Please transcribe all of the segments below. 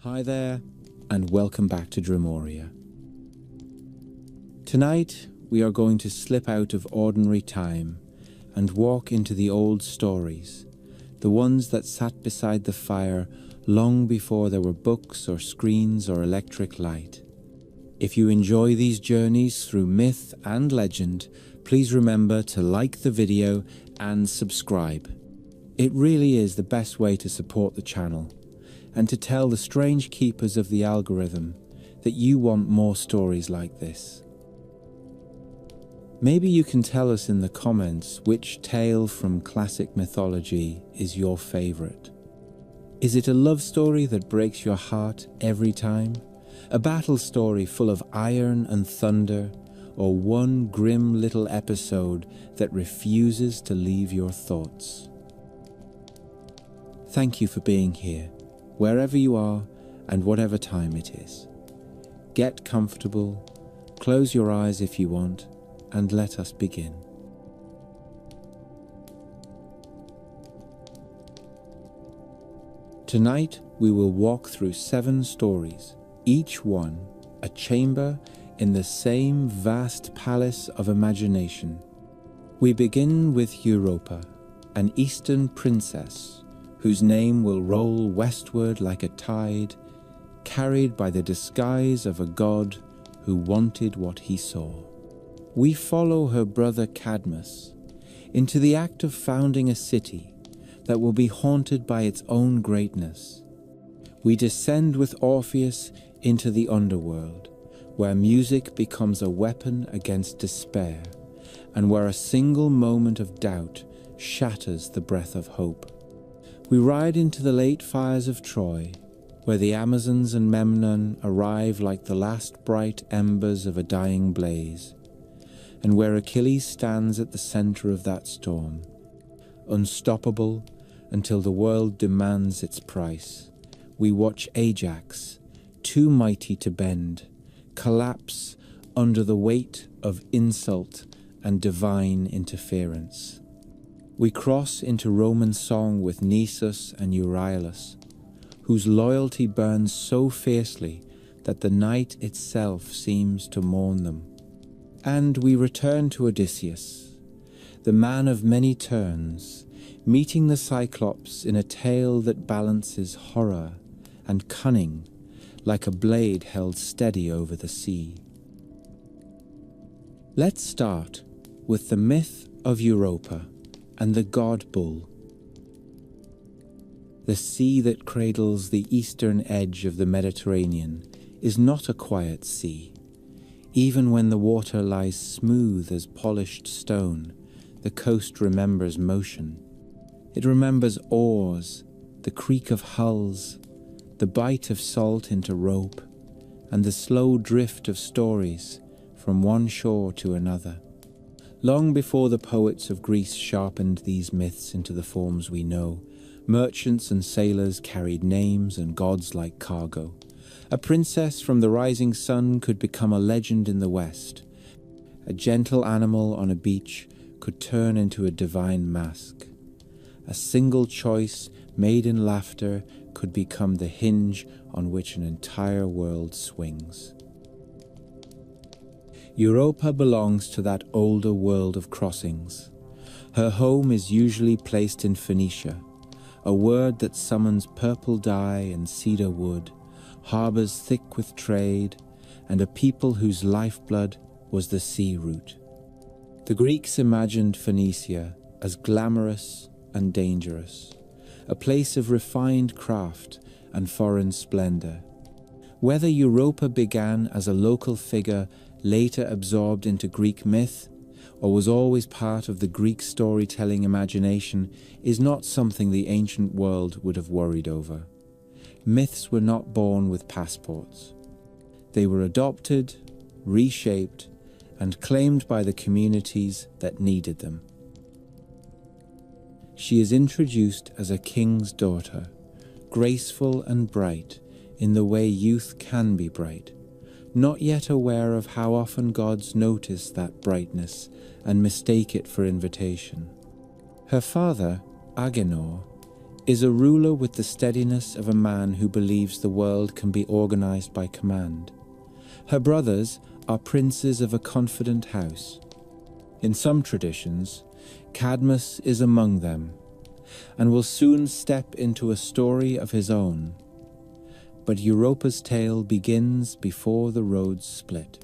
Hi there, and welcome back to Dremoria. Tonight, we are going to slip out of ordinary time and walk into the old stories, the ones that sat beside the fire long before there were books or screens or electric light. If you enjoy these journeys through myth and legend, please remember to like the video and subscribe. It really is the best way to support the channel and to tell the strange keepers of the algorithm that you want more stories like this. Maybe you can tell us in the comments which tale from classic mythology is your favorite. Is it a love story that breaks your heart every time? A battle story full of iron and thunder? Or one grim little episode that refuses to leave your thoughts? Thank you for being here, wherever you are and whatever time it is. Get comfortable, close your eyes if you want, and let us begin. Tonight we will walk through 7 stories, each one a chamber in the same vast palace of imagination. We begin with Europa, an Eastern princess whose name will roll westward like a tide, carried by the disguise of a god who wanted what he saw. We follow her brother Cadmus into the act of founding a city that will be haunted by its own greatness. We descend with Orpheus into the underworld, where music becomes a weapon against despair, and where a single moment of doubt shatters the breath of hope. We ride into the late fires of Troy, where the Amazons and Memnon arrive like the last bright embers of a dying blaze, and where Achilles stands at the center of that storm, unstoppable until the world demands its price. We watch Ajax, too mighty to bend, collapse under the weight of insult and divine interference. We cross into Roman song with Nisus and Euryalus, whose loyalty burns so fiercely that the night itself seems to mourn them. And we return to Odysseus, the man of many turns, meeting the Cyclops in a tale that balances horror and cunning like a blade held steady over the sea. Let's start with the myth of Europa and the god bull. The sea that cradles the eastern edge of the Mediterranean is not a quiet sea. Even when the water lies smooth as polished stone, the coast remembers motion. It remembers oars, the creak of hulls, the bite of salt into rope, and the slow drift of stories from one shore to another. Long before the poets of Greece sharpened these myths into the forms we know, merchants and sailors carried names and gods like cargo. A princess from the rising sun could become a legend in the West. A gentle animal on a beach could turn into a divine mask. A single choice made in laughter could become the hinge on which an entire world swings. Europa belongs to that older world of crossings. Her home is usually placed in Phoenicia, a word that summons purple dye and cedar wood, harbors thick with trade, and a people whose lifeblood was the sea route. The Greeks imagined Phoenicia as glamorous and dangerous, a place of refined craft and foreign splendor. Whether Europa began as a local figure later absorbed into Greek myth, or was always part of the Greek storytelling imagination, is not something the ancient world would have worried over. Myths were not born with passports. They were adopted, reshaped, and claimed by the communities that needed them. She is introduced as a king's daughter, graceful and bright in the way youth can be bright, not yet aware of how often gods notice that brightness and mistake it for invitation. Her father, Agenor, is a ruler with the steadiness of a man who believes the world can be organized by command. Her brothers are princes of a confident house. In some traditions, Cadmus is among them, and will soon step into a story of his own. But Europa's tale begins before the roads split.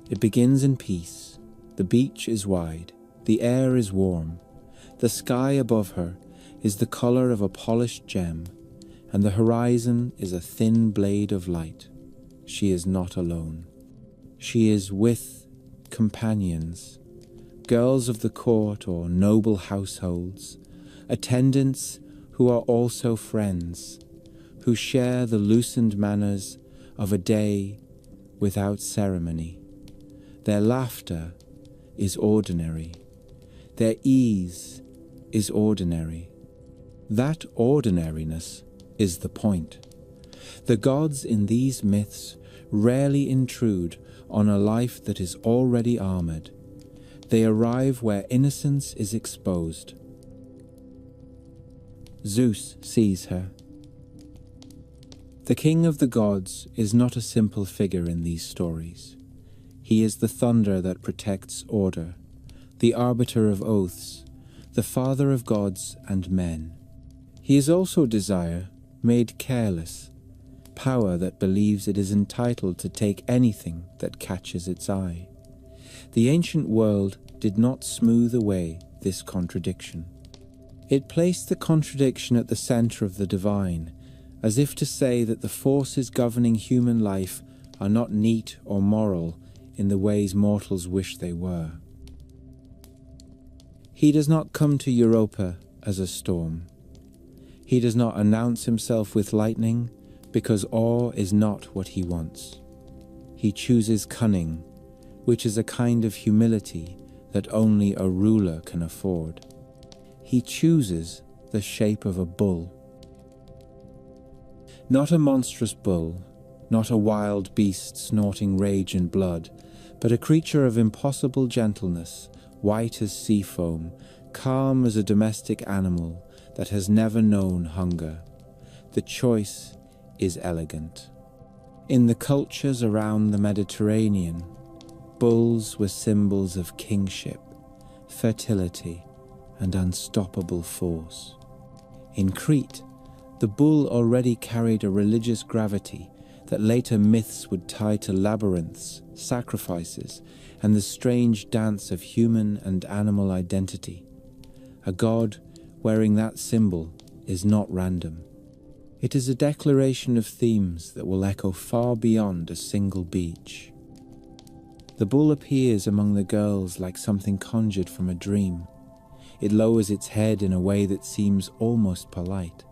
It begins in peace. The beach is wide, the air is warm, the sky above her is the color of a polished gem, and the horizon is a thin blade of light. She is not alone. She is with companions, girls of the court or noble households, attendants who are also friends, who share the loosened manners of a day without ceremony. Their laughter is ordinary. Their ease is ordinary. That ordinariness is the point. The gods in these myths rarely intrude on a life that is already armored. They arrive where innocence is exposed. Zeus sees her. The king of the gods is not a simple figure in these stories. He is the thunder that protects order, the arbiter of oaths, the father of gods and men. He is also desire made careless, power that believes it is entitled to take anything that catches its eye. The ancient world did not smooth away this contradiction. It placed the contradiction at the center of the divine, as if to say that the forces governing human life are not neat or moral in the ways mortals wish they were. He does not come to Europa as a storm. He does not announce himself with lightning, because awe is not what he wants. He chooses cunning, which is a kind of humility that only a ruler can afford. He chooses the shape of a bull. Not a monstrous bull, not a wild beast snorting rage and blood, but a creature of impossible gentleness, white as sea foam, calm as a domestic animal that has never known hunger. The choice is elegant. In the cultures around the Mediterranean, bulls were symbols of kingship, fertility, and unstoppable force. In Crete, the bull already carried a religious gravity that later myths would tie to labyrinths, sacrifices, and the strange dance of human and animal identity. A god wearing that symbol is not random. It is a declaration of themes that will echo far beyond a single beach. The bull appears among the girls like something conjured from a dream. It lowers its head in a way that seems almost polite.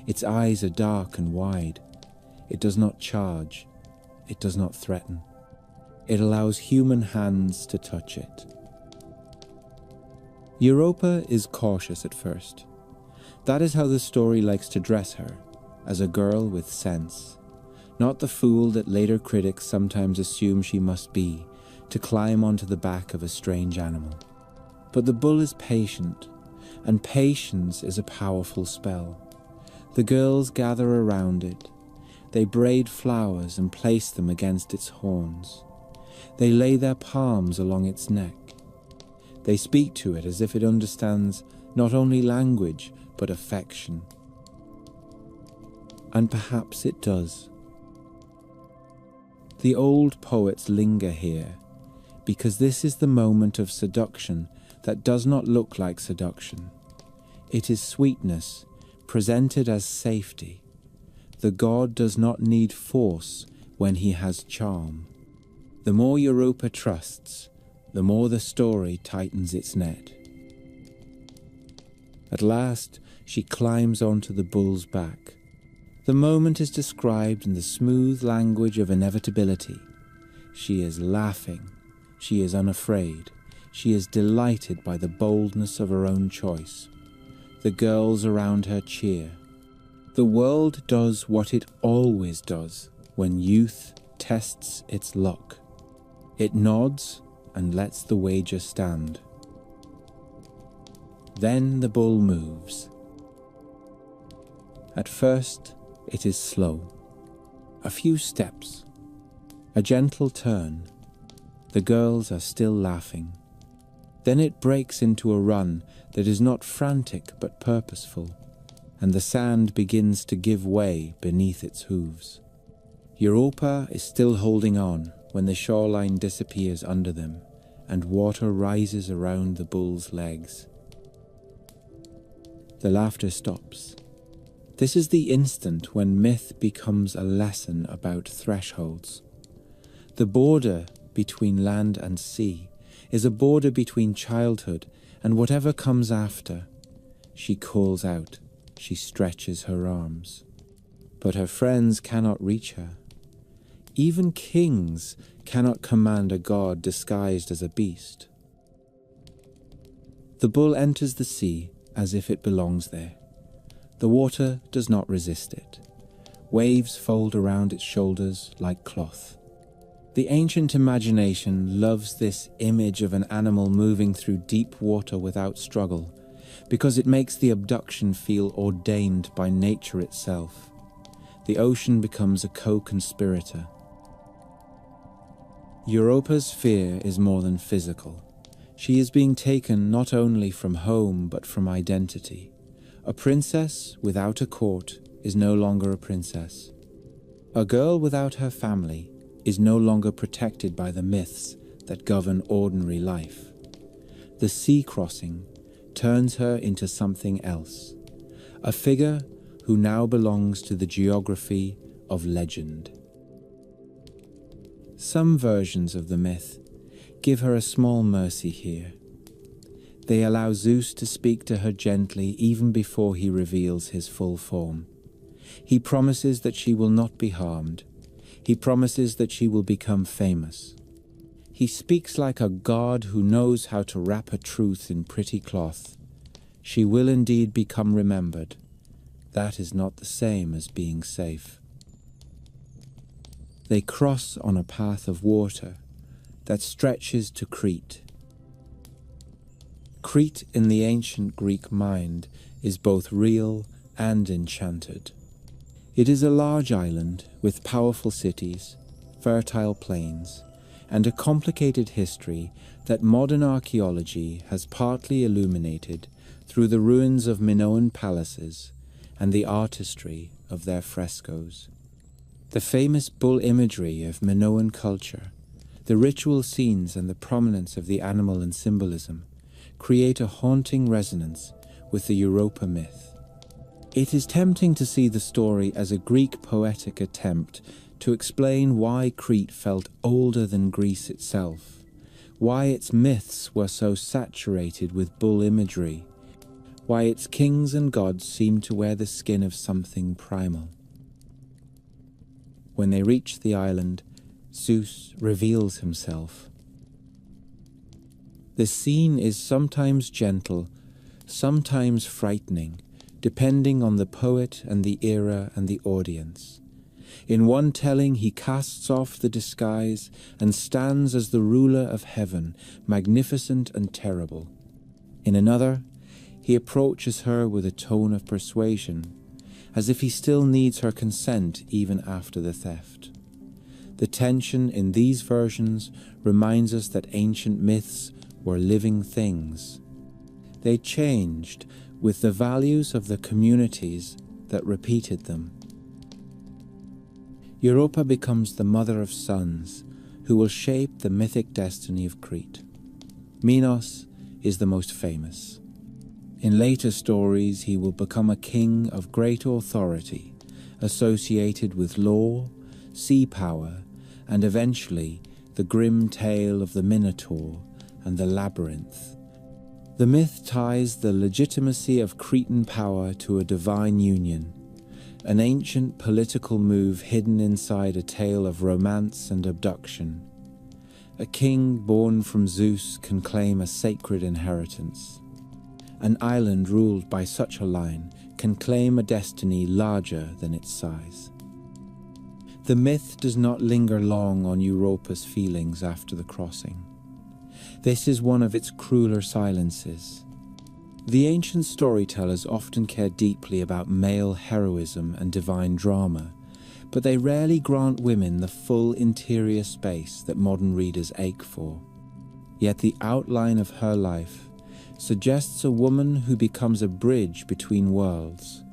Its eyes are dark and wide. It does not charge. It does not threaten. It allows human hands to touch it. Europa is cautious at first. That is how the story likes to dress her, as a girl with sense. Not the fool that later critics sometimes assume she must be, to climb onto the back of a strange animal. But the bull is patient, and patience is a powerful spell. The girls gather around it. They braid flowers and place them against its horns. They lay their palms along its neck. They speak to it as if it understands not only language, but affection. And perhaps it does. The old poets linger here, because this is the moment of seduction that does not look like seduction. It is sweetness, presented as safety. The god does not need force when he has charm. The more Europa trusts, the more the story tightens its net. At last, she climbs onto the bull's back. The moment is described in the smooth language of inevitability. She is laughing. She is unafraid. She is delighted by the boldness of her own choice. The girls around her cheer. The world does what it always does when youth tests its luck. It nods and lets the wager stand. Then the bull moves. At first, it is slow. A few steps. A gentle turn. The girls are still laughing. Then it breaks into a run that is not frantic but purposeful, and the sand begins to give way beneath its hooves. Europa is still holding on when the shoreline disappears under them and water rises around the bull's legs. The laughter stops. This is the instant when myth becomes a lesson about thresholds. The border between land and sea is a border between childhood and whatever comes after. She calls out, she stretches her arms. But her friends cannot reach her. Even kings cannot command a god disguised as a beast. The bull enters the sea as if it belongs there. The water does not resist it. Waves fold around its shoulders like cloth. The ancient imagination loves this image of an animal moving through deep water without struggle, because it makes the abduction feel ordained by nature itself. The ocean becomes a co-conspirator. Europa's fear is more than physical. She is being taken not only from home but from identity. A princess without a court is no longer a princess. A girl without her family is no longer protected by the myths that govern ordinary life. The sea crossing turns her into something else, a figure who now belongs to the geography of legend. Some versions of the myth give her a small mercy here. They allow Zeus to speak to her gently even before he reveals his full form. He promises that she will not be harmed. He promises that she will become famous. He speaks like a god who knows how to wrap a truth in pretty cloth. She will indeed become remembered. That is not the same as being safe. They cross on a path of water that stretches to Crete. Crete in the ancient Greek mind is both real and enchanted. It is a large island with powerful cities, fertile plains, and a complicated history that modern archaeology has partly illuminated through the ruins of Minoan palaces and the artistry of their frescoes. The famous bull imagery of Minoan culture, the ritual scenes and the prominence of the animal in symbolism create a haunting resonance with the Europa myth. It is tempting to see the story as a Greek poetic attempt to explain why Crete felt older than Greece itself, why its myths were so saturated with bull imagery, why its kings and gods seemed to wear the skin of something primal. When they reach the island, Zeus reveals himself. The scene is sometimes gentle, sometimes frightening, depending on the poet and the era and the audience. In one telling, he casts off the disguise and stands as the ruler of heaven, magnificent and terrible. In another, he approaches her with a tone of persuasion, as if he still needs her consent even after the theft. The tension in these versions reminds us that ancient myths were living things. They changed with the values of the communities that repeated them. Europa becomes the mother of sons who will shape the mythic destiny of Crete. Minos is the most famous. In later stories, he will become a king of great authority, associated with law, sea power, and eventually the grim tale of the Minotaur and the labyrinth. The myth ties the legitimacy of Cretan power to a divine union, an ancient political move hidden inside a tale of romance and abduction. A king born from Zeus can claim a sacred inheritance. An island ruled by such a line can claim a destiny larger than its size. The myth does not linger long on Europa's feelings after the crossing. This is one of its crueler silences. The ancient storytellers often cared deeply about male heroism and divine drama, but they rarely grant women the full interior space that modern readers ache for. Yet the outline of her life suggests a woman who becomes a bridge between worlds.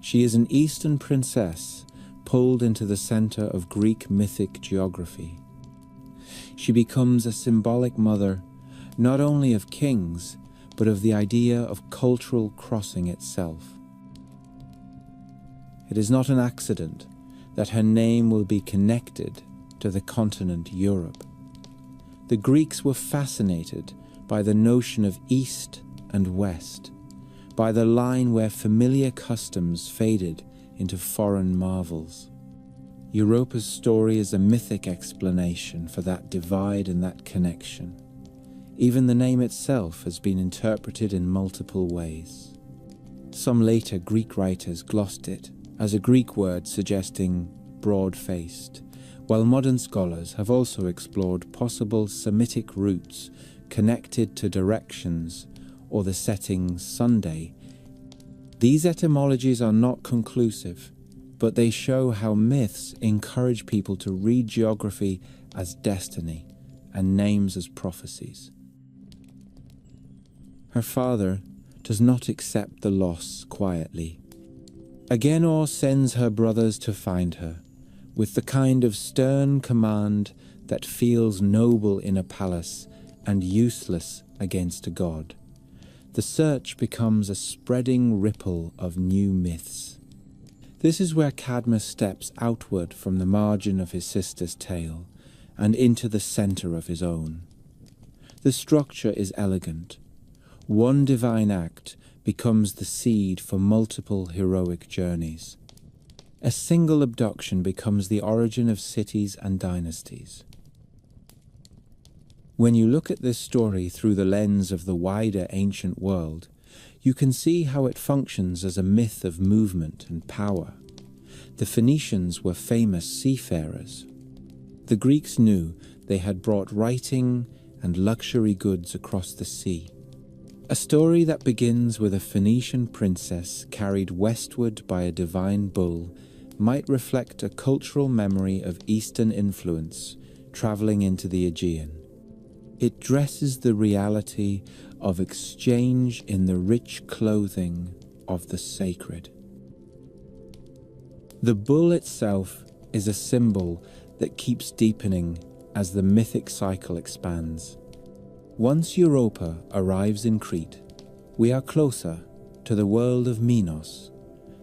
She is an Eastern princess pulled into the center of Greek mythic geography. She becomes a symbolic mother not only of kings, but of the idea of cultural crossing itself. It is not an accident that her name will be connected to the continent Europe. The Greeks were fascinated by the notion of East and West, by the line where familiar customs faded into foreign marvels. Europa's story is a mythic explanation for that divide and that connection. Even the name itself has been interpreted in multiple ways. Some later Greek writers glossed it as a Greek word suggesting broad-faced, while modern scholars have also explored possible Semitic roots connected to directions or the setting Sunday. These etymologies are not conclusive, but they show how myths encourage people to read geography as destiny and names as prophecies. Her father does not accept the loss quietly. Agenor sends her brothers to find her, with the kind of stern command that feels noble in a palace and useless against a god. The search becomes a spreading ripple of new myths. This is where Cadmus steps outward from the margin of his sister's tale and into the center of his own. The structure is elegant. One divine act becomes the seed for multiple heroic journeys. A single abduction becomes the origin of cities and dynasties. When you look at this story through the lens of the wider ancient world, you can see how it functions as a myth of movement and power. The Phoenicians were famous seafarers. The Greeks knew they had brought writing and luxury goods across the sea. A story that begins with a Phoenician princess carried westward by a divine bull might reflect a cultural memory of Eastern influence traveling into the Aegean. It dresses the reality of exchange in the rich clothing of the sacred. The bull itself is a symbol that keeps deepening as the mythic cycle expands. Once Europa arrives in Crete, we are closer to the world of Minos,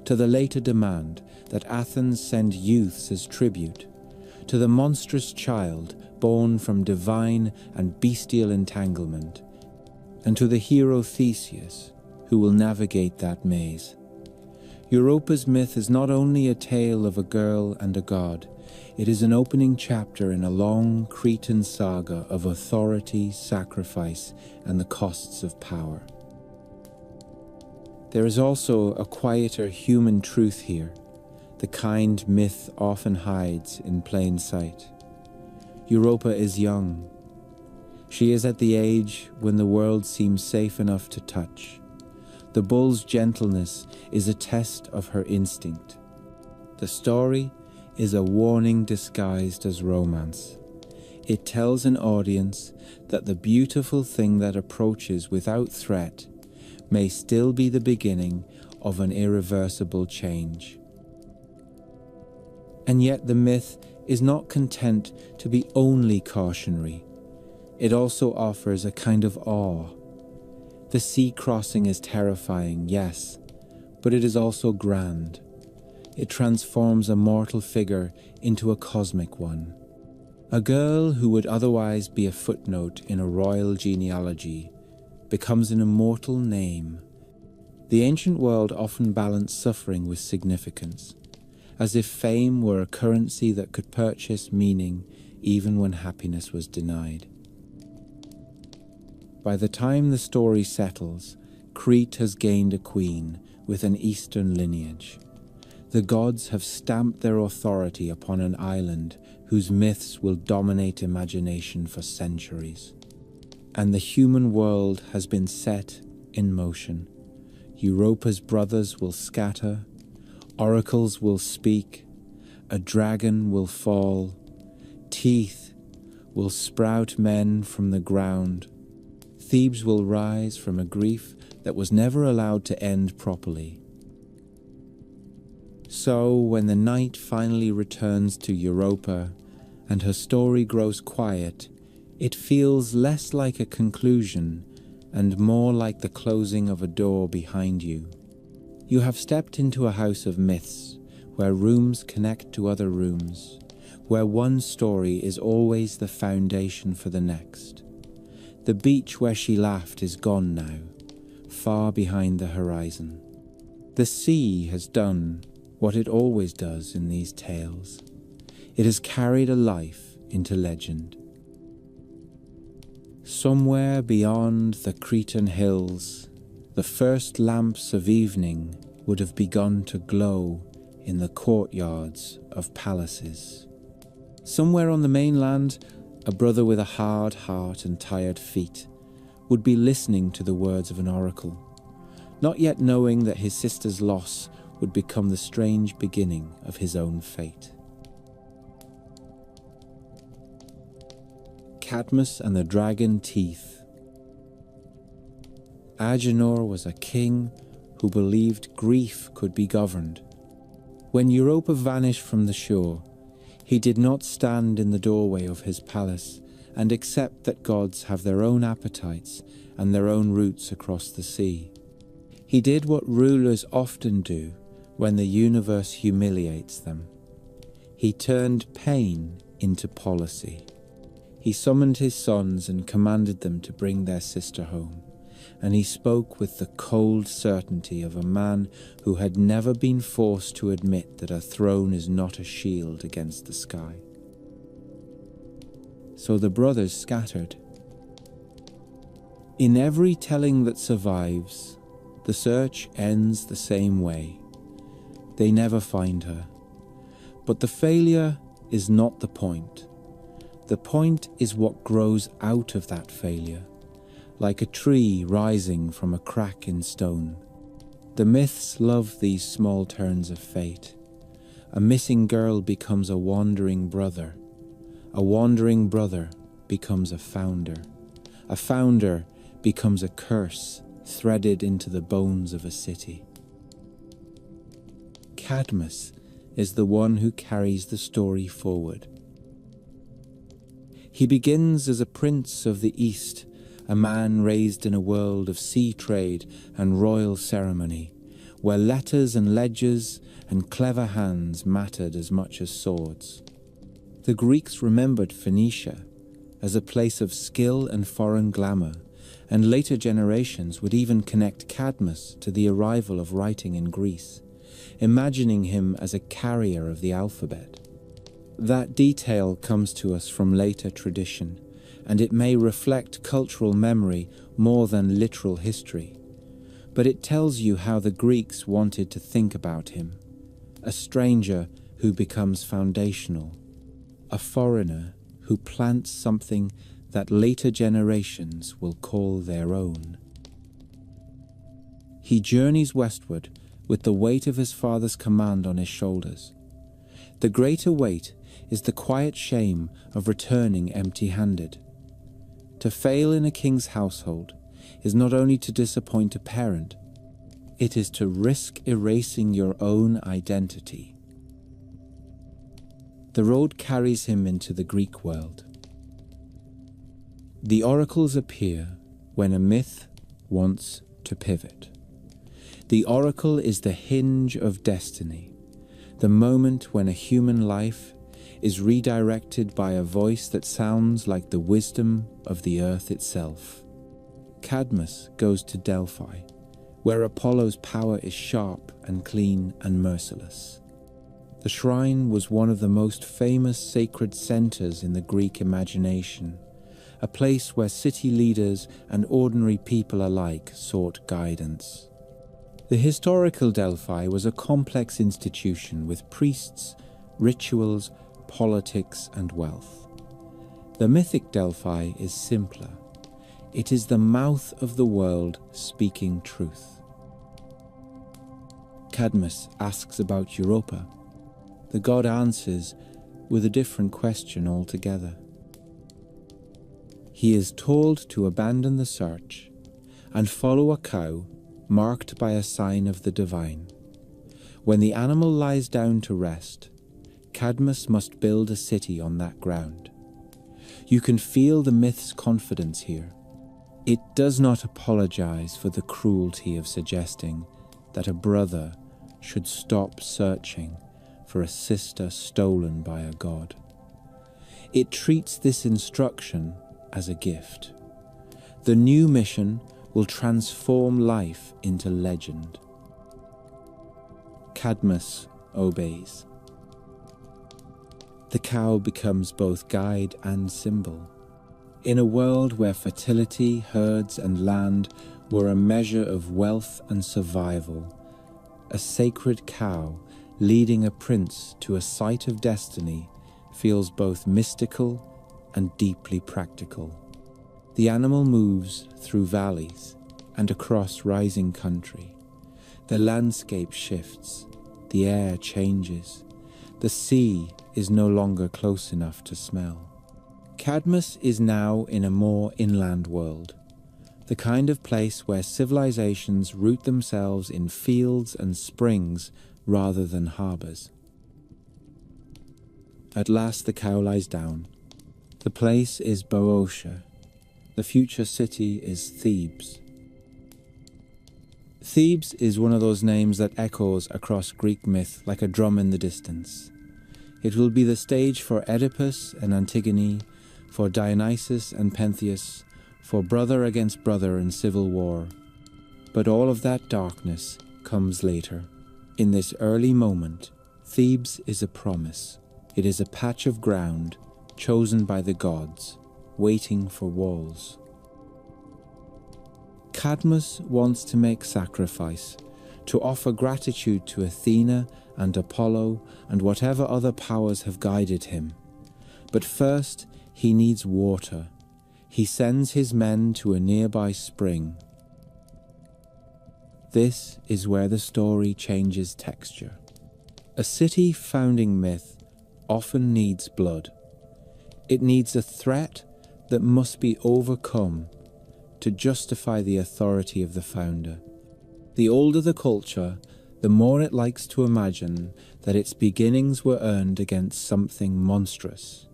to the later demand that Athens send youths as tribute, to the monstrous child born from divine and bestial entanglement, and to the hero Theseus, who will navigate that maze. Europa's myth is not only a tale of a girl and a god, it is an opening chapter in a long Cretan saga of authority, sacrifice, and the costs of power. There is also a quieter human truth here, the kind myth often hides in plain sight. Europa is young. She is at the age when the world seems safe enough to touch. The bull's gentleness is a test of her instinct. The story is a warning disguised as romance. It tells an audience that the beautiful thing that approaches without threat may still be the beginning of an irreversible change. And yet the myth is not content to be only cautionary. It also offers a kind of awe. The sea crossing is terrifying, yes, but it is also grand. It transforms a mortal figure into a cosmic one. A girl who would otherwise be a footnote in a royal genealogy becomes an immortal name. The ancient world often balanced suffering with significance, as if fame were a currency that could purchase meaning even when happiness was denied. By the time the story settles, Crete has gained a queen with an Eastern lineage. The gods have stamped their authority upon an island whose myths will dominate imagination for centuries. And the human world has been set in motion. Europa's brothers will scatter, oracles will speak, a dragon will fall, teeth will sprout men from the ground. Thebes will rise from a grief that was never allowed to end properly. So, when the night finally returns to Europa and her story grows quiet, it feels less like a conclusion and more like the closing of a door behind you. You have stepped into a house of myths, where rooms connect to other rooms, where one story is always the foundation for the next. The beach where she laughed is gone now, far behind the horizon. The sea has done what it always does in these tales. It has carried a life into legend. Somewhere beyond the Cretan hills, the first lamps of evening would have begun to glow in the courtyards of palaces. Somewhere on the mainland, a brother with a hard heart and tired feet would be listening to the words of an oracle, not yet knowing that his sister's loss would become the strange beginning of his own fate. Cadmus and the Dragon Teeth. Agenor was a king who believed grief could be governed. When Europa vanished from the shore, he did not stand in the doorway of his palace and accept that gods have their own appetites and their own routes across the sea. He did what rulers often do when the universe humiliates them. He turned pain into policy. He summoned his sons and commanded them to bring their sister home, and he spoke with the cold certainty of a man who had never been forced to admit that a throne is not a shield against the sky. So the brothers scattered. In every telling that survives, the search ends the same way. They never find her. But the failure is not the point. The point is what grows out of that failure, like a tree rising from a crack in stone. The myths love these small turns of fate. A missing girl becomes a wandering brother. A wandering brother becomes a founder. A founder becomes a curse threaded into the bones of a city. Cadmus is the one who carries the story forward. He begins as a prince of the East, a man raised in a world of sea trade and royal ceremony, where letters and ledgers and clever hands mattered as much as swords. The Greeks remembered Phoenicia as a place of skill and foreign glamour, and later generations would even connect Cadmus to the arrival of writing in Greece, imagining him as a carrier of the alphabet. That detail comes to us from later tradition, and it may reflect cultural memory more than literal history. But it tells you how the Greeks wanted to think about him, a stranger who becomes foundational, a foreigner who plants something that later generations will call their own. He journeys westward with the weight of his father's command on his shoulders. The greater weight is the quiet shame of returning empty-handed. To fail in a king's household is not only to disappoint a parent, it is to risk erasing your own identity. The road carries him into the Greek world. The oracles appear when a myth wants to pivot. The oracle is the hinge of destiny, the moment when a human life is redirected by a voice that sounds like the wisdom of the earth itself. Cadmus goes to Delphi, where Apollo's power is sharp and clean and merciless. The shrine was one of the most famous sacred centers in the Greek imagination, a place where city leaders and ordinary people alike sought guidance. The historical Delphi was a complex institution with priests, rituals, politics, and wealth. The mythic Delphi is simpler. It is the mouth of the world speaking truth. Cadmus asks about Europa. The god answers with a different question altogether. He is told to abandon the search and follow a cow marked by a sign of the divine. When the animal lies down to rest, Cadmus must build a city on that ground. You can feel the myth's confidence here. It does not apologize for the cruelty of suggesting that a brother should stop searching for a sister stolen by a god. It treats this instruction as a gift. The new mission will transform life into legend. Cadmus obeys. The cow becomes both guide and symbol. In a world where fertility, herds, and land were a measure of wealth and survival, a sacred cow leading a prince to a site of destiny feels both mystical and deeply practical. The animal moves through valleys and across rising country. The landscape shifts, the air changes, the sea is no longer close enough to smell. Cadmus is now in a more inland world, the kind of place where civilizations root themselves in fields and springs rather than harbours. At last the cow lies down. The place is Boeotia. The future city is Thebes. Thebes is one of those names that echoes across Greek myth like a drum in the distance. It will be the stage for Oedipus and Antigone, for Dionysus and Pentheus, for brother against brother in civil war. But all of that darkness comes later. In this early moment, Thebes is a promise. It is a patch of ground chosen by the gods, waiting for walls. Cadmus wants to make sacrifice, to offer gratitude to Athena and Apollo and whatever other powers have guided him. But first, he needs water. He sends his men to a nearby spring. This is where the story changes texture. A city founding myth often needs blood. It needs a threat that must be overcome to justify the authority of the founder. The older the culture, the more it likes to imagine that its beginnings were earned against something monstrous.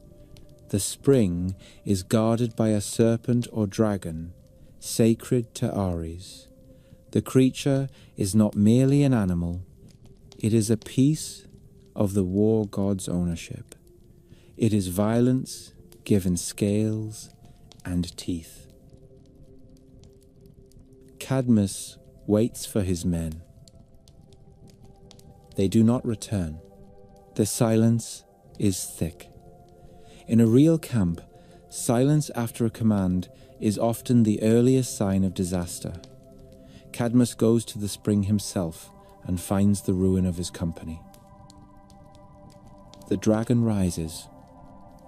The spring is guarded by a serpent or dragon, sacred to Ares. The creature is not merely an animal, it is a piece of the war god's ownership. It is violence given scales and teeth. Cadmus waits for his men. They do not return. The silence is thick. In a real camp, silence after a command is often the earliest sign of disaster. Cadmus goes to the spring himself and finds the ruin of his company. The dragon rises.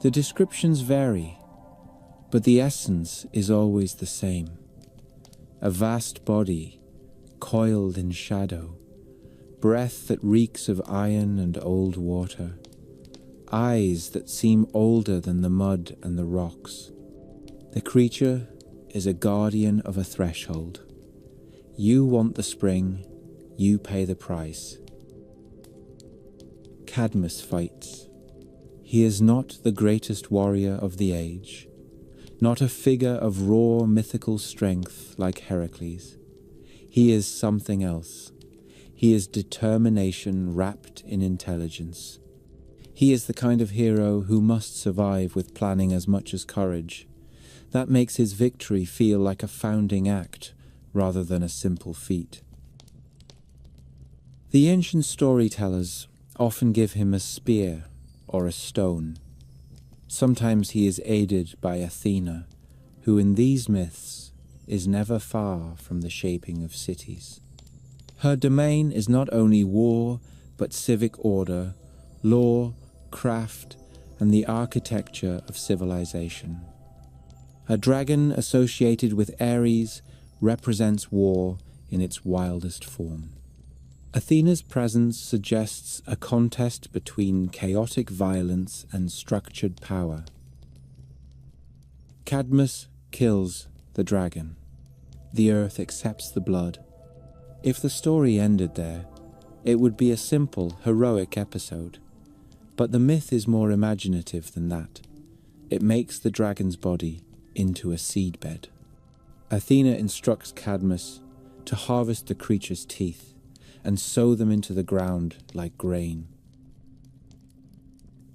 The descriptions vary, but the essence is always the same. A vast body, coiled in shadow, breath that reeks of iron and old water, eyes that seem older than the mud and the rocks. The creature is a guardian of a threshold. You want the spring, you pay the price. Cadmus fights. He is not the greatest warrior of the age, not a figure of raw mythical strength like Heracles. He is something else. He is determination wrapped in intelligence. He is the kind of hero who must survive with planning as much as courage. That makes his victory feel like a founding act rather than a simple feat. The ancient storytellers often give him a spear or a stone. Sometimes he is aided by Athena, who in these myths is never far from the shaping of cities. Her domain is not only war, but civic order, law, craft, and the architecture of civilization. A dragon associated with Ares represents war in its wildest form. Athena's presence suggests a contest between chaotic violence and structured power. Cadmus kills the dragon. The earth accepts the blood. If the story ended there, it would be a simple, heroic episode. But the myth is more imaginative than that. It makes the dragon's body into a seedbed. Athena instructs Cadmus to harvest the creature's teeth and sow them into the ground like grain.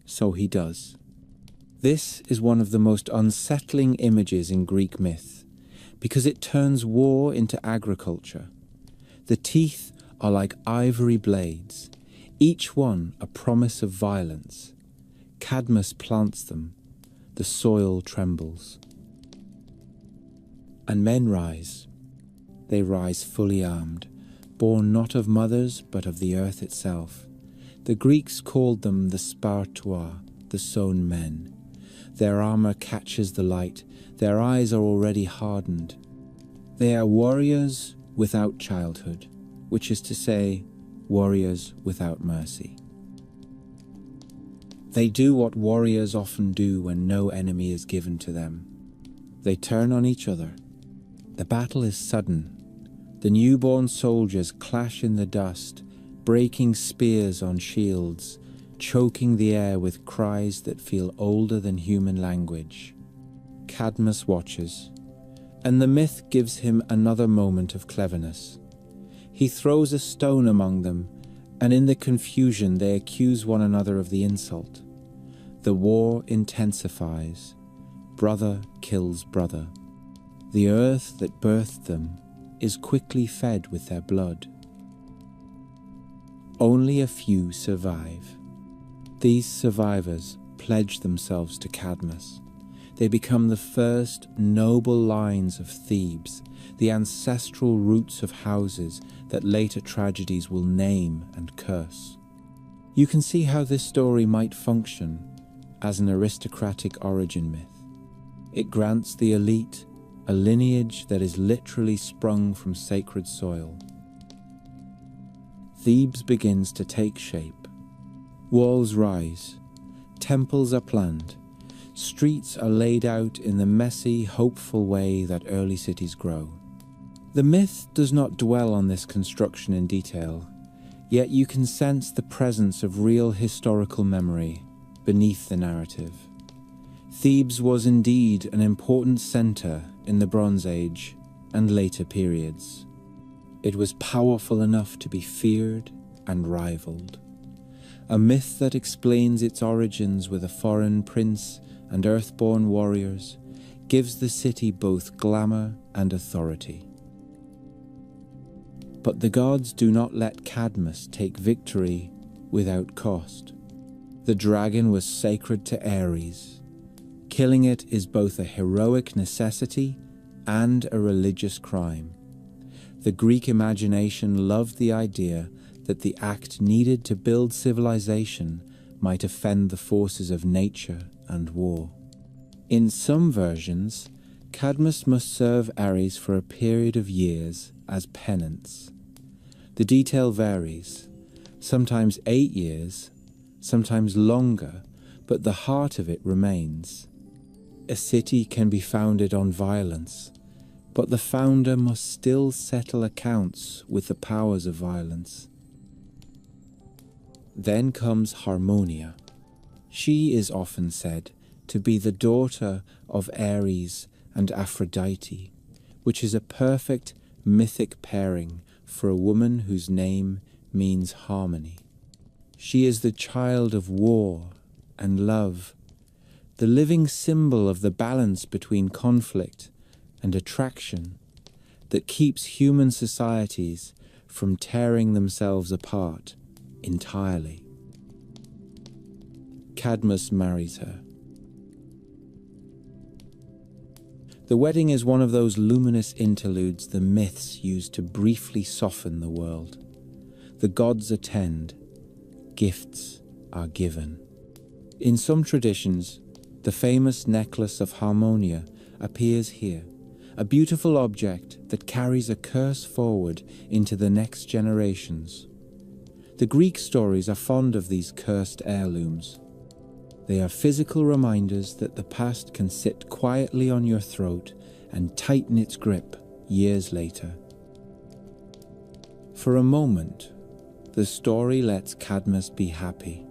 So he does. This is one of the most unsettling images in Greek myth, because it turns war into agriculture. The teeth are like ivory blades, each one a promise of violence. Cadmus plants them, the soil trembles. And men rise. They rise fully armed, born not of mothers but of the earth itself. The Greeks called them the Spartois, the sown men. Their armor catches the light, their eyes are already hardened. They are warriors without childhood, which is to say, warriors without mercy. They do what warriors often do when no enemy is given to them. They turn on each other. The battle is sudden. The newborn soldiers clash in the dust, breaking spears on shields, choking the air with cries that feel older than human language. Cadmus watches, and the myth gives him another moment of cleverness. He throws a stone among them, and in the confusion they accuse one another of the insult. The war intensifies. Brother kills brother. The earth that birthed them is quickly fed with their blood. Only a few survive. These survivors pledge themselves to Cadmus. They become the first noble lines of Thebes, the ancestral roots of houses that later tragedies will name and curse. You can see how this story might function as an aristocratic origin myth. It grants the elite a lineage that is literally sprung from sacred soil. Thebes begins to take shape. Walls rise, temples are planned, streets are laid out in the messy, hopeful way that early cities grow. The myth does not dwell on this construction in detail, yet you can sense the presence of real historical memory beneath the narrative. Thebes was indeed an important center in the Bronze Age and later periods. It was powerful enough to be feared and rivaled. A myth that explains its origins with a foreign prince and earthborn warriors gives the city both glamour and authority. But the gods do not let Cadmus take victory without cost. The dragon was sacred to Ares. Killing it is both a heroic necessity and a religious crime. The Greek imagination loved the idea that the act needed to build civilization might offend the forces of nature and war. In some versions, Cadmus must serve Ares for a period of years as penance. The detail varies, sometimes 8 years, sometimes longer, but the heart of it remains. A city can be founded on violence, but the founder must still settle accounts with the powers of violence. Then comes Harmonia. She is often said to be the daughter of Ares and Aphrodite, which is a perfect mythic pairing for a woman whose name means harmony. She is the child of war and love, the living symbol of the balance between conflict and attraction that keeps human societies from tearing themselves apart entirely. Cadmus marries her. The wedding is one of those luminous interludes the myths use to briefly soften the world. The gods attend, gifts are given. In some traditions, the famous necklace of Harmonia appears here, a beautiful object that carries a curse forward into the next generations. The Greek stories are fond of these cursed heirlooms. They are physical reminders that the past can sit quietly on your throat and tighten its grip years later. For a moment, the story lets Cadmus be happy.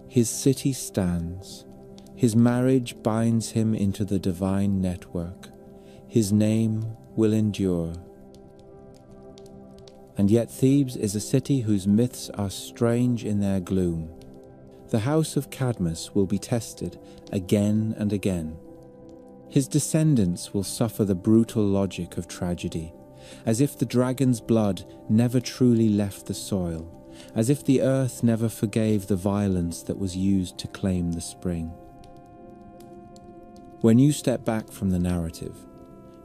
His city stands. His marriage binds him into the divine network. His name will endure. And yet Thebes is a city whose myths are strange in their gloom. The house of Cadmus will be tested again and again. His descendants will suffer the brutal logic of tragedy, as if the dragon's blood never truly left the soil, as if the earth never forgave the violence that was used to claim the spring. When you step back from the narrative,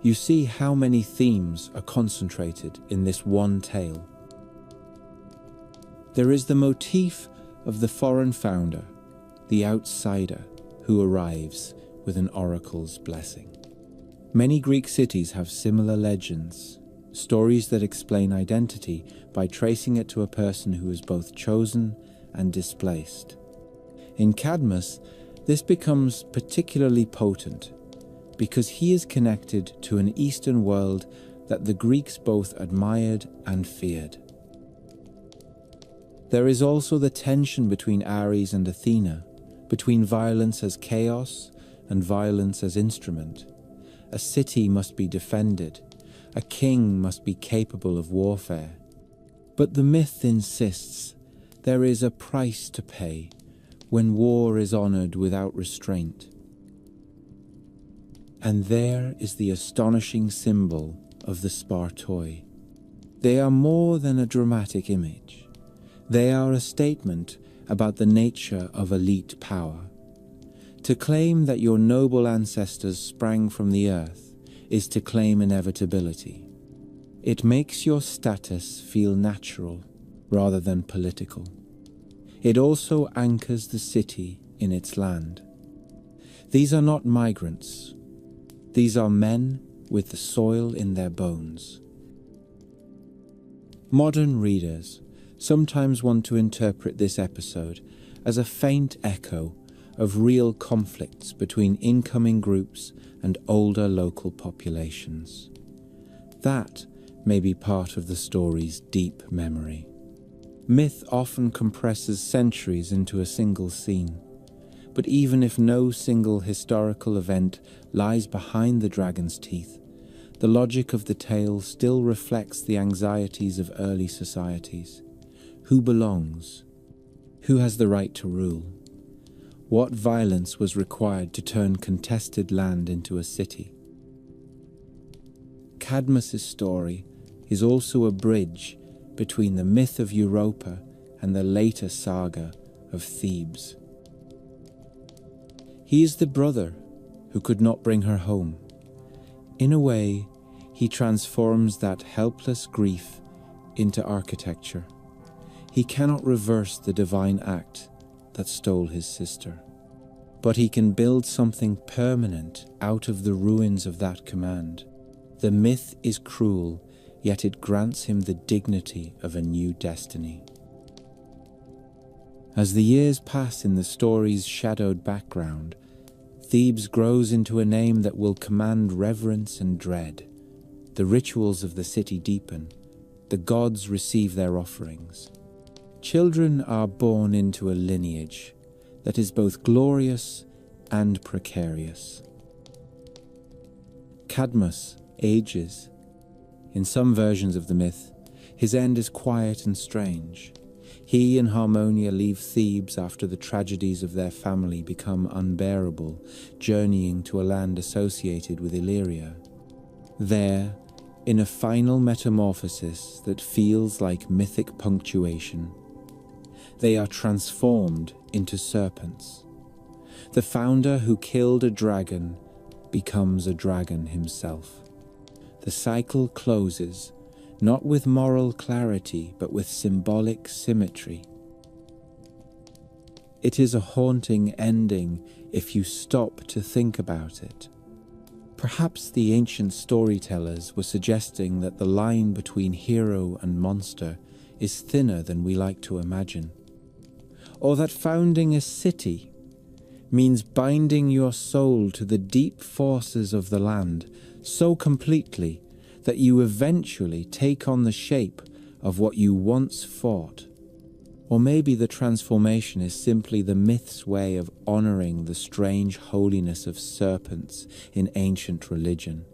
you see how many themes are concentrated in this one tale. There is the motif of the foreign founder, the outsider who arrives with an oracle's blessing. Many Greek cities have similar legends, stories that explain identity by tracing it to a person who is both chosen and displaced. In Cadmus, this becomes particularly potent because he is connected to an Eastern world that the Greeks both admired and feared. There is also the tension between Ares and Athena, between violence as chaos and violence as instrument. A city must be defended. A king must be capable of warfare. But the myth insists there is a price to pay when war is honored without restraint. And there is the astonishing symbol of the Spartoi. They are more than a dramatic image. They are a statement about the nature of elite power. To claim that your noble ancestors sprang from the earth is to claim inevitability. It makes your status feel natural rather than political. It also anchors the city in its land. These are not migrants. These are men with the soil in their bones. Modern readers sometimes want to interpret this episode as a faint echo of real conflicts between incoming groups and older local populations. That may be part of the story's deep memory. Myth often compresses centuries into a single scene, but even if no single historical event lies behind the dragon's teeth, the logic of the tale still reflects the anxieties of early societies. Who belongs? Who has the right to rule? What violence was required to turn contested land into a city? Cadmus's story is also a bridge between the myth of Europa and the later saga of Thebes. He is the brother who could not bring her home. In a way, he transforms that helpless grief into architecture. He cannot reverse the divine act that stole his sister, but he can build something permanent out of the ruins of that command. The myth is cruel, yet it grants him the dignity of a new destiny. As the years pass in the story's shadowed background, Thebes grows into a name that will command reverence and dread. The rituals of the city deepen. The gods receive their offerings. Children are born into a lineage that is both glorious and precarious. Cadmus ages. In some versions of the myth, his end is quiet and strange. He and Harmonia leave Thebes after the tragedies of their family become unbearable, journeying to a land associated with Illyria. There, in a final metamorphosis that feels like mythic punctuation, they are transformed into serpents. The founder who killed a dragon becomes a dragon himself. The cycle closes, not with moral clarity, but with symbolic symmetry. It is a haunting ending if you stop to think about it. Perhaps the ancient storytellers were suggesting that the line between hero and monster is thinner than we like to imagine, or that founding a city means binding your soul to the deep forces of the land so completely that you eventually take on the shape of what you once fought. Or maybe the transformation is simply the myth's way of honoring the strange holiness of serpents in ancient religion,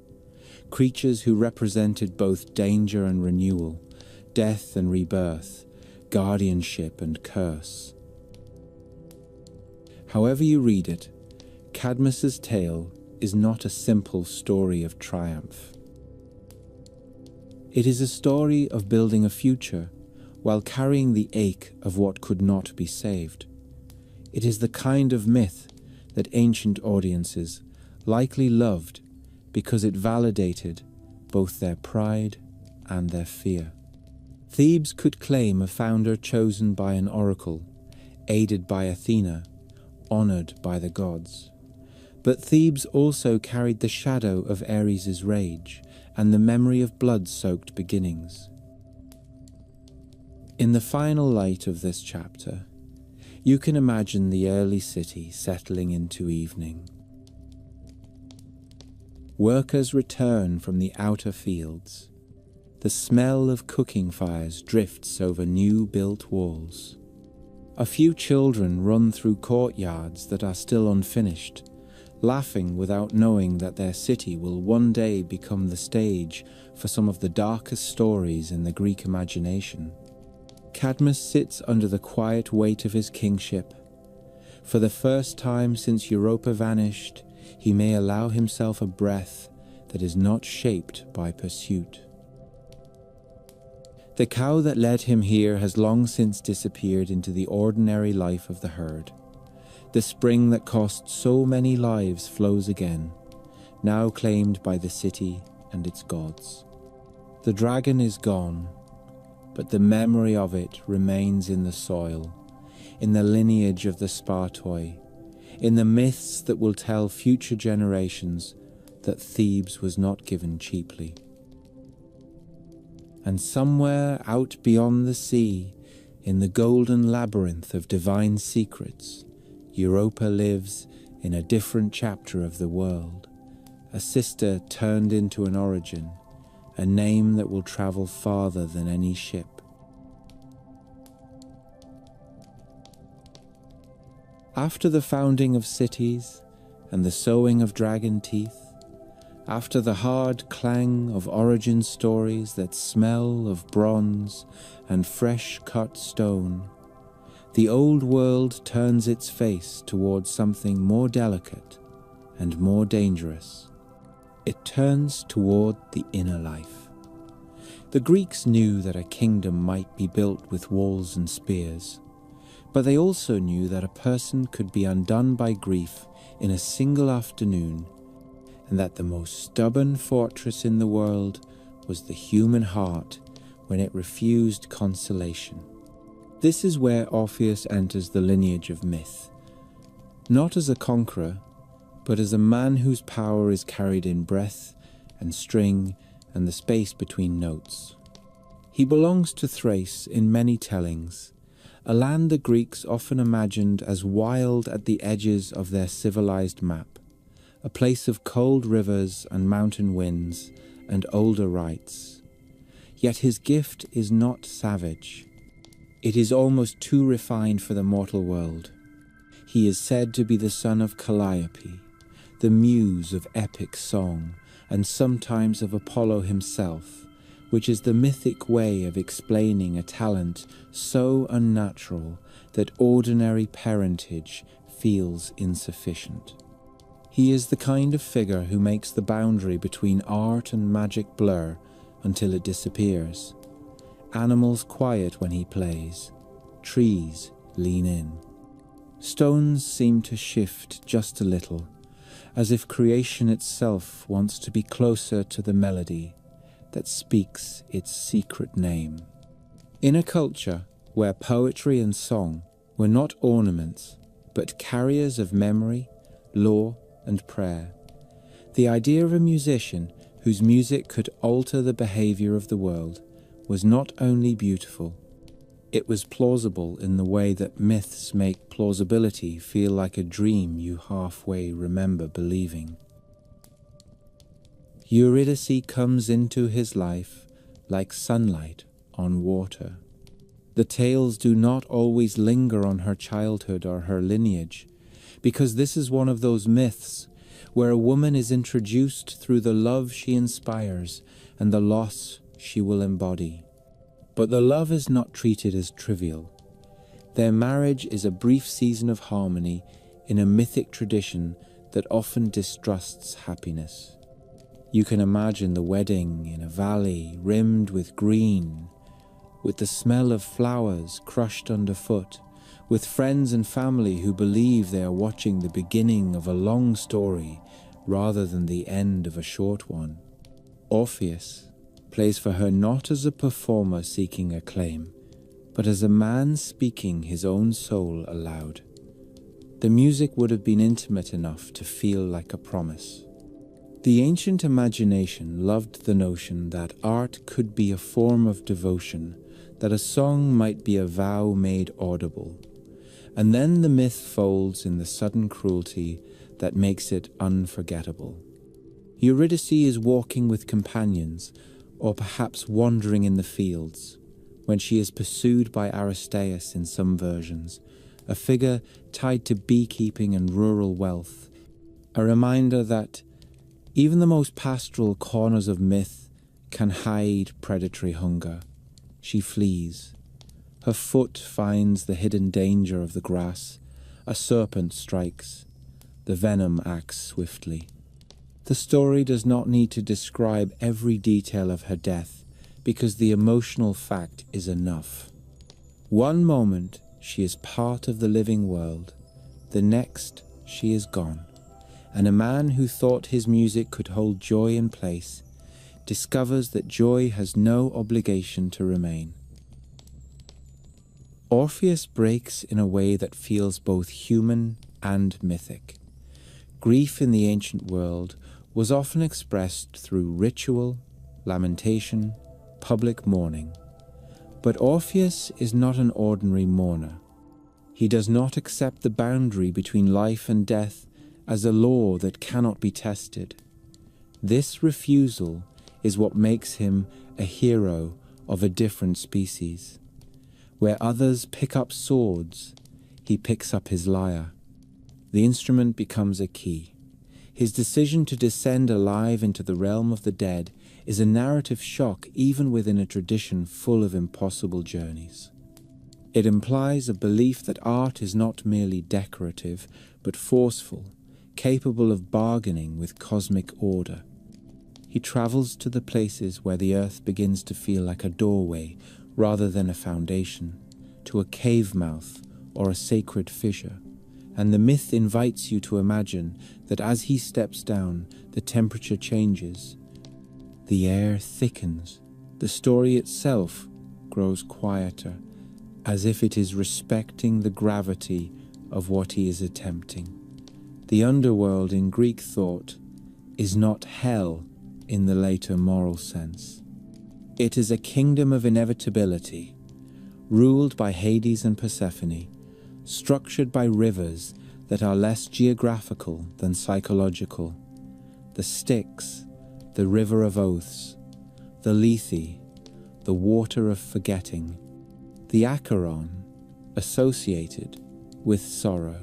creatures who represented both danger and renewal, death and rebirth, guardianship and curse. However you read it, Cadmus's tale is not a simple story of triumph. It is a story of building a future while carrying the ache of what could not be saved. It is the kind of myth that ancient audiences likely loved because it validated both their pride and their fear. Thebes could claim a founder chosen by an oracle, aided by Athena, honored by the gods. But Thebes also carried the shadow of Ares' rage and the memory of blood-soaked beginnings. In the final light of this chapter, you can imagine the early city settling into evening. Workers return from the outer fields. The smell of cooking fires drifts over new-built walls. A few children run through courtyards that are still unfinished, laughing without knowing that their city will one day become the stage for some of the darkest stories in the Greek imagination. Cadmus sits under the quiet weight of his kingship. For the first time since Europa vanished, he may allow himself a breath that is not shaped by pursuit. The cow that led him here has long since disappeared into the ordinary life of the herd. The spring that cost so many lives flows again, now claimed by the city and its gods. The dragon is gone, but the memory of it remains in the soil, in the lineage of the Spartoi, in the myths that will tell future generations that Thebes was not given cheaply. And somewhere out beyond the sea, in the golden labyrinth of divine secrets, Europa lives in a different chapter of the world, a sister turned into an origin, a name that will travel farther than any ship. After the founding of cities and the sowing of dragon teeth, after the hard clang of origin stories that smell of bronze and fresh-cut stone, the old world turns its face towards something more delicate and more dangerous. It turns toward the inner life. The Greeks knew that a kingdom might be built with walls and spears, but they also knew that a person could be undone by grief in a single afternoon, and that the most stubborn fortress in the world was the human heart when it refused consolation. This is where Orpheus enters the lineage of myth, not as a conqueror, but as a man whose power is carried in breath and string and the space between notes. He belongs to Thrace in many tellings, a land the Greeks often imagined as wild at the edges of their civilized map, a place of cold rivers and mountain winds and older rites. Yet his gift is not savage. It is almost too refined for the mortal world. He is said to be the son of Calliope, the muse of epic song, and sometimes of Apollo himself, which is the mythic way of explaining a talent so unnatural that ordinary parentage feels insufficient. He is the kind of figure who makes the boundary between art and magic blur until it disappears. Animals quiet when he plays. Trees lean in. Stones seem to shift just a little, as if creation itself wants to be closer to the melody that speaks its secret name. In a culture where poetry and song were not ornaments, but carriers of memory, lore, and prayer, The idea of a musician whose music could alter the behavior of the world was not only beautiful, it was plausible in the way that myths make plausibility feel like a dream you halfway remember believing. Eurydice comes into his life like sunlight on water. The tales do not always linger on her childhood or her lineage, because this is one of those myths where a woman is introduced through the love she inspires and the loss she will embody. But the love is not treated as trivial. Their marriage is a brief season of harmony in a mythic tradition that often distrusts happiness. You can imagine the wedding in a valley rimmed with green, with the smell of flowers crushed underfoot, with friends and family who believe they are watching the beginning of a long story rather than the end of a short one. Orpheus plays for her not as a performer seeking acclaim, but as a man speaking his own soul aloud. The music would have been intimate enough to feel like a promise. The ancient imagination loved the notion that art could be a form of devotion, that a song might be a vow made audible. And then the myth folds in the sudden cruelty that makes it unforgettable. Eurydice is walking with companions, or perhaps wandering in the fields, when she is pursued by Aristeus in some versions, a figure tied to beekeeping and rural wealth, a reminder that even the most pastoral corners of myth can hide predatory hunger. She flees. Her foot finds the hidden danger of the grass. A serpent strikes. The venom acts swiftly. The story does not need to describe every detail of her death, because the emotional fact is enough. One moment she is part of the living world, the next she is gone, and a man who thought his music could hold joy in place discovers that joy has no obligation to remain. Orpheus breaks in a way that feels both human and mythic. Grief in the ancient world was often expressed through ritual, lamentation, public mourning. But Orpheus is not an ordinary mourner. He does not accept the boundary between life and death as a law that cannot be tested. This refusal is what makes him a hero of a different species. Where others pick up swords, he picks up his lyre. The instrument becomes a key. His decision to descend alive into the realm of the dead is a narrative shock even within a tradition full of impossible journeys. It implies a belief that art is not merely decorative, but forceful, capable of bargaining with cosmic order. He travels to the places where the earth begins to feel like a doorway rather than a foundation, to a cave mouth or a sacred fissure. And the myth invites you to imagine that as he steps down, the temperature changes. The air thickens. The story itself grows quieter, as if it is respecting the gravity of what he is attempting. The underworld in Greek thought is not hell in the later moral sense. It is a kingdom of inevitability, ruled by Hades and Persephone, structured by rivers that are less geographical than psychological. The Styx, the river of oaths, the Lethe, the water of forgetting, the Acheron, associated with sorrow.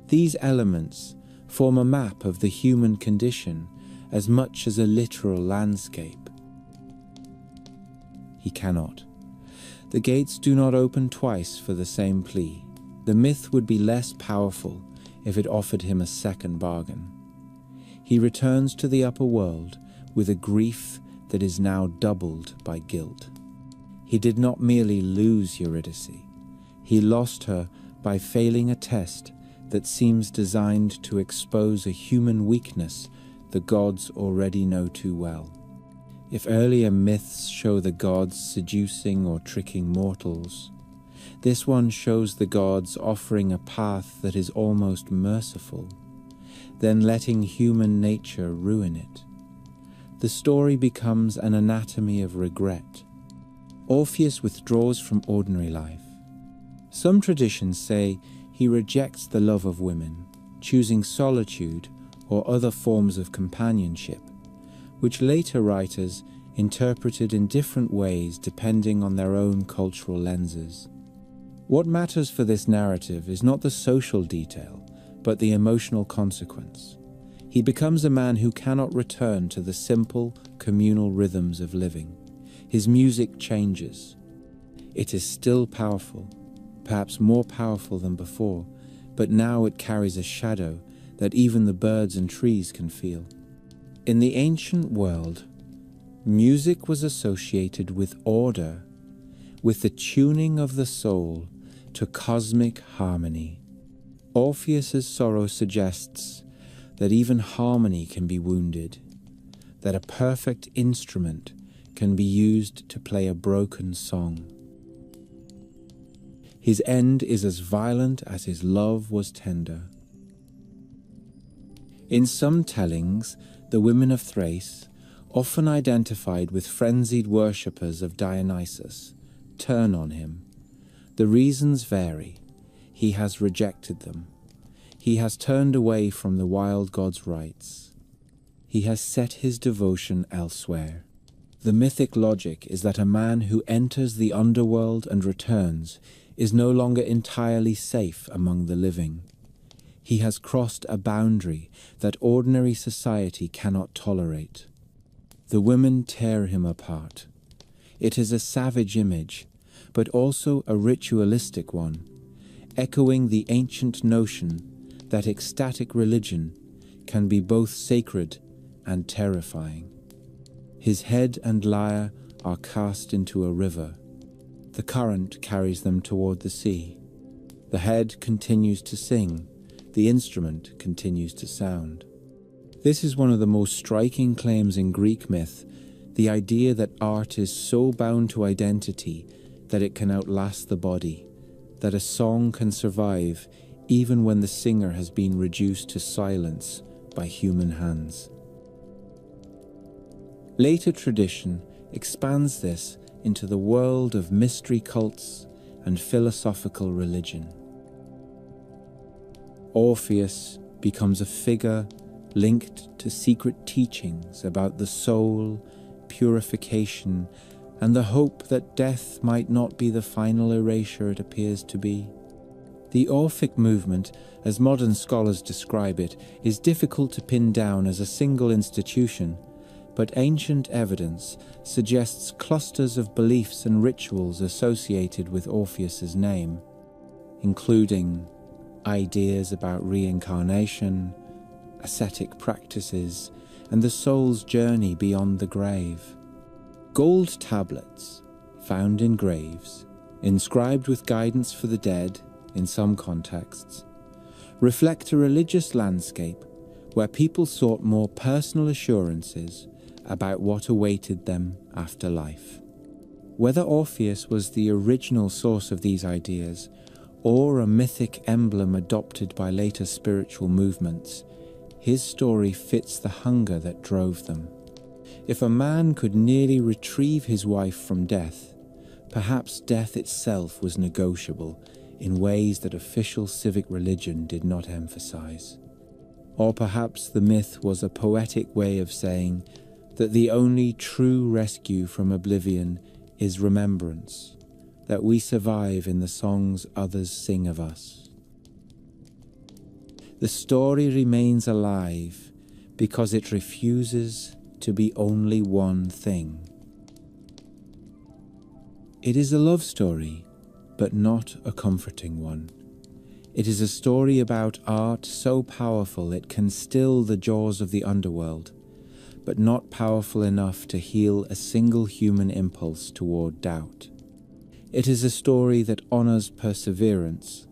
These elements form a map of the human condition as much as a literal landscape. He cannot. The gates do not open twice for the same plea. The myth would be less powerful if it offered him a second bargain. He returns to the upper world with a grief that is now doubled by guilt. He did not merely lose Eurydice. He lost her by failing a test that seems designed to expose a human weakness the gods already know too well. If earlier myths show the gods seducing or tricking mortals, this one shows the gods offering a path that is almost merciful. then letting human nature ruin it. The story becomes an anatomy of regret. Orpheus withdraws from ordinary life. Some traditions say he rejects the love of women, choosing solitude or other forms of companionship, which later writers interpreted in different ways depending on their own cultural lenses. What matters for this narrative is not the social detail, but the emotional consequence. He becomes a man who cannot return to the simple, communal rhythms of living. His music changes. It is still powerful, perhaps more powerful than before, but now it carries a shadow that even the birds and trees can feel. In the ancient world, music was associated with order, with the tuning of the soul to cosmic harmony. Orpheus's sorrow suggests that even harmony can be wounded, that a perfect instrument can be used to play a broken song. His end is as violent as his love was tender. In some tellings, the women of Thrace, often identified with frenzied worshippers of Dionysus, turn on him. The reasons vary. He has rejected them. He has turned away from the wild god's rites. He has set his devotion elsewhere. The mythic logic is that a man who enters the underworld and returns is no longer entirely safe among the living. He has crossed a boundary that ordinary society cannot tolerate. The women tear him apart. It is a savage image, but also a ritualistic one, echoing the ancient notion that ecstatic religion can be both sacred and terrifying. His head and lyre are cast into a river. The current carries them toward the sea. The head continues to sing. The instrument continues to sound. This is one of the most striking claims in Greek myth, the idea that art is so bound to identity that it can outlast the body, that a song can survive even when the singer has been reduced to silence by human hands. Later tradition expands this into the world of mystery cults and philosophical religion. Orpheus becomes a figure linked to secret teachings about the soul, purification, and the hope that death might not be the final erasure it appears to be. The Orphic movement, as modern scholars describe it, is difficult to pin down as a single institution, but ancient evidence suggests clusters of beliefs and rituals associated with Orpheus's name, including ideas about reincarnation, ascetic practices, and the soul's journey beyond the grave. Gold tablets, found in graves, inscribed with guidance for the dead in some contexts, reflect a religious landscape where people sought more personal assurances about what awaited them after life. Whether Orpheus was the original source of these ideas or a mythic emblem adopted by later spiritual movements, his story fits the hunger that drove them. If a man could nearly retrieve his wife from death, perhaps death itself was negotiable in ways that official civic religion did not emphasize. Or perhaps the myth was a poetic way of saying that the only true rescue from oblivion is remembrance, that we survive in the songs others sing of us. The story remains alive because it refuses to be only one thing. It is a love story, but not a comforting one. It is a story about art so powerful it can still the jaws of the underworld, but not powerful enough to heal a single human impulse toward doubt. It is a story that honors perseverance,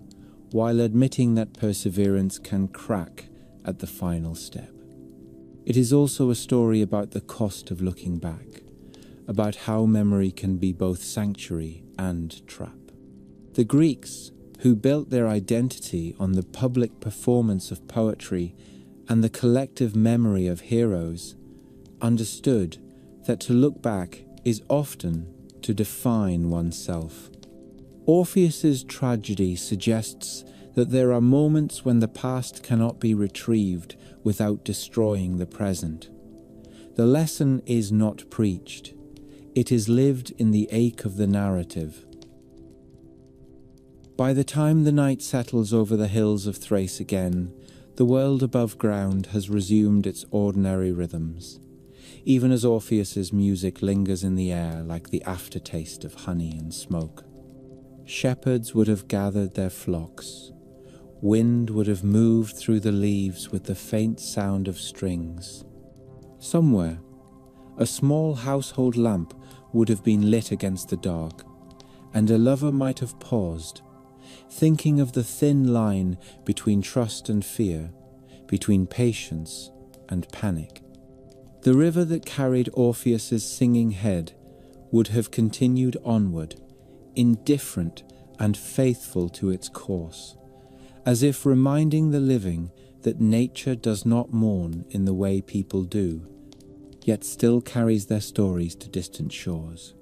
while admitting that perseverance can crack at the final step. It is also a story about the cost of looking back, about how memory can be both sanctuary and trap. The Greeks, who built their identity on the public performance of poetry and the collective memory of heroes, understood that to look back is often to define oneself. Orpheus's tragedy suggests that there are moments when the past cannot be retrieved without destroying the present. The lesson is not preached. It is lived in the ache of the narrative. By the time the night settles over the hills of Thrace again, the world above ground has resumed its ordinary rhythms, even as Orpheus's music lingers in the air like the aftertaste of honey and smoke. Shepherds would have gathered their flocks. Wind would have moved through the leaves with the faint sound of strings. Somewhere, a small household lamp would have been lit against the dark, and a lover might have paused, thinking of the thin line between trust and fear, between patience and panic. The river that carried Orpheus's singing head would have continued onward, indifferent and faithful to its course, as if reminding the living that nature does not mourn in the way people do, yet still carries their stories to distant shores.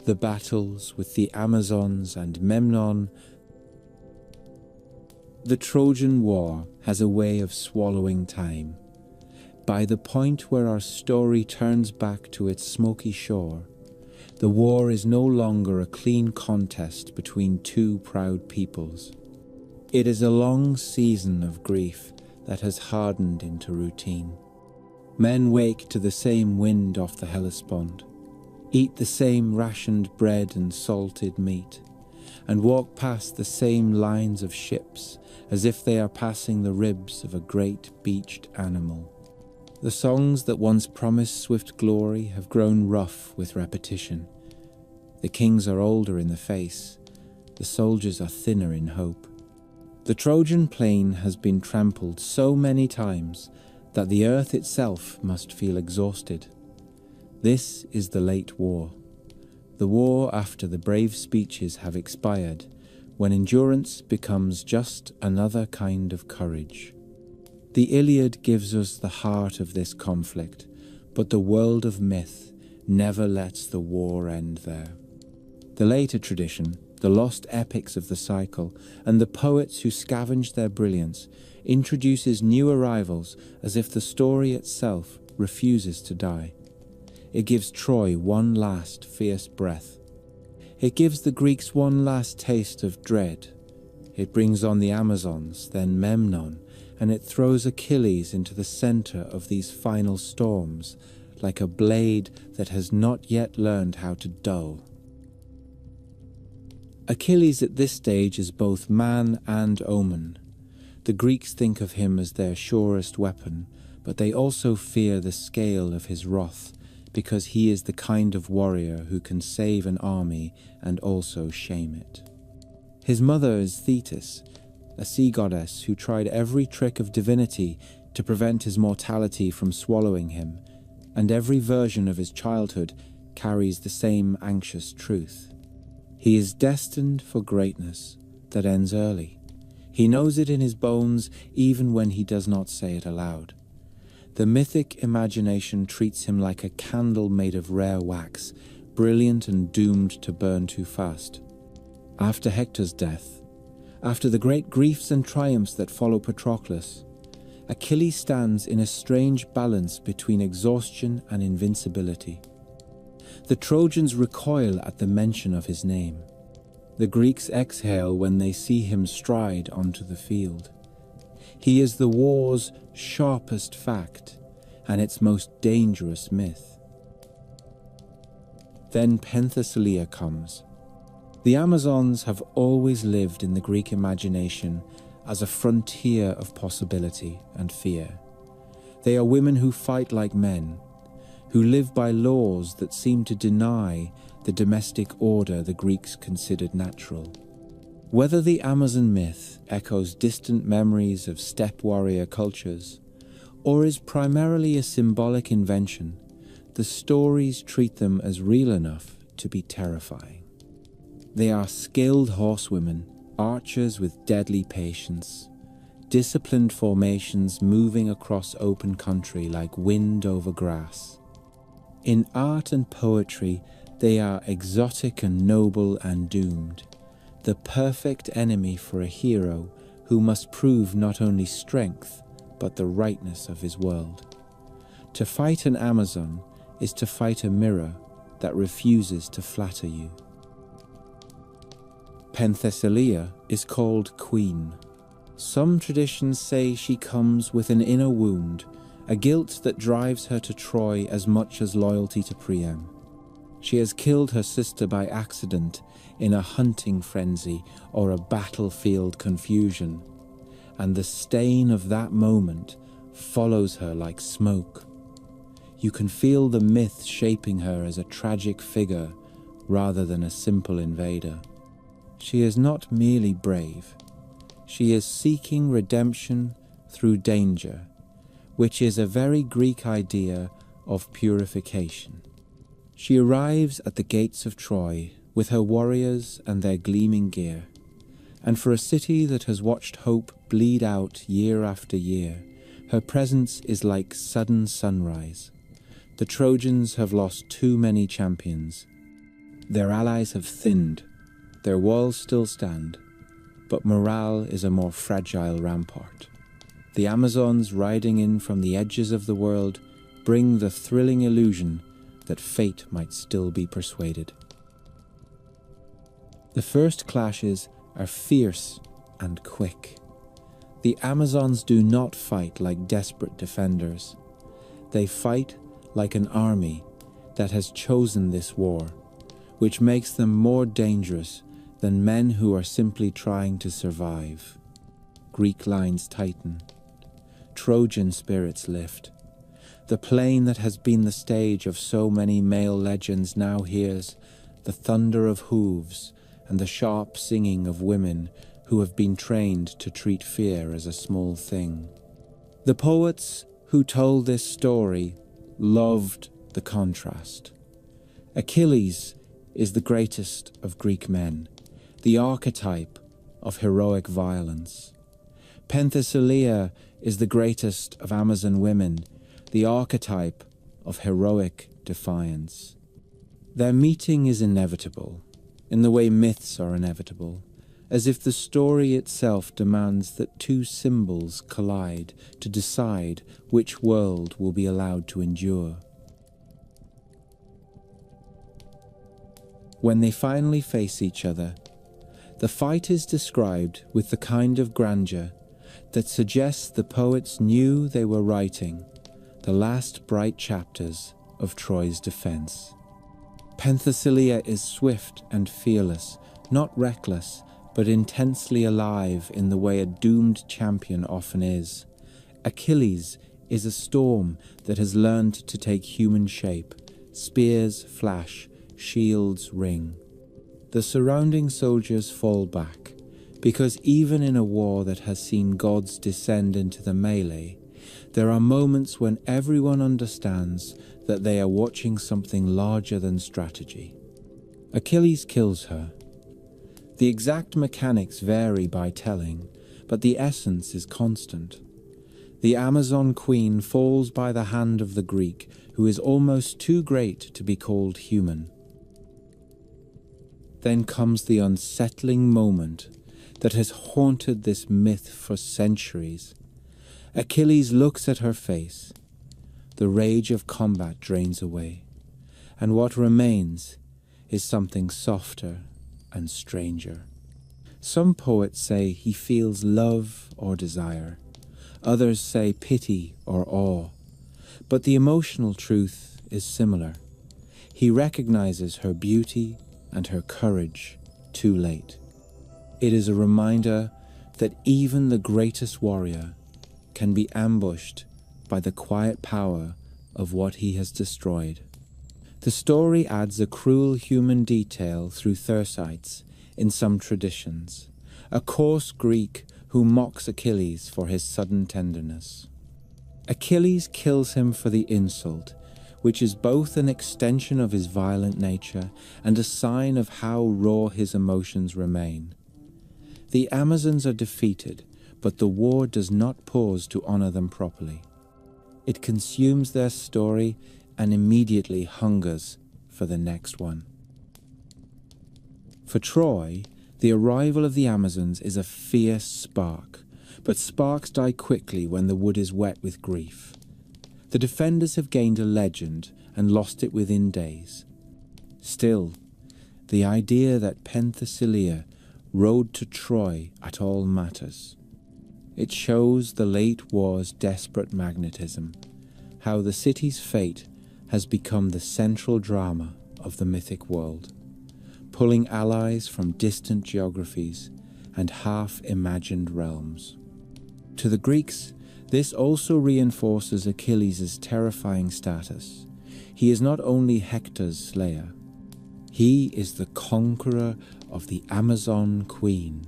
The battles with the Amazons and Memnon. The Trojan War has a way of swallowing time. By the point where our story turns back to its smoky shore, the war is no longer a clean contest between two proud peoples. It is a long season of grief that has hardened into routine. Men wake to the same wind off the Hellespont, eat the same rationed bread and salted meat, and walk past the same lines of ships as if they are passing the ribs of a great beached animal. The songs that once promised swift glory have grown rough with repetition. The kings are older in the face, the soldiers are thinner in hope. The Trojan plain has been trampled so many times that the earth itself must feel exhausted. This is the late war, the war after the brave speeches have expired, when endurance becomes just another kind of courage. The Iliad gives us the heart of this conflict, but the world of myth never lets the war end there. The later tradition, the lost epics of the cycle, and the poets who scavenged their brilliance, introduces new arrivals as if the story itself refuses to die. It gives Troy one last fierce breath. It gives the Greeks one last taste of dread. It brings on the Amazons, then Memnon, and it throws Achilles into the center of these final storms, like a blade that has not yet learned how to dull. Achilles at this stage is both man and omen. The Greeks think of him as their surest weapon, but they also fear the scale of his wrath, because he is the kind of warrior who can save an army and also shame it. His mother is Thetis, a sea goddess who tried every trick of divinity to prevent his mortality from swallowing him, and every version of his childhood carries the same anxious truth. He is destined for greatness that ends early. He knows it in his bones even when he does not say it aloud. The mythic imagination treats him like a candle made of rare wax, brilliant and doomed to burn too fast. After Hector's death, after the great griefs and triumphs that follow Patroclus, Achilles stands in a strange balance between exhaustion and invincibility. The Trojans recoil at the mention of his name. The Greeks exhale when they see him stride onto the field. He is the war's sharpest fact and its most dangerous myth. Then Penthesilea comes. The Amazons have always lived in the Greek imagination as a frontier of possibility and fear. They are women who fight like men, who live by laws that seem to deny the domestic order the Greeks considered natural. Whether the Amazon myth echoes distant memories of steppe warrior cultures, or is primarily a symbolic invention, the stories treat them as real enough to be terrifying. They are skilled horsewomen, archers with deadly patience, disciplined formations moving across open country like wind over grass. In art and poetry, they are exotic and noble and doomed, the perfect enemy for a hero who must prove not only strength, but the rightness of his world. To fight an Amazon is to fight a mirror that refuses to flatter you. Penthesilea is called Queen. Some traditions say she comes with an inner wound, a guilt that drives her to Troy as much as loyalty to Priam. She has killed her sister by accident in a hunting frenzy or a battlefield confusion, and the stain of that moment follows her like smoke. You can feel the myth shaping her as a tragic figure rather than a simple invader. She is not merely brave. She is seeking redemption through danger, which is a very Greek idea of purification. She arrives at the gates of Troy with her warriors and their gleaming gear, and for a city that has watched hope bleed out year after year, her presence is like sudden sunrise. The Trojans have lost too many champions. Their allies have thinned. Their walls still stand, but morale is a more fragile rampart. The Amazons riding in from the edges of the world bring the thrilling illusion that fate might still be persuaded. The first clashes are fierce and quick. The Amazons do not fight like desperate defenders. They fight like an army that has chosen this war, which makes them more dangerous than men who are simply trying to survive. Greek lines tighten. Trojan spirits lift. The plain that has been the stage of so many male legends now hears the thunder of hooves and the sharp singing of women who have been trained to treat fear as a small thing. The poets who told this story loved the contrast. Achilles is the greatest of Greek men, the archetype of heroic violence. Penthesilea is the greatest of Amazon women, the archetype of heroic defiance. Their meeting is inevitable, in the way myths are inevitable, as if the story itself demands that two symbols collide to decide which world will be allowed to endure. When they finally face each other, the fight is described with the kind of grandeur that suggests the poets knew they were writing the last bright chapters of Troy's defense. Penthesilea is swift and fearless, not reckless, but intensely alive in the way a doomed champion often is. Achilles is a storm that has learned to take human shape. Spears flash, shields ring. The surrounding soldiers fall back, because even in a war that has seen gods descend into the melee, there are moments when everyone understands that they are watching something larger than strategy. Achilles kills her. The exact mechanics vary by telling, but the essence is constant. The Amazon queen falls by the hand of the Greek, who is almost too great to be called human. Then comes the unsettling moment that has haunted this myth for centuries. Achilles looks at her face. The rage of combat drains away, and what remains is something softer and stranger. Some poets say he feels love or desire. Others say pity or awe. But the emotional truth is similar. He recognizes her beauty and her courage too late. It is a reminder that even the greatest warrior can be ambushed by the quiet power of what he has destroyed. The story adds a cruel human detail through Thersites in some traditions, a coarse Greek who mocks Achilles for his sudden tenderness. Achilles kills him for the insult, which is both an extension of his violent nature and a sign of how raw his emotions remain. The Amazons are defeated, but the war does not pause to honor them properly. It consumes their story and immediately hungers for the next one. For Troy, the arrival of the Amazons is a fierce spark, but sparks die quickly when the wood is wet with grief. The defenders have gained a legend and lost it within days. Still, the idea that Penthesilea rode to Troy at all matters. It shows the late war's desperate magnetism, how the city's fate has become the central drama of the mythic world, pulling allies from distant geographies and half-imagined realms. To the Greeks, this also reinforces Achilles' terrifying status. He is not only Hector's slayer, he is the conqueror of the Amazon Queen,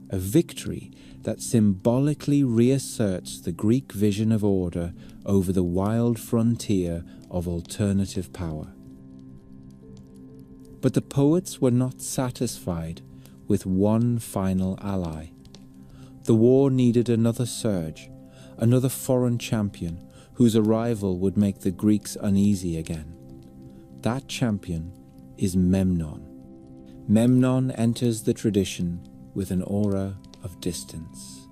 a victory that symbolically reasserts the Greek vision of order over the wild frontier of alternative power. But the poets were not satisfied with one final ally. The war needed another surge, another foreign champion whose arrival would make the Greeks uneasy again. That champion is Memnon. Memnon enters the tradition with an aura of distance.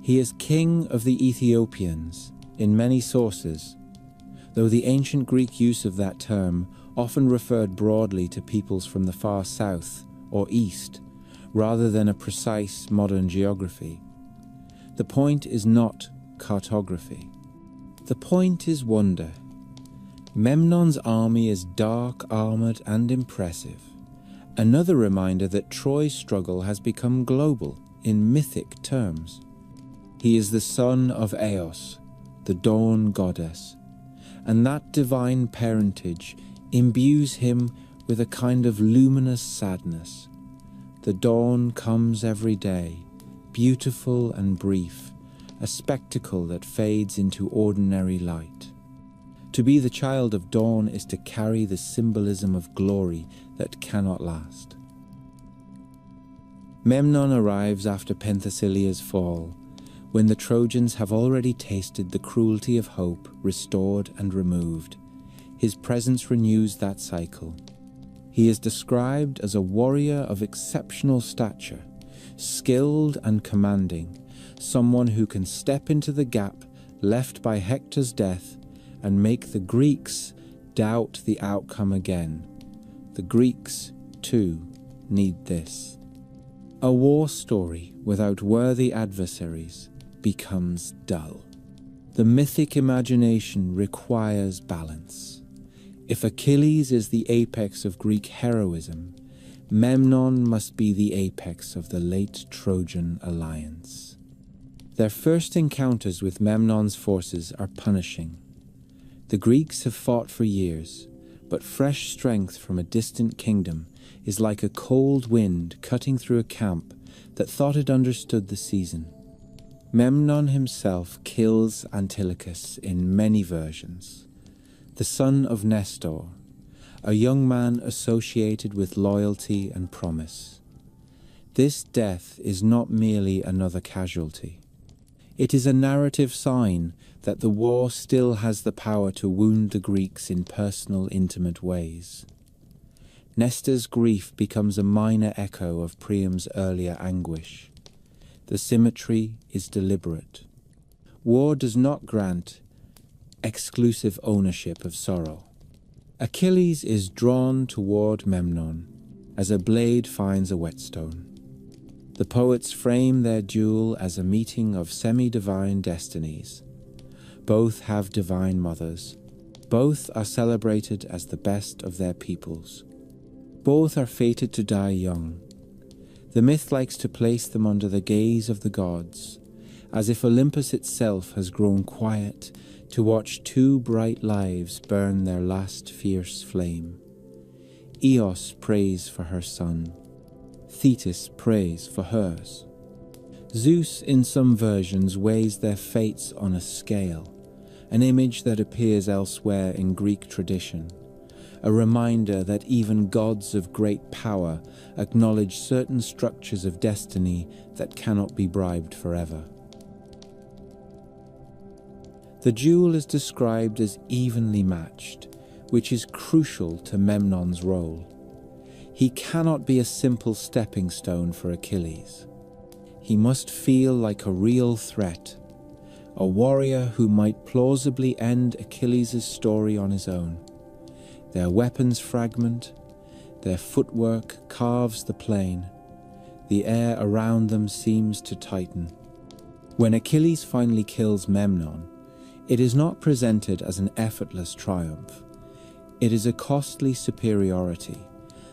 He is king of the Ethiopians in many sources, though the ancient Greek use of that term often referred broadly to peoples from the far south or east, rather than a precise modern geography. The point is not cartography. The point is wonder. Memnon's army is dark, armoured and impressive. Another reminder that Troy's struggle has become global in mythic terms. He is the son of Eos, the dawn goddess, and that divine parentage imbues him with a kind of luminous sadness. The dawn comes every day, beautiful and brief, a spectacle that fades into ordinary light. To be the child of dawn is to carry the symbolism of glory that cannot last. Memnon arrives after Penthesilea's fall, when the Trojans have already tasted the cruelty of hope restored and removed. His presence renews that cycle. He is described as a warrior of exceptional stature, skilled and commanding, someone who can step into the gap left by Hector's death and make the Greeks doubt the outcome again. The Greeks, too, need this. A war story without worthy adversaries becomes dull. The mythic imagination requires balance. If Achilles is the apex of Greek heroism, Memnon must be the apex of the late Trojan alliance. Their first encounters with Memnon's forces are punishing. The Greeks have fought for years, but fresh strength from a distant kingdom is like a cold wind cutting through a camp that thought it understood the season. Memnon himself kills Antilochus in many versions, the son of Nestor, a young man associated with loyalty and promise. This death is not merely another casualty. It is a narrative sign that the war still has the power to wound the Greeks in personal, intimate ways. Nestor's grief becomes a minor echo of Priam's earlier anguish. The symmetry is deliberate. War does not grant exclusive ownership of sorrow. Achilles is drawn toward Memnon as a blade finds a whetstone. The poets frame their duel as a meeting of semi-divine destinies. Both have divine mothers. Both are celebrated as the best of their peoples. Both are fated to die young. The myth likes to place them under the gaze of the gods, as if Olympus itself has grown quiet to watch two bright lives burn their last fierce flame. Eos prays for her son. Thetis prays for hers. Zeus in some versions weighs their fates on a scale, an image that appears elsewhere in Greek tradition. a reminder that even gods of great power acknowledge certain structures of destiny that cannot be bribed forever. The duel is described as evenly matched, which is crucial to Memnon's role. He cannot be a simple stepping stone for Achilles. He must feel like a real threat, a warrior who might plausibly end Achilles' story on his own. Their weapons fragment, their footwork carves the plain, the air around them seems to tighten. When Achilles finally kills Memnon, it is not presented as an effortless triumph. It is a costly superiority,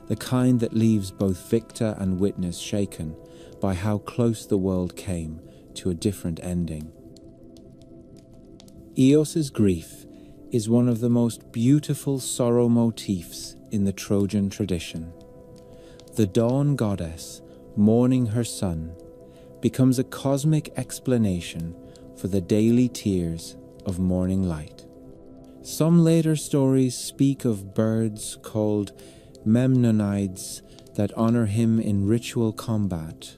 the kind that leaves both victor and witness shaken by how close the world came to a different ending. Eos's grief is one of the most beautiful sorrow motifs in the Trojan tradition. The dawn goddess, mourning her son, becomes a cosmic explanation for the daily tears of morning light. Some later stories speak of birds called Memnonides that honor him in ritual combat,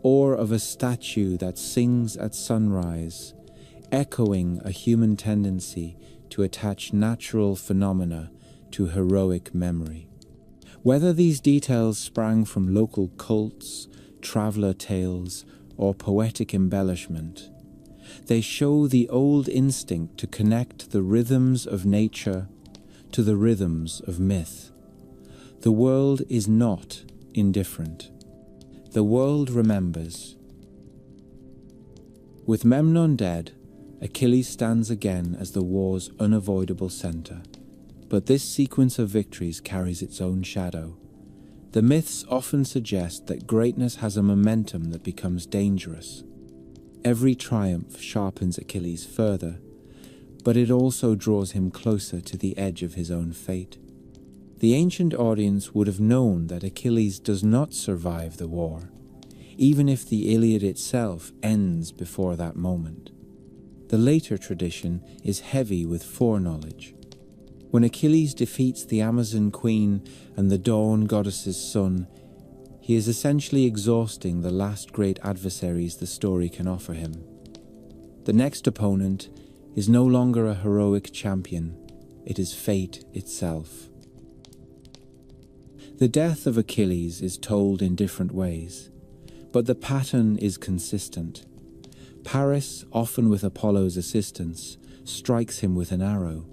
or of a statue that sings at sunrise, echoing a human tendency to attach natural phenomena to heroic memory. Whether these details sprang from local cults, traveler tales, or poetic embellishment, they show the old instinct to connect the rhythms of nature to the rhythms of myth. The world is not indifferent. The world remembers. With Memnon dead, Achilles stands again as the war's unavoidable center. But this sequence of victories carries its own shadow. The myths often suggest that greatness has a momentum that becomes dangerous. Every triumph sharpens Achilles further, but it also draws him closer to the edge of his own fate. The ancient audience would have known that Achilles does not survive the war, even if the Iliad itself ends before that moment. The later tradition is heavy with foreknowledge. When Achilles defeats the Amazon queen and the dawn goddess's son, he is essentially exhausting the last great adversaries the story can offer him. The next opponent is no longer a heroic champion, it is fate itself. The death of Achilles is told in different ways, but the pattern is consistent. Paris, often with Apollo's assistance, strikes him with an arrow.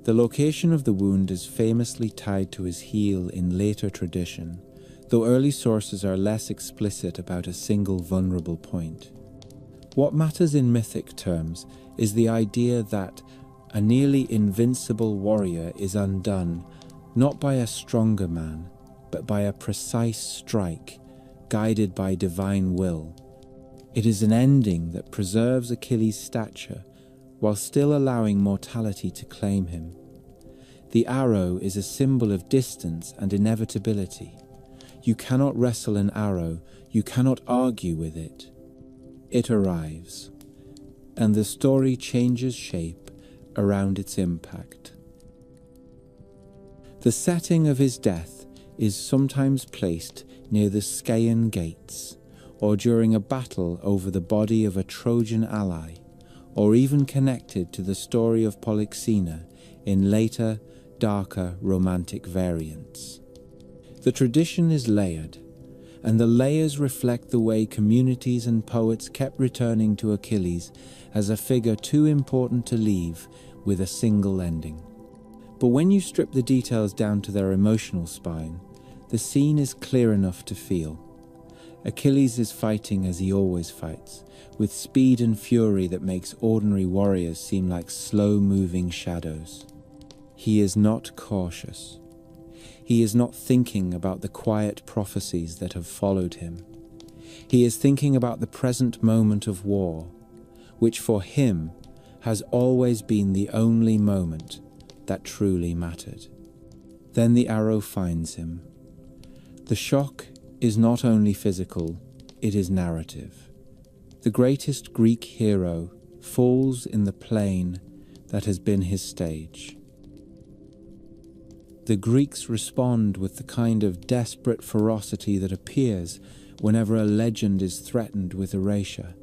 The location of the wound is famously tied to his heel in later tradition, though early sources are less explicit about a single vulnerable point. What matters in mythic terms is the idea that a nearly invincible warrior is undone not by a stronger man, but by a precise strike, guided by divine will. It is an ending that preserves Achilles' stature while still allowing mortality to claim him. The arrow is a symbol of distance and inevitability. You cannot wrestle an arrow, you cannot argue with it. It arrives, and the story changes shape around its impact. The setting of his death is sometimes placed near the Scaean gates, or during a battle over the body of a Trojan ally, or even connected to the story of Polyxena in later, darker romantic variants. The tradition is layered, and the layers reflect the way communities and poets kept returning to Achilles as a figure too important to leave with a single ending. But when you strip the details down to their emotional spine, the scene is clear enough to feel. Achilles is fighting as he always fights, with speed and fury that makes ordinary warriors seem like slow-moving shadows. He is not cautious. He is not thinking about the quiet prophecies that have followed him. He is thinking about the present moment of war, which for him has always been the only moment that truly mattered. Then the arrow finds him. The shock is not only physical, it is narrative. The greatest Greek hero falls in the plain that has been his stage. The Greeks respond with the kind of desperate ferocity that appears whenever a legend is threatened with erasure.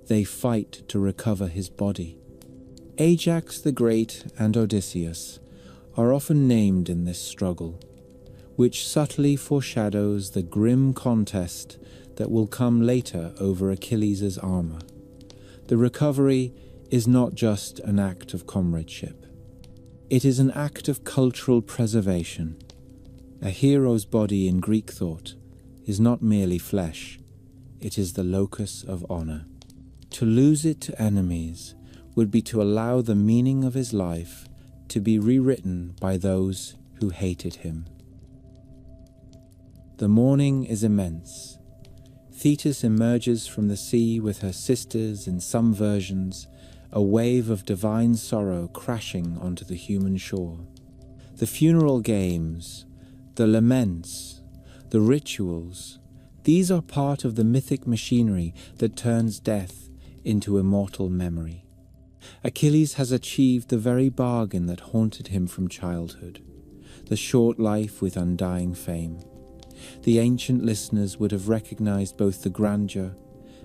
They fight to recover his body. Ajax the Great and Odysseus are often named in this struggle, which subtly foreshadows the grim contest that will come later over Achilles' armor. The recovery is not just an act of comradeship. It is an act of cultural preservation. A hero's body in Greek thought is not merely flesh, it is the locus of honor. To lose it to enemies would be to allow the meaning of his life to be rewritten by those who hated him. The mourning is immense. Thetis emerges from the sea with her sisters in some versions, a wave of divine sorrow crashing onto the human shore. The funeral games, the laments, the rituals, these are part of the mythic machinery that turns death into immortal memory. Achilles has achieved the very bargain that haunted him from childhood, the short life with undying fame. The ancient listeners would have recognized both the grandeur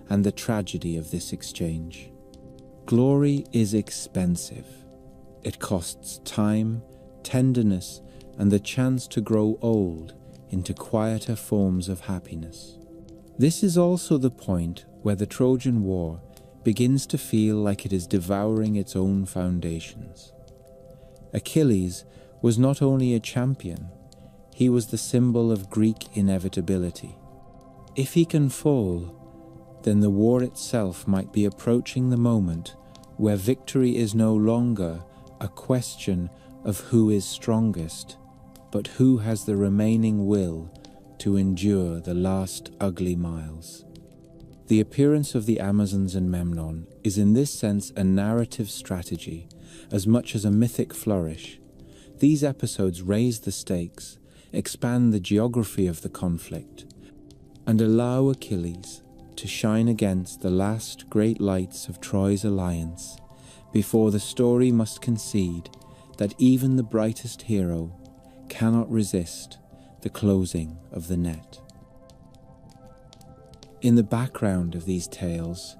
and the tragedy of this exchange. Glory is expensive. It costs time, tenderness, and the chance to grow old into quieter forms of happiness. This is also the point where the Trojan War begins to feel like it is devouring its own foundations. Achilles was not only a champion, he was the symbol of Greek inevitability. If he can fall, then the war itself might be approaching the moment where victory is no longer a question of who is strongest, but who has the remaining will to endure the last ugly miles. The appearance of the Amazons and Memnon is in this sense a narrative strategy, as much as a mythic flourish. These episodes raise the stakes, expand the geography of the conflict, and allow Achilles to shine against the last great lights of Troy's alliance, before the story must concede that even the brightest hero cannot resist the closing of the net. In the background of these tales,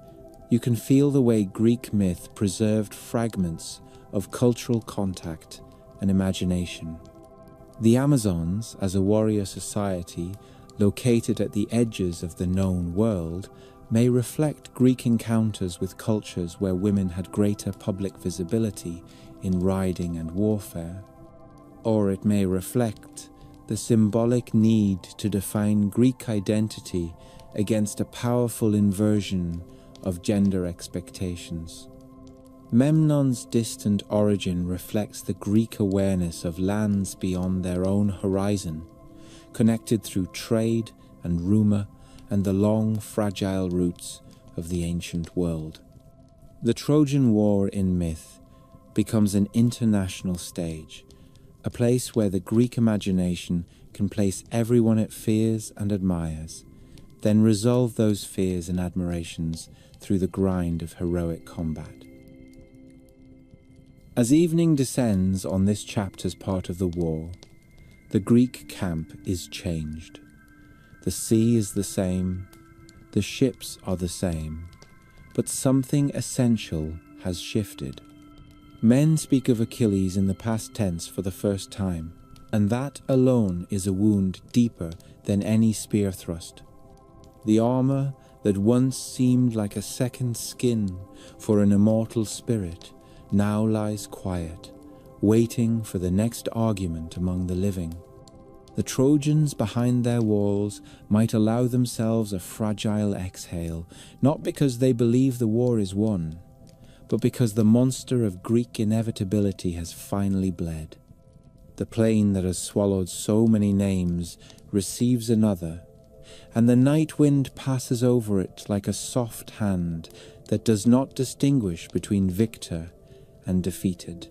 you can feel the way Greek myth preserved fragments of cultural contact and imagination. The Amazons, as a warrior society located at the edges of the known world, may reflect Greek encounters with cultures where women had greater public visibility in riding and warfare. Or it may reflect the symbolic need to define Greek identity against a powerful inversion of gender expectations. Memnon's distant origin reflects the Greek awareness of lands beyond their own horizon, connected through trade and rumour and the long, fragile roots of the ancient world. The Trojan War in myth becomes an international stage, a place where the Greek imagination can place everyone it fears and admires, then resolve those fears and admirations through the grind of heroic combat. As evening descends on this chapter's part of the war, the Greek camp is changed. The sea is the same, the ships are the same, but something essential has shifted. Men speak of Achilles in the past tense for the first time, and that alone is a wound deeper than any spear thrust. The armor that once seemed like a second skin for an immortal spirit now lies quiet, waiting for the next argument among the living. The Trojans behind their walls might allow themselves a fragile exhale, not because they believe the war is won, but because the monster of Greek inevitability has finally bled. The plain that has swallowed so many names receives another, and the night wind passes over it like a soft hand that does not distinguish between victor and defeated.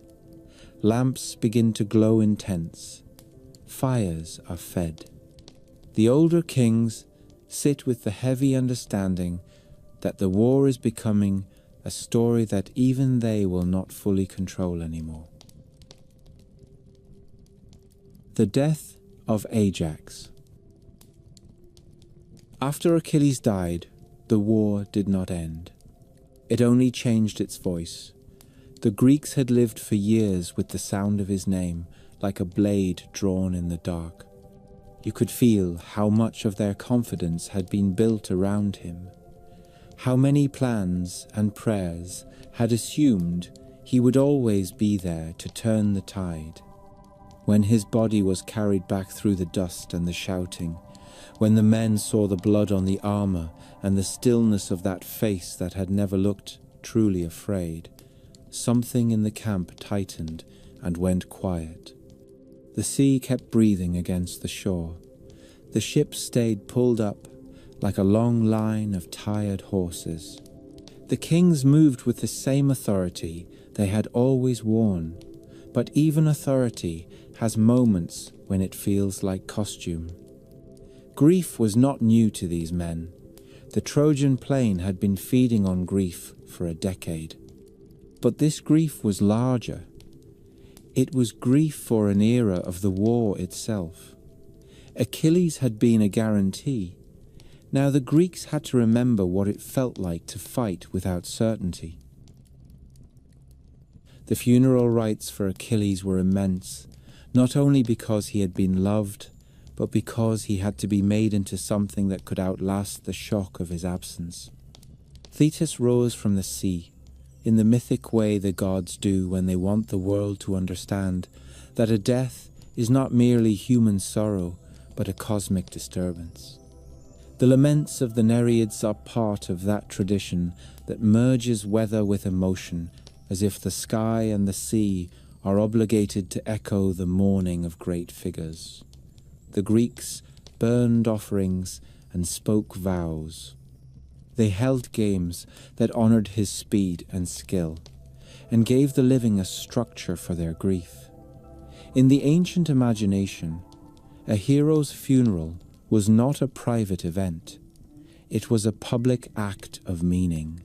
Lamps begin to glow in tents. Fires are fed. The older kings sit with the heavy understanding that the war is becoming a story that even they will not fully control anymore. The death of Ajax. After Achilles died, the war did not end. It only changed its voice. The Greeks had lived for years with the sound of his name, like a blade drawn in the dark. You could feel how much of their confidence had been built around him. How many plans and prayers had assumed he would always be there to turn the tide. When his body was carried back through the dust and the shouting, when the men saw the blood on the armor and the stillness of that face that had never looked truly afraid, something in the camp tightened and went quiet. The sea kept breathing against the shore. The ship stayed pulled up like a long line of tired horses. The kings moved with the same authority they had always worn, but even authority has moments when it feels like costume. Grief was not new to these men. The Trojan plain had been feeding on grief for a decade. But this grief was larger. It was grief for an era of the war itself. Achilles had been a guarantee. Now the Greeks had to remember what it felt like to fight without certainty. The funeral rites for Achilles were immense, not only because he had been loved, but because he had to be made into something that could outlast the shock of his absence. Thetis rose from the sea, in the mythic way the gods do when they want the world to understand that a death is not merely human sorrow, but a cosmic disturbance. The laments of the Nereids are part of that tradition that merges weather with emotion, as if the sky and the sea are obligated to echo the mourning of great figures. The Greeks burned offerings and spoke vows. They held games that honored his speed and skill, and gave the living a structure for their grief. In the ancient imagination, a hero's funeral was not a private event. It was a public act of meaning.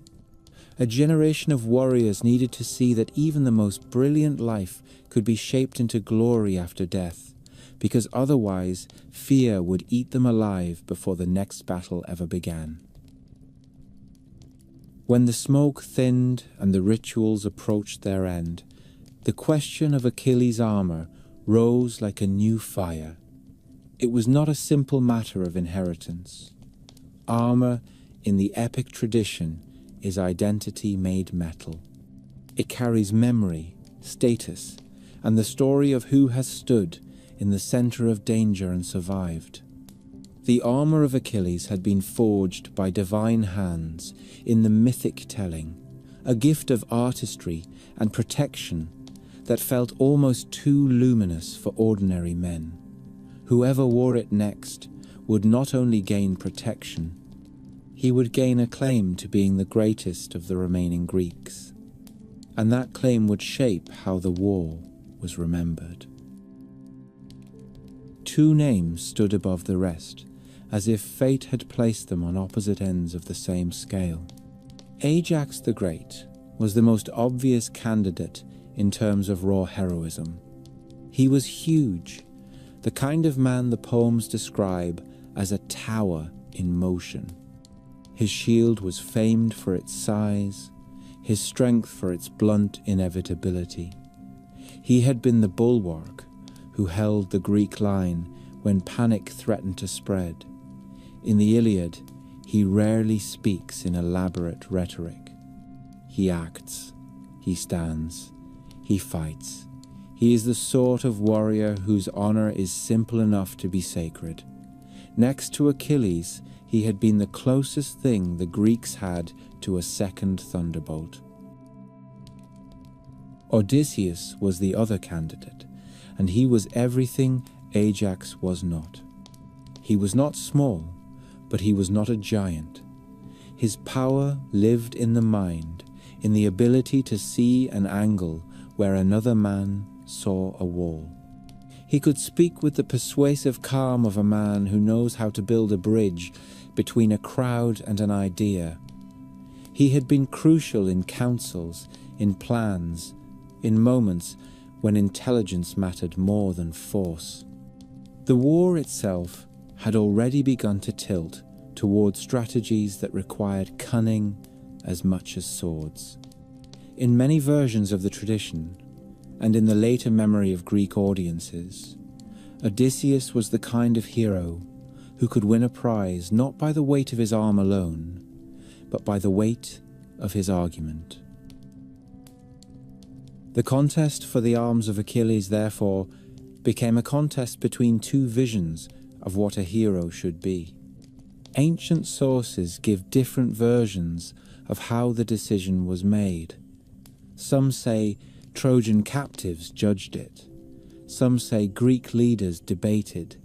A generation of warriors needed to see that even the most brilliant life could be shaped into glory after death, because otherwise fear would eat them alive before the next battle ever began. When the smoke thinned and the rituals approached their end, the question of Achilles' armor rose like a new fire. It was not a simple matter of inheritance. Armor, in the epic tradition, is identity made metal. It carries memory, status, and the story of who has stood in the center of danger and survived. The armor of Achilles had been forged by divine hands in the mythic telling, a gift of artistry and protection that felt almost too luminous for ordinary men. Whoever wore it next would not only gain protection, he would gain a claim to being the greatest of the remaining Greeks, and that claim would shape how the war was remembered. Two names stood above the rest, as if fate had placed them on opposite ends of the same scale. Ajax the Great was the most obvious candidate in terms of raw heroism. He was huge, the kind of man the poems describe as a tower in motion. His shield was famed for its size, his strength for its blunt inevitability. He had been the bulwark who held the Greek line when panic threatened to spread. In the Iliad, he rarely speaks in elaborate rhetoric. He acts, he stands, he fights. He is the sort of warrior whose honor is simple enough to be sacred. Next to Achilles, he had been the closest thing the Greeks had to a second thunderbolt. Odysseus was the other candidate, and he was everything Ajax was not. He was not small, but he was not a giant. His power lived in the mind, in the ability to see an angle where another man saw a wall. He could speak with the persuasive calm of a man who knows how to build a bridge between a crowd and an idea. He had been crucial in councils, in plans, in moments when intelligence mattered more than force. The war itself had already begun to tilt toward strategies that required cunning as much as swords. In many versions of the tradition, and in the later memory of Greek audiences, Odysseus was the kind of hero who could win a prize not by the weight of his arm alone, but by the weight of his argument. The contest for the arms of Achilles, therefore, became a contest between two visions of what a hero should be. Ancient sources give different versions of how the decision was made. Some say Trojan captives judged it. Some say Greek leaders debated.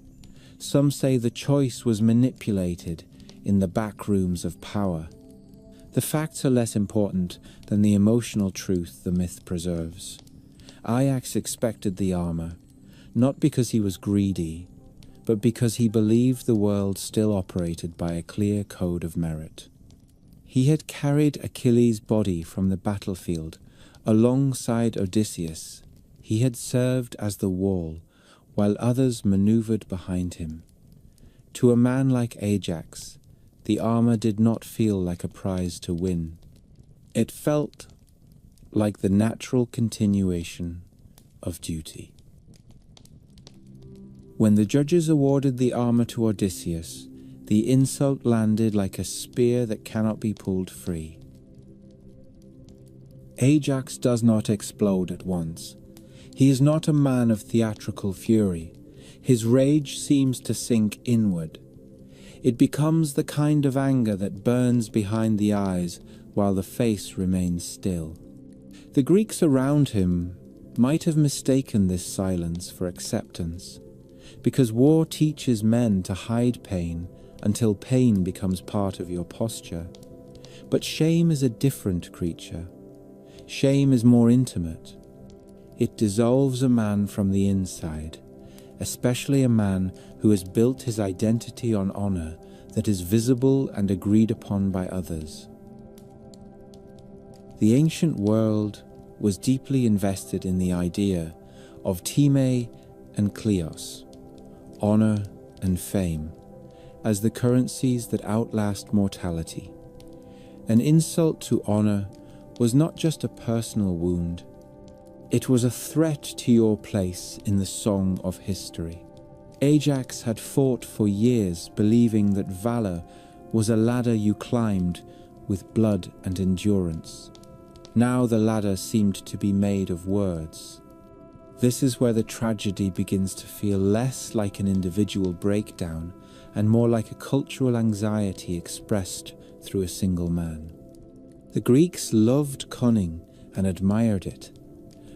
Some say the choice was manipulated in the back rooms of power. The facts are less important than the emotional truth the myth preserves. Ajax expected the armor, not because he was greedy, but because he believed the world still operated by a clear code of merit. He had carried Achilles' body from the battlefield alongside Odysseus. He had served as the wall, while others maneuvered behind him. To a man like Ajax, the armor did not feel like a prize to win. It felt like the natural continuation of duty. When the judges awarded the armor to Odysseus, the insult landed like a spear that cannot be pulled free. Ajax does not explode at once. He is not a man of theatrical fury. His rage seems to sink inward. It becomes the kind of anger that burns behind the eyes while the face remains still. The Greeks around him might have mistaken this silence for acceptance, because war teaches men to hide pain until pain becomes part of your posture. But shame is a different creature. Shame is more intimate. It dissolves a man from the inside, especially a man who has built his identity on honor that is visible and agreed upon by others. The ancient world was deeply invested in the idea of time and kleos, honor and fame, as the currencies that outlast mortality. An insult to honor was not just a personal wound. It was a threat to your place in the song of history. Ajax had fought for years believing that valor was a ladder you climbed with blood and endurance. Now the ladder seemed to be made of words. This is where the tragedy begins to feel less like an individual breakdown and more like a cultural anxiety expressed through a single man. The Greeks loved cunning and admired it,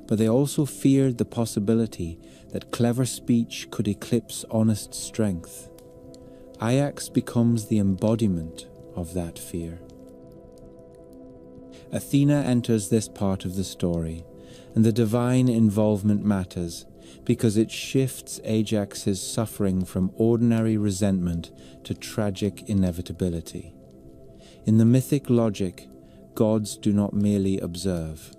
but they also feared the possibility that clever speech could eclipse honest strength. Ajax becomes the embodiment of that fear. Athena enters this part of the story, and the divine involvement matters because it shifts Ajax's suffering from ordinary resentment to tragic inevitability. In the mythic logic, gods do not merely observe.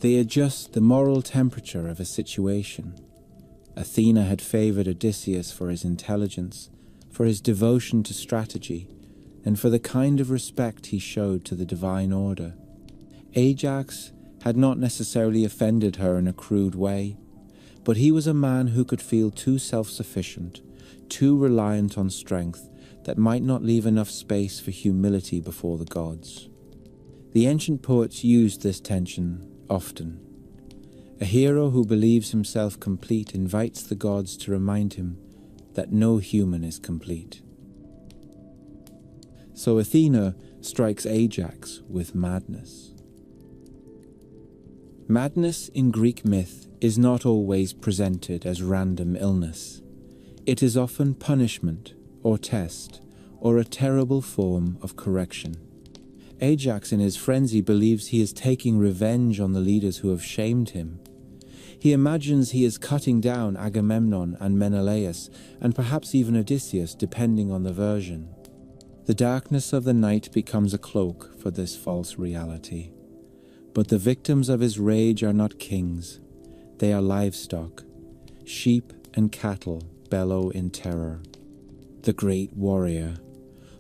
They adjust the moral temperature of a situation. Athena had favored Odysseus for his intelligence, for his devotion to strategy, and for the kind of respect he showed to the divine order. Ajax had not necessarily offended her in a crude way, but he was a man who could feel too self-sufficient, too reliant on strength that might not leave enough space for humility before the gods. The ancient poets used this tension often. A hero who believes himself complete invites the gods to remind him that no human is complete. So Athena strikes Ajax with madness. Madness in Greek myth is not always presented as random illness. It is often punishment or test or a terrible form of correction. Ajax in his frenzy believes he is taking revenge on the leaders who have shamed him. He imagines he is cutting down Agamemnon and Menelaus and perhaps even Odysseus, depending on the version. The darkness of the night becomes a cloak for this false reality. But the victims of his rage are not kings. They are livestock, sheep and cattle bellow in terror. The great warrior,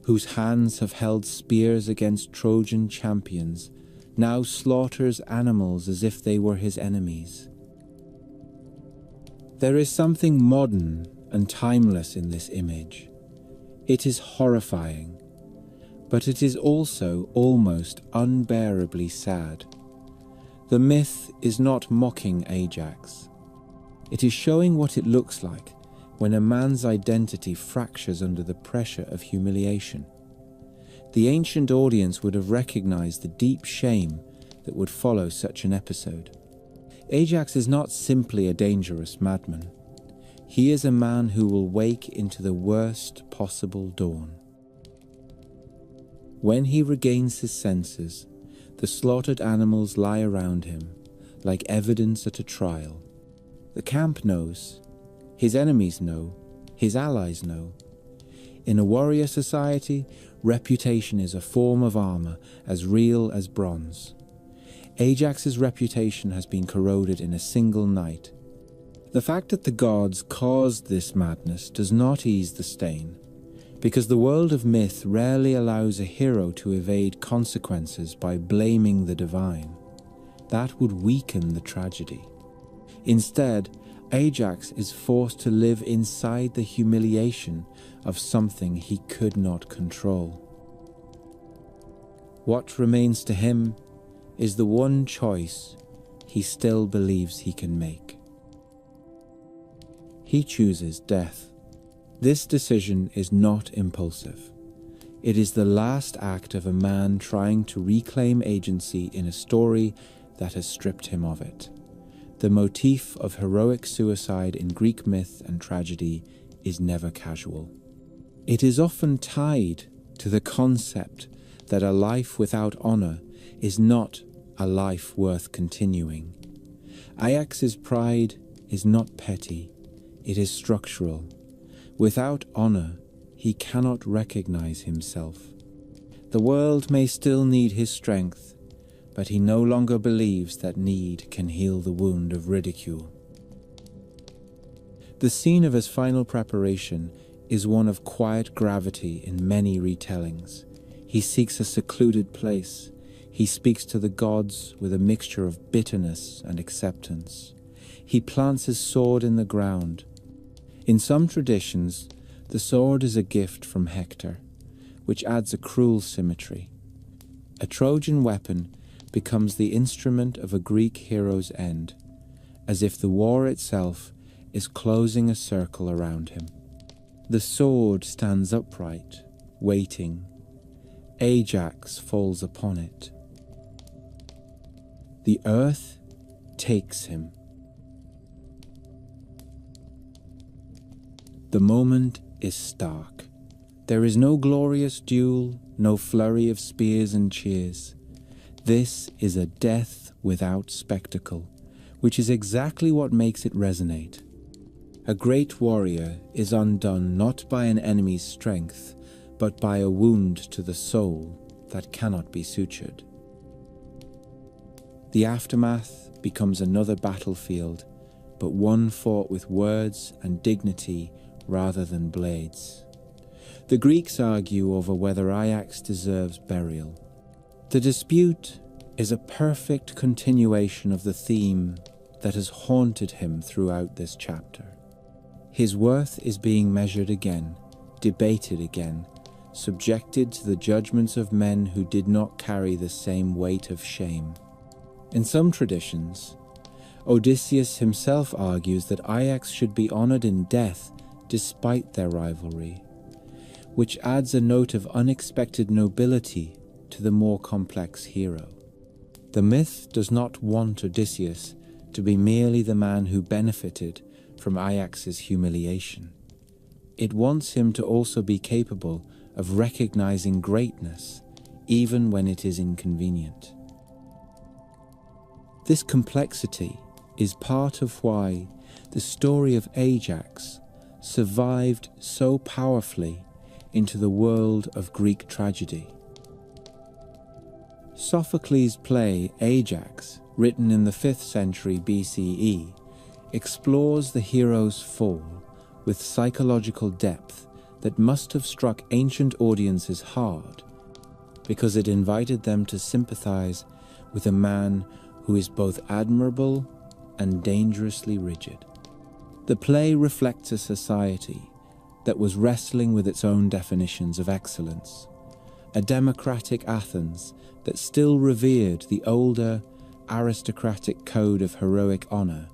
whose hands have held spears against Trojan champions, now slaughters animals as if they were his enemies. There is something modern and timeless in this image. It is horrifying, but it is also almost unbearably sad. The myth is not mocking Ajax. It is showing what it looks like when a man's identity fractures under the pressure of humiliation. The ancient audience would have recognized the deep shame that would follow such an episode. Ajax is not simply a dangerous madman. He is a man who will wake into the worst possible dawn. When he regains his senses, the slaughtered animals lie around him, like evidence at a trial. The camp knows, his enemies know, his allies know. In a warrior society, reputation is a form of armor as real as bronze. Ajax's reputation has been corroded in a single night. The fact that the gods caused this madness does not ease the stain, because the world of myth rarely allows a hero to evade consequences by blaming the divine. That would weaken the tragedy. Instead, Ajax is forced to live inside the humiliation of something he could not control. What remains to him is the one choice he still believes he can make. He chooses death. This decision is not impulsive. It is the last act of a man trying to reclaim agency in a story that has stripped him of it. The motif of heroic suicide in Greek myth and tragedy is never casual. It is often tied to the concept that a life without honor is not a life worth continuing. Ajax's pride is not petty, it is structural. Without honor, he cannot recognize himself. The world may still need his strength, but he no longer believes that need can heal the wound of ridicule. The scene of his final preparation is one of quiet gravity in many retellings. He seeks a secluded place. He speaks to the gods with a mixture of bitterness and acceptance. He plants his sword in the ground. In some traditions, the sword is a gift from Hector, which adds a cruel symmetry. A Trojan weapon becomes the instrument of a Greek hero's end, as if the war itself is closing a circle around him. The sword stands upright, waiting. Ajax falls upon it. The earth takes him. The moment is stark. There is no glorious duel, no flurry of spears and cheers. This is a death without spectacle, which is exactly what makes it resonate. A great warrior is undone not by an enemy's strength, but by a wound to the soul that cannot be sutured. The aftermath becomes another battlefield, but one fought with words and dignity rather than blades. The Greeks argue over whether Ajax deserves burial. The dispute is a perfect continuation of the theme that has haunted him throughout this chapter. His worth is being measured again, debated again, subjected to the judgments of men who did not carry the same weight of shame. In some traditions, Odysseus himself argues that Ajax should be honored in death despite their rivalry, which adds a note of unexpected nobility to the more complex hero. The myth does not want Odysseus to be merely the man who benefited from Ajax's humiliation. It wants him to also be capable of recognizing greatness, even when it is inconvenient. This complexity is part of why the story of Ajax survived so powerfully into the world of Greek tragedy. Sophocles' play Ajax, written in the 5th century BCE, explores the hero's fall with psychological depth that must have struck ancient audiences hard, because it invited them to sympathize with a man who is both admirable and dangerously rigid. The play reflects a society that was wrestling with its own definitions of excellence, a democratic Athens that still revered the older, aristocratic code of heroic honor,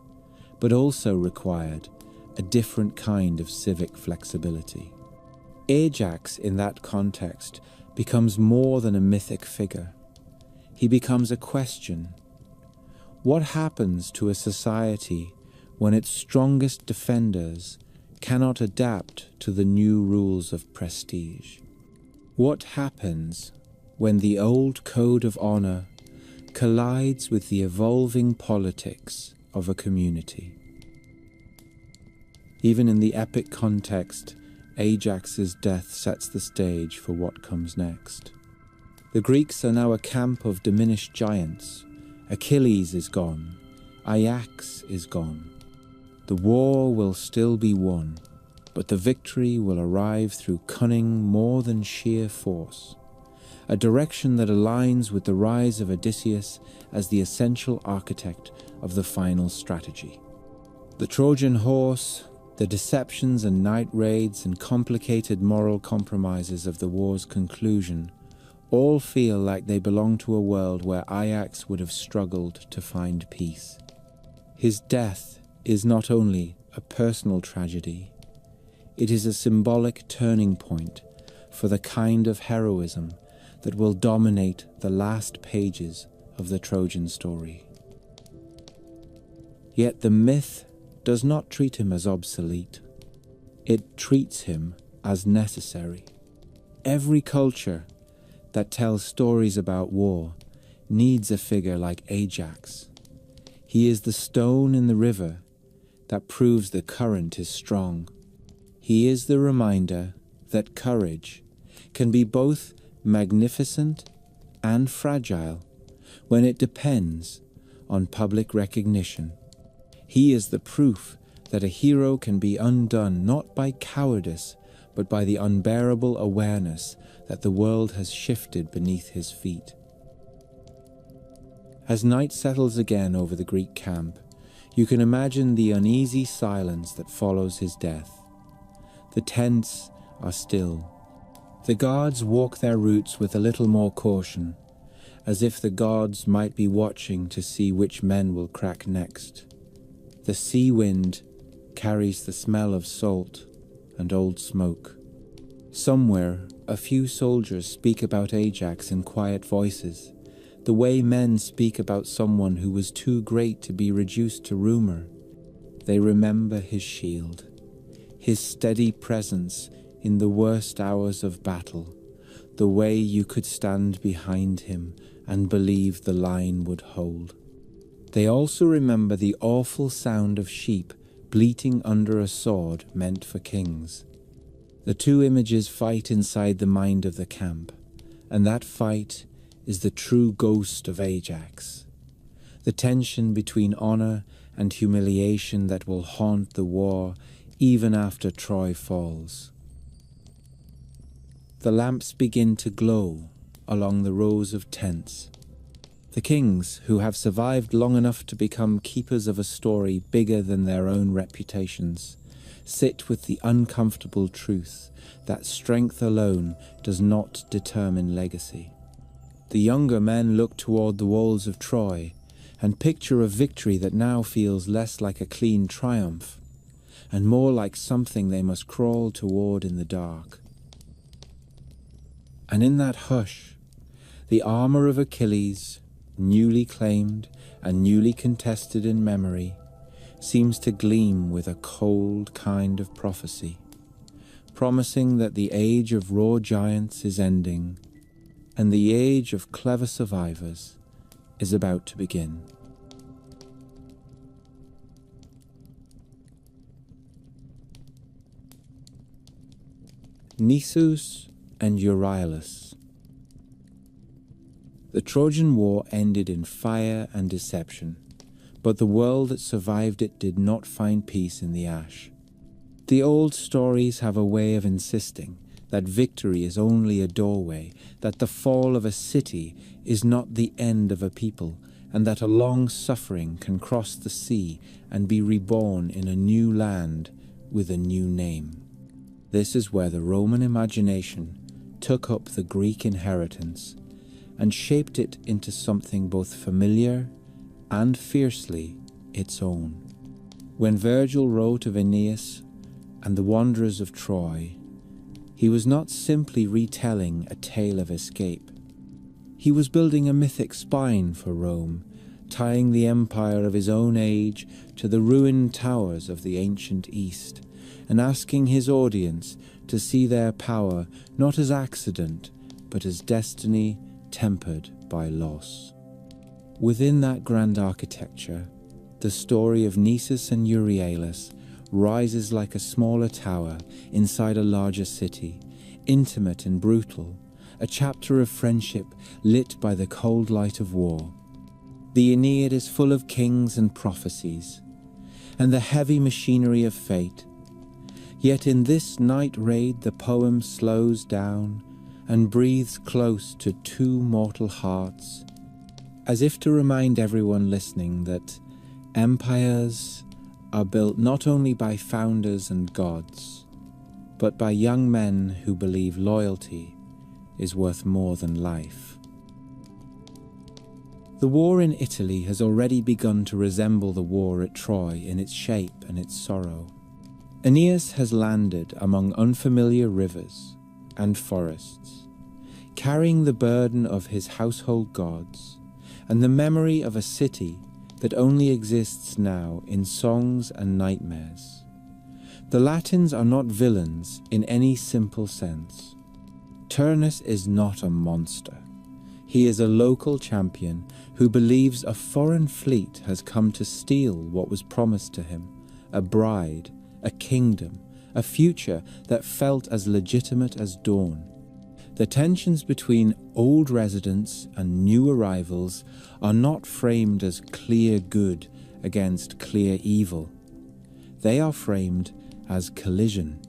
but also required a different kind of civic flexibility. Ajax, in that context, becomes more than a mythic figure. He becomes a question. What happens to a society when its strongest defenders cannot adapt to the new rules of prestige? What happens when the old code of honor collides with the evolving politics of a community? Even in the epic context, Ajax's death sets the stage for what comes next. The Greeks are now a camp of diminished giants. Achilles is gone. Ajax is gone. The war will still be won, but the victory will arrive through cunning more than sheer force, a direction that aligns with the rise of Odysseus as the essential architect of the final strategy. The Trojan horse, the deceptions and night raids and complicated moral compromises of the war's conclusion all feel like they belong to a world where Ajax would have struggled to find peace. His death is not only a personal tragedy, it is a symbolic turning point for the kind of heroism that will dominate the last pages of the Trojan story. Yet the myth does not treat him as obsolete. It treats him as necessary. Every culture that tells stories about war needs a figure like Ajax. He is the stone in the river that proves the current is strong. He is the reminder that courage can be both magnificent and fragile when it depends on public recognition. He is the proof that a hero can be undone not by cowardice, but by the unbearable awareness that the world has shifted beneath his feet. As night settles again over the Greek camp, you can imagine the uneasy silence that follows his death. The tents are still. The guards walk their routes with a little more caution, as if the gods might be watching to see which men will crack next. The sea wind carries the smell of salt and old smoke. Somewhere, a few soldiers speak about Ajax in quiet voices, the way men speak about someone who was too great to be reduced to rumor. They remember his shield, his steady presence in the worst hours of battle, the way you could stand behind him and believe the line would hold. They also remember the awful sound of sheep bleating under a sword meant for kings. The two images fight inside the mind of the camp, and that fight is the true ghost of Ajax, the tension between honor and humiliation that will haunt the war even after Troy falls. The lamps begin to glow along the rows of tents. The kings, who have survived long enough to become keepers of a story bigger than their own reputations, sit with the uncomfortable truth that strength alone does not determine legacy. The younger men look toward the walls of Troy and picture a victory that now feels less like a clean triumph and more like something they must crawl toward in the dark. And in that hush, the armor of Achilles, newly claimed and newly contested in memory, seems to gleam with a cold kind of prophecy, promising that the age of raw giants is ending and the age of clever survivors is about to begin. Nisus and Euryalus. The Trojan War ended in fire and deception, but the world that survived it did not find peace in the ash. The old stories have a way of insisting that victory is only a doorway, that the fall of a city is not the end of a people, and that a long suffering can cross the sea and be reborn in a new land with a new name. This is where the Roman imagination took up the Greek inheritance and shaped it into something both familiar and fiercely its own. When Virgil wrote of Aeneas and the wanderers of Troy, he was not simply retelling a tale of escape. He was building a mythic spine for Rome, tying the empire of his own age to the ruined towers of the ancient East, and asking his audience to see their power not as accident, but as destiny tempered by loss. Within that grand architecture, the story of Nisus and Euryalus rises like a smaller tower inside a larger city, intimate and brutal, a chapter of friendship lit by the cold light of war. The Aeneid is full of kings and prophecies, and the heavy machinery of fate. Yet in this night raid the poem slows down and breathes close to two mortal hearts, as if to remind everyone listening that empires are built not only by founders and gods, but by young men who believe loyalty is worth more than life. The war in Italy has already begun to resemble the war at Troy in its shape and its sorrow. Aeneas has landed among unfamiliar rivers and forests, carrying the burden of his household gods and the memory of a city that only exists now in songs and nightmares. The Latins are not villains in any simple sense. Turnus is not a monster. He is a local champion who believes a foreign fleet has come to steal what was promised to him, a bride, a kingdom, a future that felt as legitimate as dawn. The tensions between old residents and new arrivals are not framed as clear good against clear evil. They are framed as collision.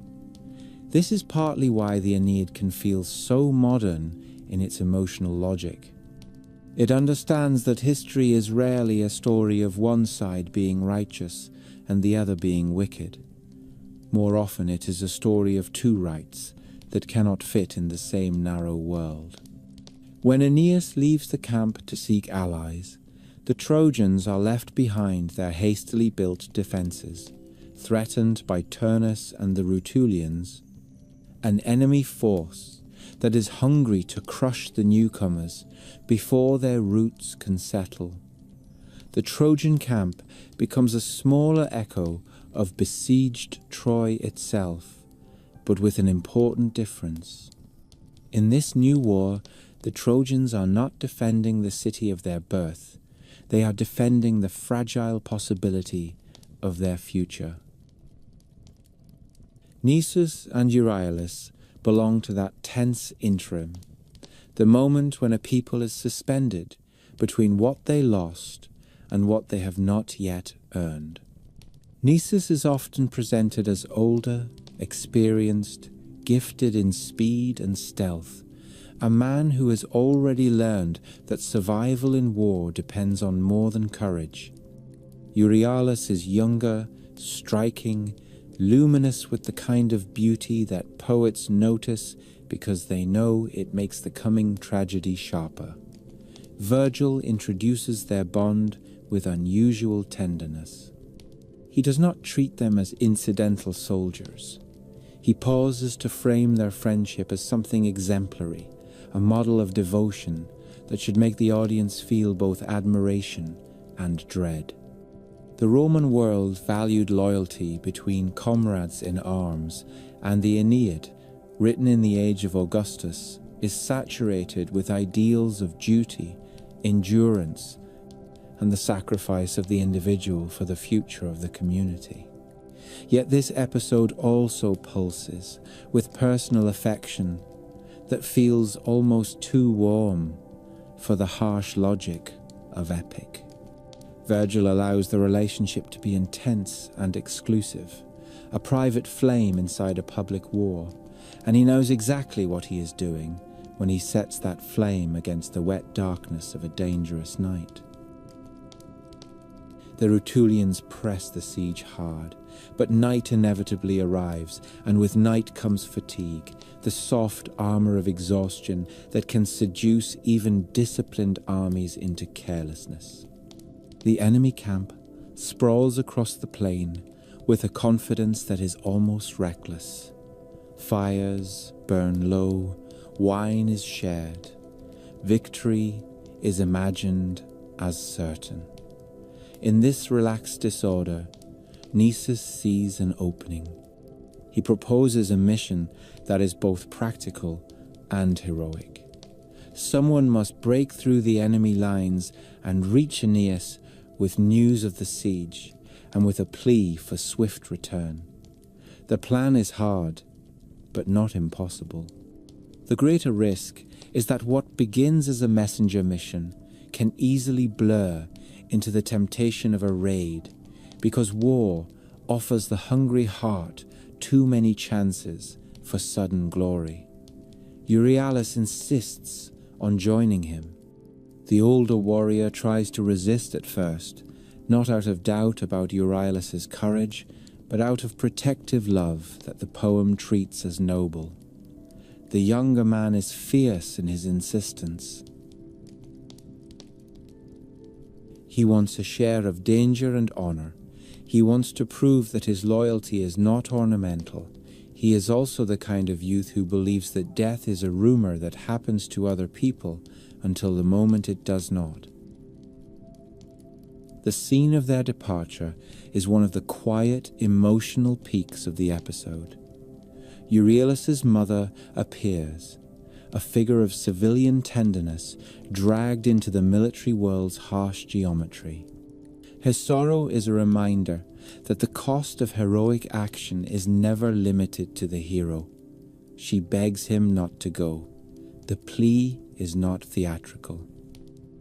This is partly why the Aeneid can feel so modern in its emotional logic. It understands that history is rarely a story of one side being righteous and the other being wicked. More often it is a story of two rights that cannot fit in the same narrow world. When Aeneas leaves the camp to seek allies, the Trojans are left behind their hastily built defences, threatened by Turnus and the Rutulians, an enemy force that is hungry to crush the newcomers before their roots can settle. The Trojan camp becomes a smaller echo of besieged Troy itself, but with an important difference. In this new war, the Trojans are not defending the city of their birth. They are defending the fragile possibility of their future. Nisus and Euryalus belong to that tense interim, the moment when a people is suspended between what they lost and what they have not yet earned. Nisus is often presented as older, experienced, gifted in speed and stealth, a man who has already learned that survival in war depends on more than courage. Euryalus is younger, striking, luminous with the kind of beauty that poets notice because they know it makes the coming tragedy sharper. Virgil introduces their bond with unusual tenderness. He does not treat them as incidental soldiers. He pauses to frame their friendship as something exemplary, a model of devotion that should make the audience feel both admiration and dread. The Roman world valued loyalty between comrades in arms, and the Aeneid, written in the age of Augustus, is saturated with ideals of duty, endurance, and the sacrifice of the individual for the future of the community. Yet this episode also pulses with personal affection that feels almost too warm for the harsh logic of epic. Virgil allows the relationship to be intense and exclusive, a private flame inside a public war, and he knows exactly what he is doing when he sets that flame against the wet darkness of a dangerous night. The Rutulians press the siege hard, but night inevitably arrives, and with night comes fatigue, the soft armor of exhaustion that can seduce even disciplined armies into carelessness. The enemy camp sprawls across the plain with a confidence that is almost reckless. Fires burn low, wine is shared, victory is imagined as certain. In this relaxed disorder, Nisus sees an opening. He proposes a mission that is both practical and heroic. Someone must break through the enemy lines and reach Aeneas with news of the siege and with a plea for swift return. The plan is hard, but not impossible. The greater risk is that what begins as a messenger mission can easily blur into the temptation of a raid, because war offers the hungry heart too many chances for sudden glory. Euryalus insists on joining him. The older warrior tries to resist at first, not out of doubt about Euryalus' courage, but out of protective love that the poem treats as noble. The younger man is fierce in his insistence. He wants a share of danger and honor. He wants to prove that his loyalty is not ornamental. He is also the kind of youth who believes that death is a rumor that happens to other people until the moment it does not. The scene of their departure is one of the quiet, emotional peaks of the episode. Euryalus' mother appears, a figure of civilian tenderness dragged into the military world's harsh geometry. His sorrow is a reminder that the cost of heroic action is never limited to the hero. She begs him not to go. The plea is not theatrical.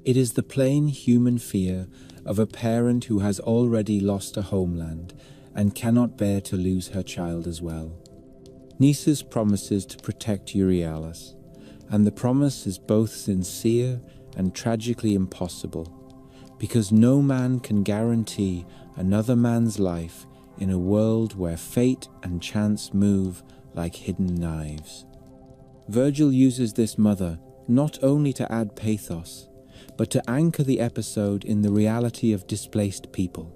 It is the plain human fear of a parent who has already lost a homeland and cannot bear to lose her child as well. Nisus promises to protect Euryalus, and the promise is both sincere and tragically impossible, because no man can guarantee another man's life in a world where fate and chance move like hidden knives. Virgil uses this mother not only to add pathos, but to anchor the episode in the reality of displaced people.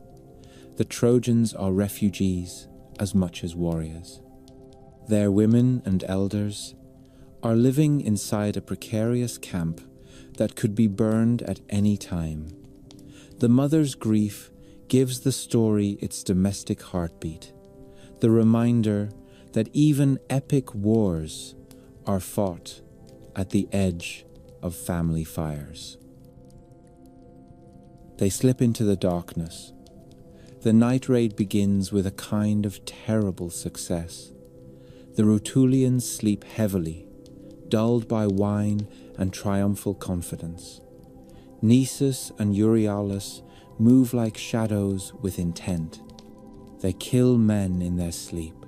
The Trojans are refugees as much as warriors. Their women and elders are living inside a precarious camp that could be burned at any time. The mother's grief gives the story its domestic heartbeat, the reminder that even epic wars are fought at the edge of family fires. They slip into the darkness. The night raid begins with a kind of terrible success. The Rutulians sleep heavily, dulled by wine and triumphal confidence. Nisus and Euryalus move like shadows with intent. They kill men in their sleep,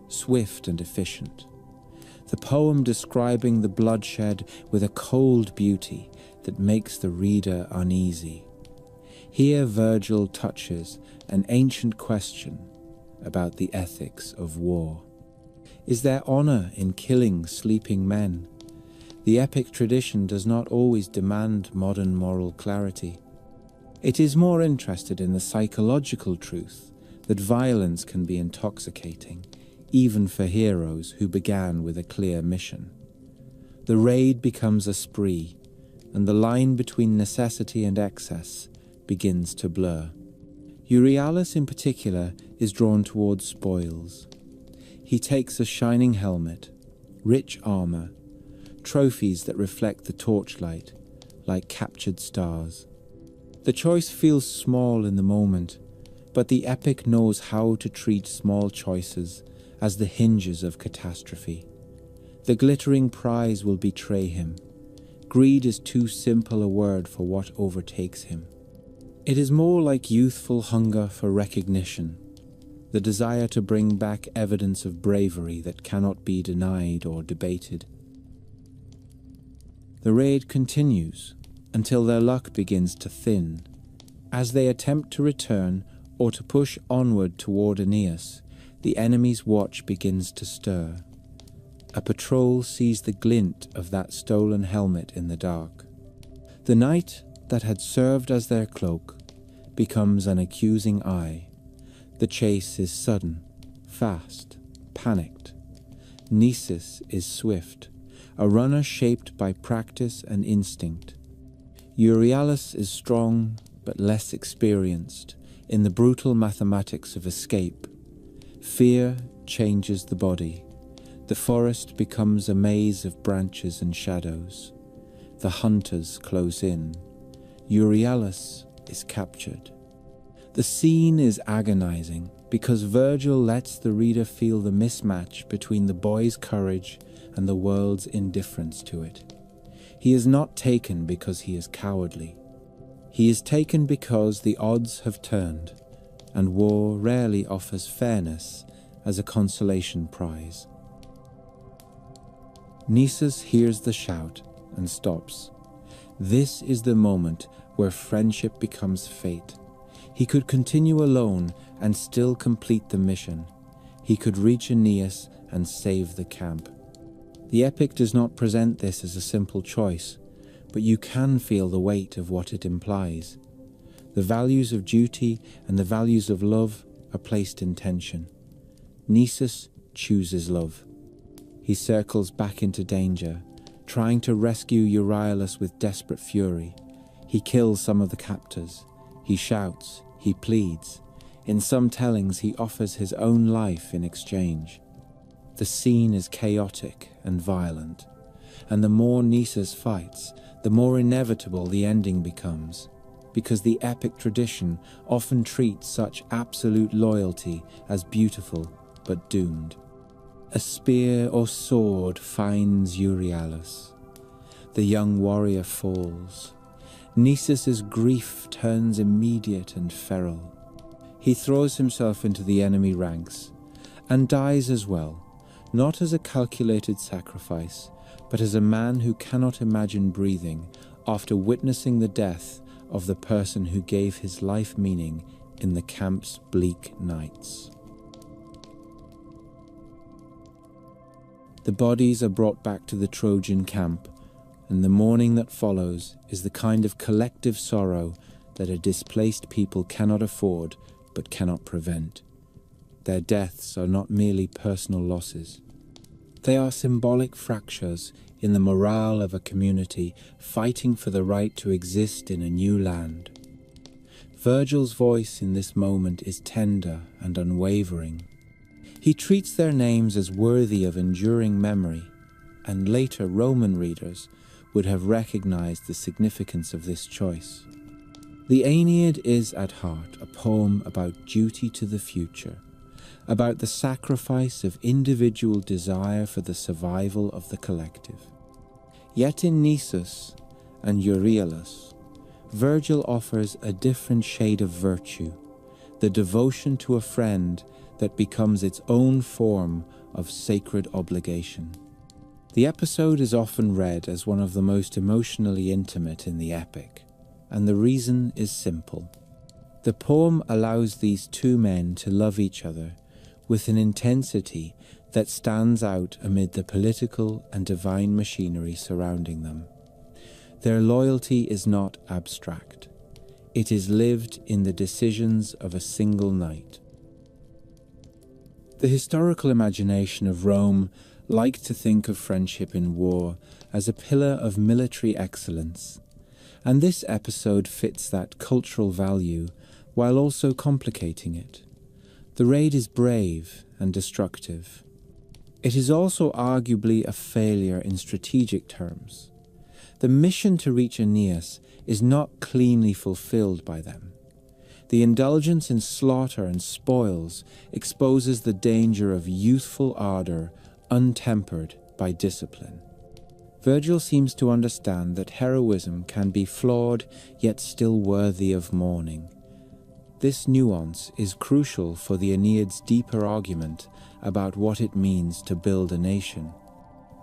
swift and efficient. The poem describing the bloodshed with a cold beauty that makes the reader uneasy. Here Virgil touches an ancient question about the ethics of war. Is there honor in killing sleeping men? The epic tradition does not always demand modern moral clarity. It is more interested in the psychological truth that violence can be intoxicating, even for heroes who began with a clear mission. The raid becomes a spree, and the line between necessity and excess begins to blur. Euryalus in particular is drawn towards spoils. He takes a shining helmet, rich armor, trophies that reflect the torchlight like captured stars. The choice feels small in the moment, but the epic knows how to treat small choices as the hinges of catastrophe. The glittering prize will betray him. Greed is too simple a word for what overtakes him. It is more like youthful hunger for recognition, the desire to bring back evidence of bravery that cannot be denied or debated. The raid continues until their luck begins to thin. As they attempt to return or to push onward toward Aeneas, the enemy's watch begins to stir. A patrol sees the glint of that stolen helmet in the dark. The knight that had served as their cloak becomes an accusing eye. The chase is sudden, fast, panicked. Nisus is swift, a runner shaped by practice and instinct. Euryalus is strong but less experienced in the brutal mathematics of escape. Fear changes the body. The forest becomes a maze of branches and shadows. The hunters close in. Euryalus is captured. The scene is agonizing because Virgil lets the reader feel the mismatch between the boy's courage and the world's indifference to it. He is not taken because he is cowardly. He is taken because the odds have turned, and war rarely offers fairness as a consolation prize. Nisus hears the shout and stops. This is the moment where friendship becomes fate. He could continue alone and still complete the mission. He could reach Aeneas and save the camp. The epic does not present this as a simple choice, but you can feel the weight of what it implies. The values of duty and the values of love are placed in tension. Nisus chooses love. He circles back into danger, trying to rescue Euryalus with desperate fury. He kills some of the captors. He shouts. He pleads. In some tellings, he offers his own life in exchange. The scene is chaotic and violent, and the more Nisus fights, the more inevitable the ending becomes, because the epic tradition often treats such absolute loyalty as beautiful but doomed. A spear or sword finds Euryalus. The young warrior falls. Nisus's grief turns immediate and feral. He throws himself into the enemy ranks and dies as well, not as a calculated sacrifice, but as a man who cannot imagine breathing after witnessing the death of the person who gave his life meaning in the camp's bleak nights. The bodies are brought back to the Trojan camp, and the mourning that follows is the kind of collective sorrow that a displaced people cannot afford but cannot prevent. Their deaths are not merely personal losses. They are symbolic fractures in the morale of a community fighting for the right to exist in a new land. Virgil's voice in this moment is tender and unwavering. He treats their names as worthy of enduring memory, and later Roman readers would have recognized the significance of this choice. The Aeneid is at heart a poem about duty to the future, about the sacrifice of individual desire for the survival of the collective. Yet in Nisus and Euryalus, Virgil offers a different shade of virtue, the devotion to a friend that becomes its own form of sacred obligation. The episode is often read as one of the most emotionally intimate in the epic, and the reason is simple. The poem allows these two men to love each other with an intensity that stands out amid the political and divine machinery surrounding them. Their loyalty is not abstract. It is lived in the decisions of a single night. The historical imagination of Rome liked to think of friendship in war as a pillar of military excellence, and this episode fits that cultural value while also complicating it. The raid is brave and destructive. It is also arguably a failure in strategic terms. The mission to reach Aeneas is not cleanly fulfilled by them. The indulgence in slaughter and spoils exposes the danger of youthful ardor untempered by discipline. Virgil seems to understand that heroism can be flawed yet still worthy of mourning. This nuance is crucial for the Aeneid's deeper argument about what it means to build a nation.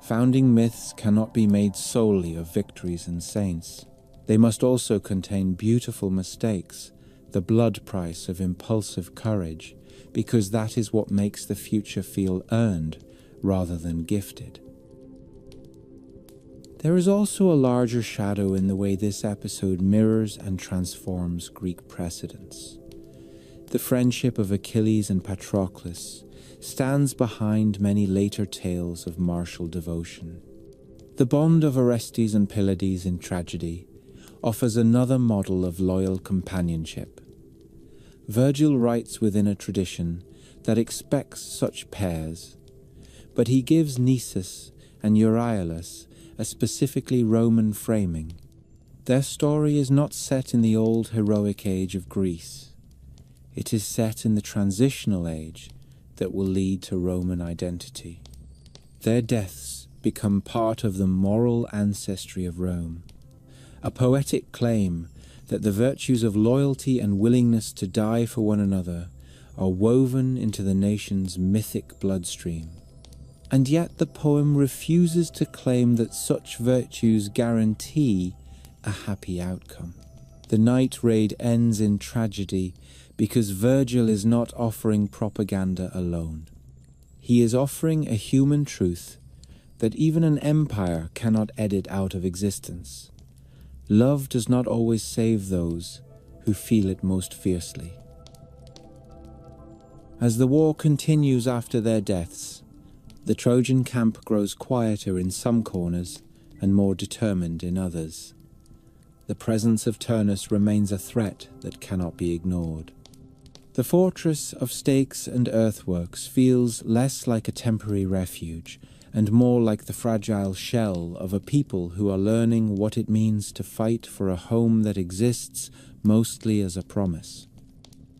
Founding myths cannot be made solely of victories and saints. They must also contain beautiful mistakes, the blood price of impulsive courage, because that is what makes the future feel earned rather than gifted. There is also a larger shadow in the way this episode mirrors and transforms Greek precedents. The friendship of Achilles and Patroclus stands behind many later tales of martial devotion. The bond of Orestes and Pylades in tragedy offers another model of loyal companionship. Virgil writes within a tradition that expects such pairs, but he gives Nisus and Euryalus a specifically Roman framing. Their story is not set in the old heroic age of Greece. It is set in the transitional age that will lead to Roman identity. Their deaths become part of the moral ancestry of Rome, a poetic claim that the virtues of loyalty and willingness to die for one another are woven into the nation's mythic bloodstream. And yet the poem refuses to claim that such virtues guarantee a happy outcome. The night raid ends in tragedy because Virgil is not offering propaganda alone. He is offering a human truth that even an empire cannot edit out of existence. Love does not always save those who feel it most fiercely. As the war continues after their deaths, the Trojan camp grows quieter in some corners and more determined in others. The presence of Turnus remains a threat that cannot be ignored. The fortress of stakes and earthworks feels less like a temporary refuge and more like the fragile shell of a people who are learning what it means to fight for a home that exists mostly as a promise.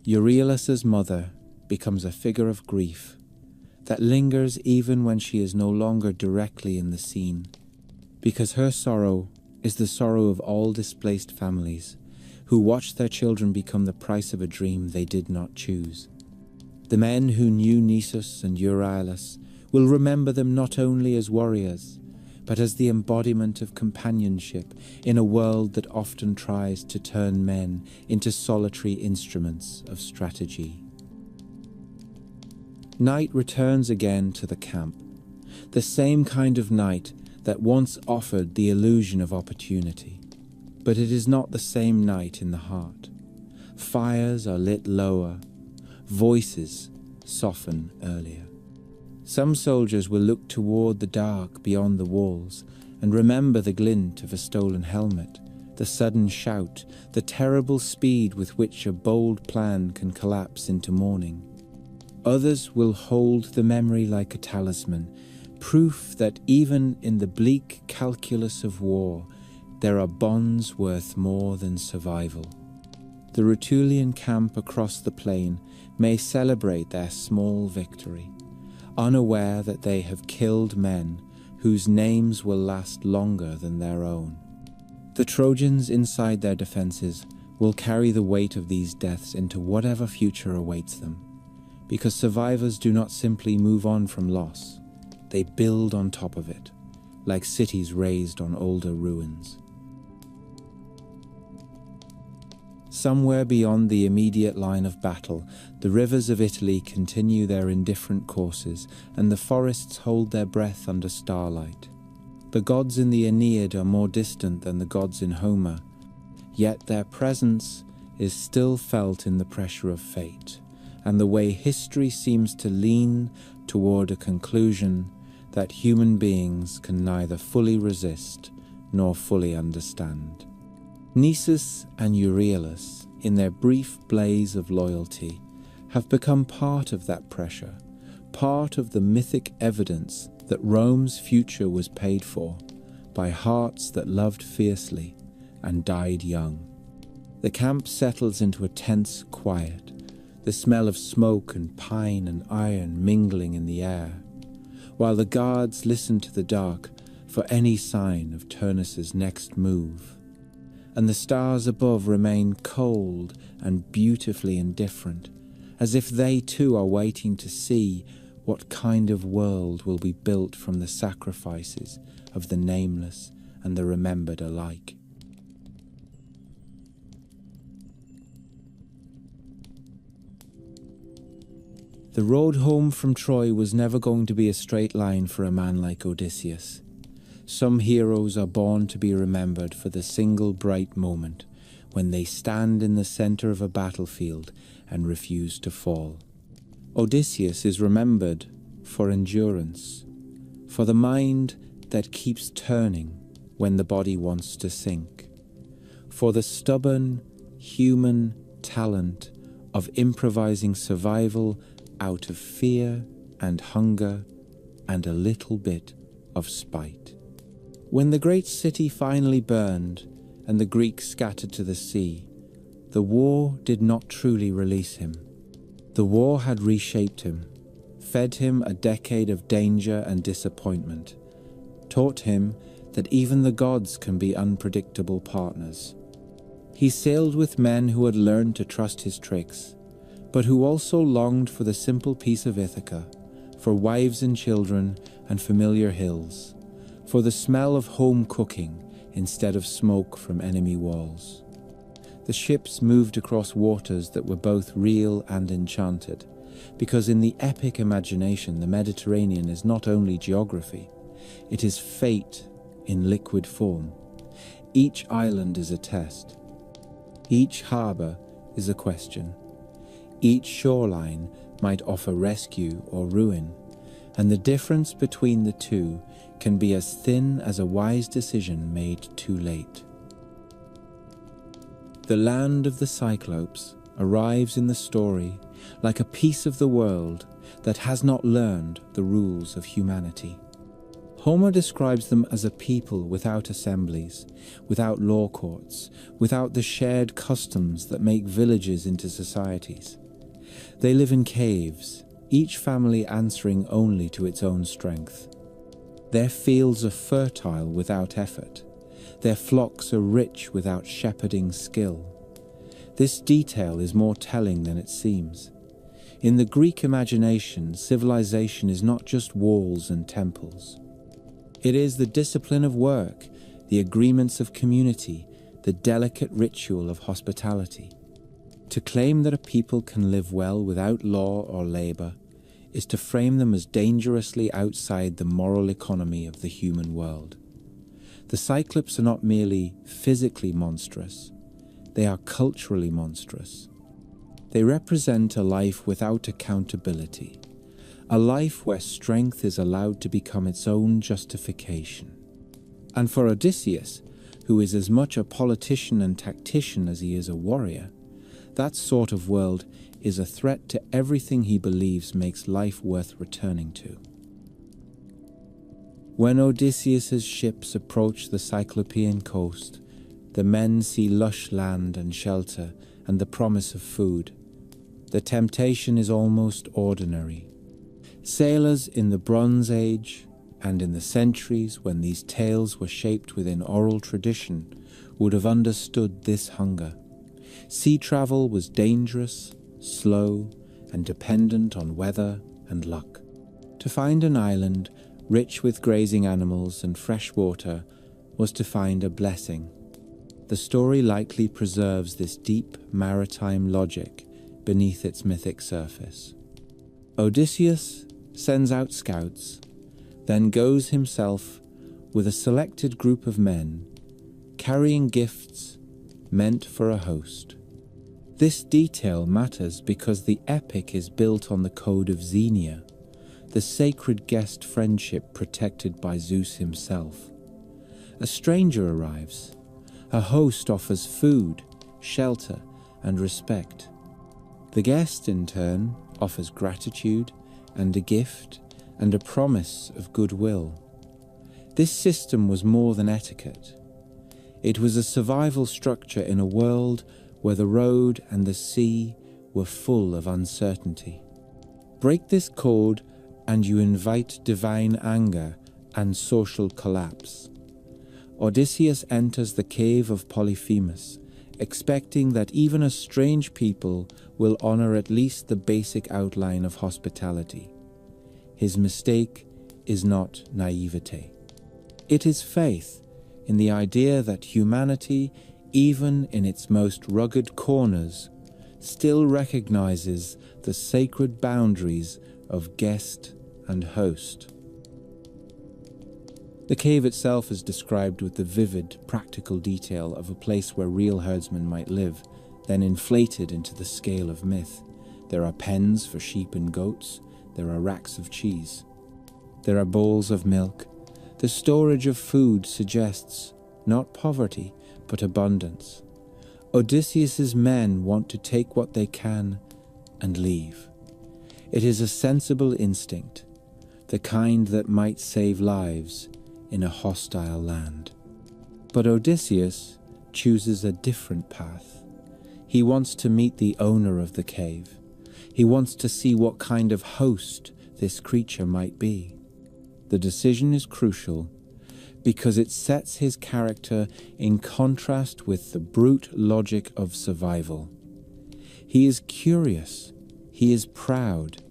Euryalus' mother becomes a figure of grief that lingers even when she is no longer directly in the scene, because her sorrow is the sorrow of all displaced families who watch their children become the price of a dream they did not choose. The men who knew Nisus and Euryalus will remember them not only as warriors, but as the embodiment of companionship in a world that often tries to turn men into solitary instruments of strategy. Night returns again to the camp, the same kind of night that once offered the illusion of opportunity. But it is not the same night in the heart. Fires are lit lower, voices soften earlier. Some soldiers will look toward the dark beyond the walls and remember the glint of a stolen helmet, the sudden shout, the terrible speed with which a bold plan can collapse into morning. Others will hold the memory like a talisman, proof that even in the bleak calculus of war, there are bonds worth more than survival. The Rutulian camp across the plain may celebrate their small victory, unaware that they have killed men whose names will last longer than their own. The Trojans inside their defences will carry the weight of these deaths into whatever future awaits them, because survivors do not simply move on from loss, they build on top of it, like cities raised on older ruins. Somewhere beyond the immediate line of battle, the rivers of Italy continue their indifferent courses, and the forests hold their breath under starlight. The gods in the Aeneid are more distant than the gods in Homer, yet their presence is still felt in the pressure of fate, and the way history seems to lean toward a conclusion that human beings can neither fully resist nor fully understand. Nisus and Euryalus, in their brief blaze of loyalty, have become part of that pressure, part of the mythic evidence that Rome's future was paid for by hearts that loved fiercely and died young. The camp settles into a tense quiet, the smell of smoke and pine and iron mingling in the air, while the guards listen to the dark for any sign of Turnus's next move. and the stars above remain cold and beautifully indifferent, as if they too are waiting to see what kind of world will be built from the sacrifices of the nameless and the remembered alike. The road home from Troy was never going to be a straight line for a man like Odysseus. Some heroes are born to be remembered for the single bright moment when they stand in the center of a battlefield and refuse to fall. Odysseus is remembered for endurance, for the mind that keeps turning when the body wants to sink, for the stubborn human talent of improvising survival out of fear and hunger and a little bit of spite. When the great city finally burned and the Greeks scattered to the sea, the war did not truly release him. The war had reshaped him, fed him a decade of danger and disappointment, taught him that even the gods can be unpredictable partners. He sailed with men who had learned to trust his tricks, but who also longed for the simple peace of Ithaca, for wives and children and familiar hills, for the smell of home cooking instead of smoke from enemy walls. The ships moved across waters that were both real and enchanted, because in the epic imagination the Mediterranean is not only geography, it is fate in liquid form. Each island is a test. Each harbour is a question. Each shoreline might offer rescue or ruin, and the difference between the two can be as thin as a wise decision made too late. The land of the Cyclopes arrives in the story like a piece of the world that has not learned the rules of humanity. Homer describes them as a people without assemblies, without law courts, without the shared customs that make villages into societies. They live in caves, each family answering only to its own strength. Their fields are fertile without effort. Their flocks are rich without shepherding skill. This detail is more telling than it seems. In the Greek imagination, civilization is not just walls and temples. It is the discipline of work, the agreements of community, the delicate ritual of hospitality. To claim that a people can live well without law or labor is to frame them as dangerously outside the moral economy of the human world. The Cyclopes are not merely physically monstrous, they are culturally monstrous. They represent a life without accountability, a life where strength is allowed to become its own justification. And for Odysseus, who is as much a politician and tactician as he is a warrior, that sort of world is a threat to everything he believes makes life worth returning to. When Odysseus's ships approach the Cyclopean coast, the men see lush land and shelter and the promise of food. The temptation is almost ordinary. Sailors in the Bronze Age and in the centuries when these tales were shaped within oral tradition would have understood this hunger. Sea travel was dangerous, slow, and dependent on weather and luck. To find an island rich with grazing animals and fresh water was to find a blessing. The story likely preserves this deep maritime logic beneath its mythic surface. Odysseus sends out scouts, then goes himself with a selected group of men, carrying gifts meant for a host. This detail matters because the epic is built on the code of Xenia, the sacred guest friendship protected by Zeus himself. A stranger arrives. A host offers food, shelter, and respect. The guest, in turn, offers gratitude and a gift and a promise of goodwill. This system was more than etiquette. It was a survival structure in a world where the road and the sea were full of uncertainty. Break this code and you invite divine anger and social collapse. Odysseus enters the cave of Polyphemus, expecting that even a strange people will honor at least the basic outline of hospitality. His mistake is not naivete. It is faith in the idea that humanity, even in its most rugged corners, still recognizes the sacred boundaries of guest and host. The cave itself is described with the vivid, practical detail of a place where real herdsmen might live, then inflated into the scale of myth. There are pens for sheep and goats. There are racks of cheese. There are bowls of milk. The storage of food suggests not poverty, but abundance. Odysseus's men want to take what they can and leave. It is a sensible instinct, the kind that might save lives in a hostile land. But Odysseus chooses a different path. He wants to meet the owner of the cave. He wants to see what kind of host this creature might be. The decision is crucial because it sets his character in contrast with the brute logic of survival. He is curious. He is proud.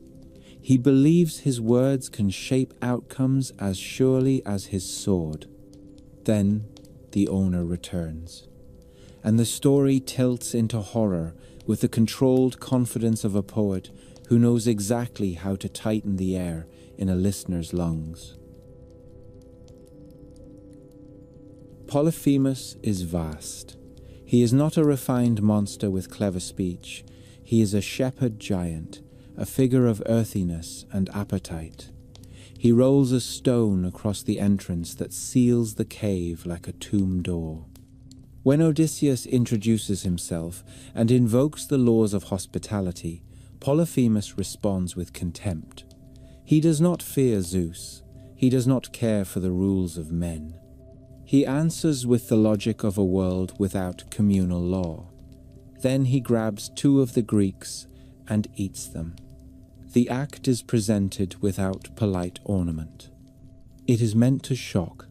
He believes his words can shape outcomes as surely as his sword. Then the owner returns, and the story tilts into horror with the controlled confidence of a poet who knows exactly how to tighten the air in a listener's lungs. Polyphemus is vast. He is not a refined monster with clever speech. He is a shepherd giant, a figure of earthiness and appetite. He rolls a stone across the entrance that seals the cave like a tomb door. When Odysseus introduces himself and invokes the laws of hospitality, Polyphemus responds with contempt. He does not fear Zeus. He does not care for the rules of men. He answers with the logic of a world without communal law. Then he grabs two of the Greeks and eats them. The act is presented without polite ornament. It is meant to shock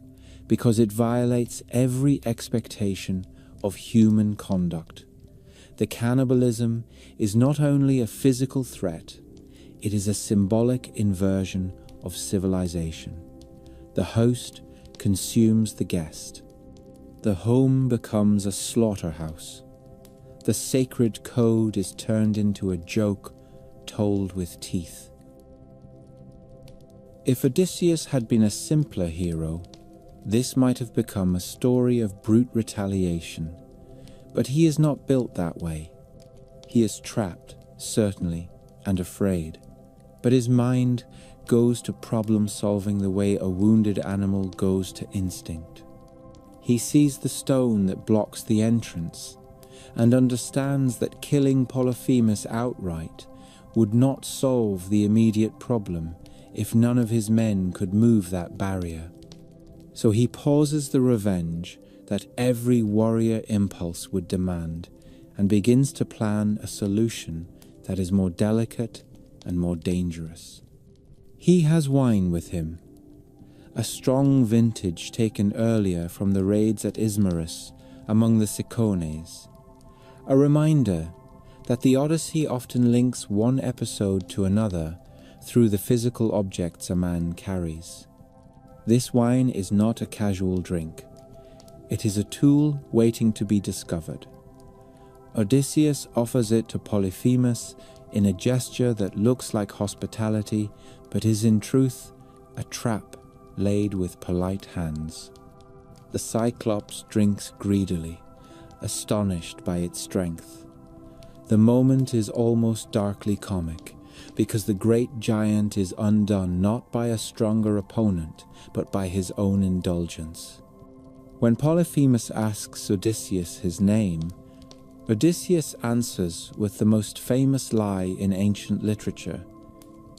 because it violates every expectation of human conduct. The cannibalism is not only a physical threat, it is a symbolic inversion of civilization. The host consumes the guest. The home becomes a slaughterhouse. The sacred code is turned into a joke told with teeth. If Odysseus had been a simpler hero, this might have become a story of brute retaliation. But he is not built that way. He is trapped, certainly, and afraid. But his mind goes to problem-solving the way a wounded animal goes to instinct. He sees the stone that blocks the entrance and understands that killing Polyphemus outright would not solve the immediate problem if none of his men could move that barrier. So he pauses the revenge that every warrior impulse would demand and begins to plan a solution that is more delicate and more dangerous. He has wine with him, a strong vintage taken earlier from the raids at Ismarus among the Cicones, a reminder that the Odyssey often links one episode to another through the physical objects a man carries. This wine is not a casual drink. It is a tool waiting to be discovered. Odysseus offers it to Polyphemus in a gesture that looks like hospitality, but is in truth a trap laid with polite hands. The Cyclops drinks greedily, astonished by its strength. The moment is almost darkly comic, because the great giant is undone not by a stronger opponent, but by his own indulgence. When Polyphemus asks Odysseus his name, Odysseus answers with the most famous lie in ancient literature.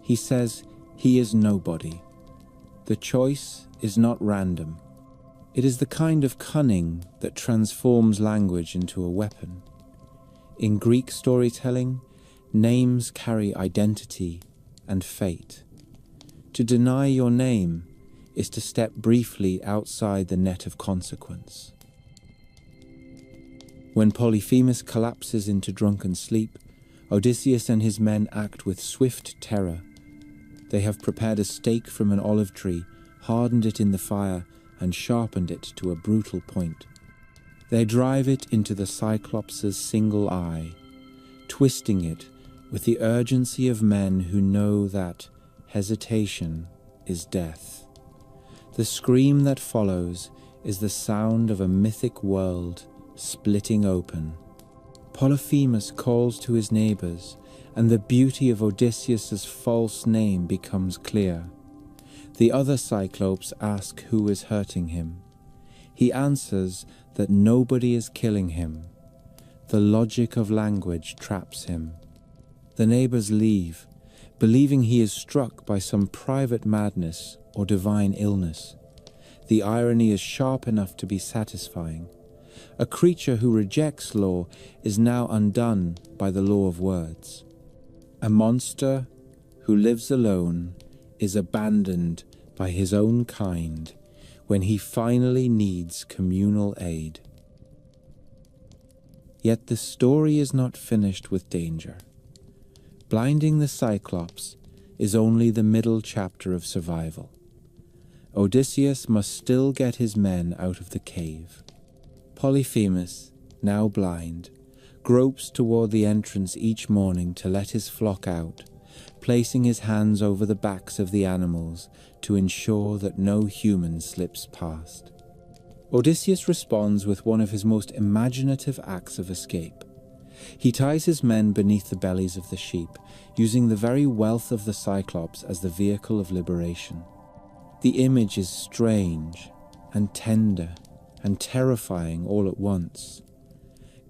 He says he is nobody. The choice is not random. It is the kind of cunning that transforms language into a weapon. In Greek storytelling, names carry identity and fate. To deny your name is to step briefly outside the net of consequence. When Polyphemus collapses into drunken sleep, Odysseus and his men act with swift terror. They have prepared a stake from an olive tree, hardened it in the fire, and sharpened it to a brutal point. They drive it into the Cyclops' single eye, twisting it with the urgency of men who know that hesitation is death. The scream that follows is the sound of a mythic world splitting open. Polyphemus calls to his neighbors, and the beauty of Odysseus' false name becomes clear. The other Cyclopes ask who is hurting him. He answers that nobody is killing him. The logic of language traps him. The neighbors leave, believing he is struck by some private madness or divine illness. The irony is sharp enough to be satisfying. A creature who rejects law is now undone by the law of words. A monster who lives alone is abandoned by his own kind when he finally needs communal aid. Yet the story is not finished with danger. Blinding the Cyclops is only the middle chapter of survival. Odysseus must still get his men out of the cave. Polyphemus, now blind, gropes toward the entrance each morning to let his flock out, placing his hands over the backs of the animals to ensure that no human slips past. Odysseus responds with one of his most imaginative acts of escape. He ties his men beneath the bellies of the sheep, using the very wealth of the Cyclops as the vehicle of liberation. The image is strange and tender and terrifying all at once.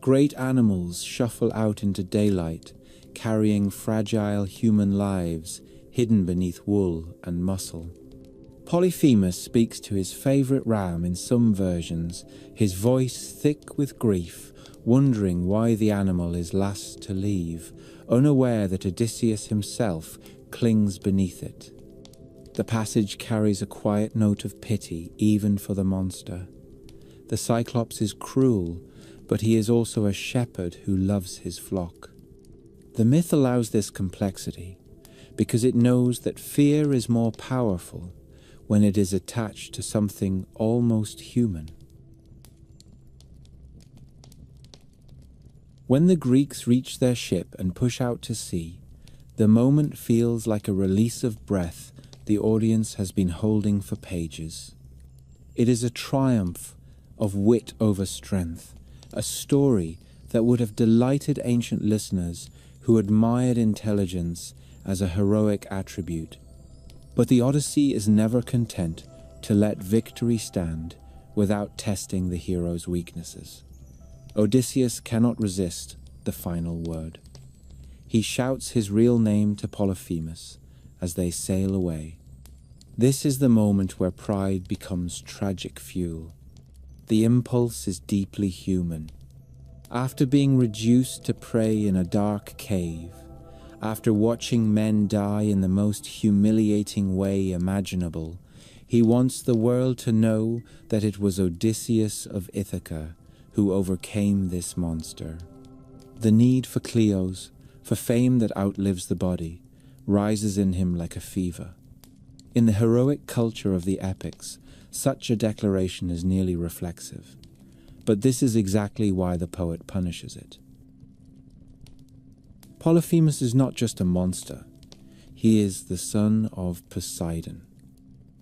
Great animals shuffle out into daylight, carrying fragile human lives hidden beneath wool and muscle. Polyphemus speaks to his favorite ram in some versions, his voice thick with grief, wondering why the animal is last to leave, unaware that Odysseus himself clings beneath it. The passage carries a quiet note of pity even for the monster. The Cyclops is cruel, but he is also a shepherd who loves his flock. The myth allows this complexity because it knows that fear is more powerful when it is attached to something almost human. When the Greeks reach their ship and push out to sea, the moment feels like a release of breath the audience has been holding for pages. It is a triumph of wit over strength, a story that would have delighted ancient listeners who admired intelligence as a heroic attribute. But the Odyssey is never content to let victory stand without testing the hero's weaknesses. Odysseus cannot resist the final word. He shouts his real name to Polyphemus as they sail away. This is the moment where pride becomes tragic fuel. The impulse is deeply human. After being reduced to prey in a dark cave, after watching men die in the most humiliating way imaginable, he wants the world to know that it was Odysseus of Ithaca who overcame this monster. The need for Cleos, for fame that outlives the body, rises in him like a fever. In the heroic culture of the epics, such a declaration is nearly reflexive. But this is exactly why the poet punishes it. Polyphemus is not just a monster. He is the son of Poseidon.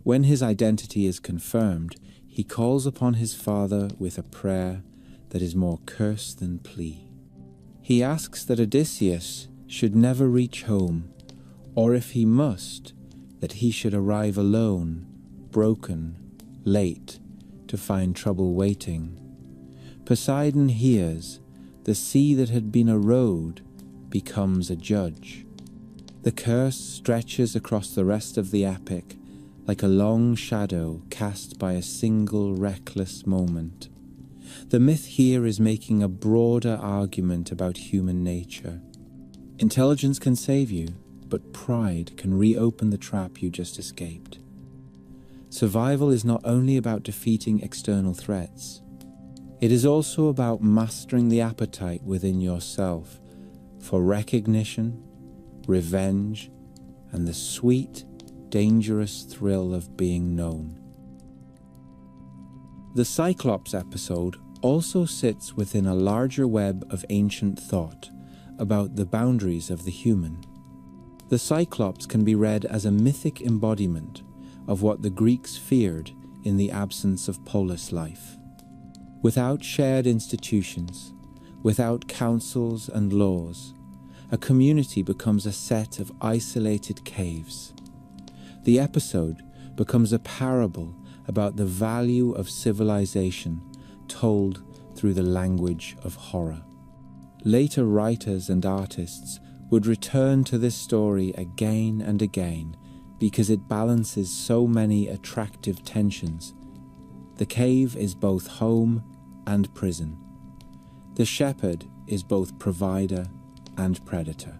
When his identity is confirmed, he calls upon his father with a prayer that is more curse than plea. He asks that Odysseus should never reach home, or if he must, that he should arrive alone, broken, late, to find trouble waiting. Poseidon hears. The sea that had been a road becomes a judge. The curse stretches across the rest of the epic like a long shadow cast by a single reckless moment. The myth here is making a broader argument about human nature. Intelligence can save you, but pride can reopen the trap you just escaped. Survival is not only about defeating external threats, it is also about mastering the appetite within yourself for recognition, revenge, and the sweet, dangerous thrill of being known. The Cyclops episode also sits within a larger web of ancient thought about the boundaries of the human. The Cyclops can be read as a mythic embodiment of what the Greeks feared in the absence of polis life. Without shared institutions, without councils and laws, a community becomes a set of isolated caves. The episode becomes a parable about the value of civilization told through the language of horror. Later writers and artists would return to this story again and again because it balances so many attractive tensions. The cave is both home and prison. The shepherd is both provider and predator.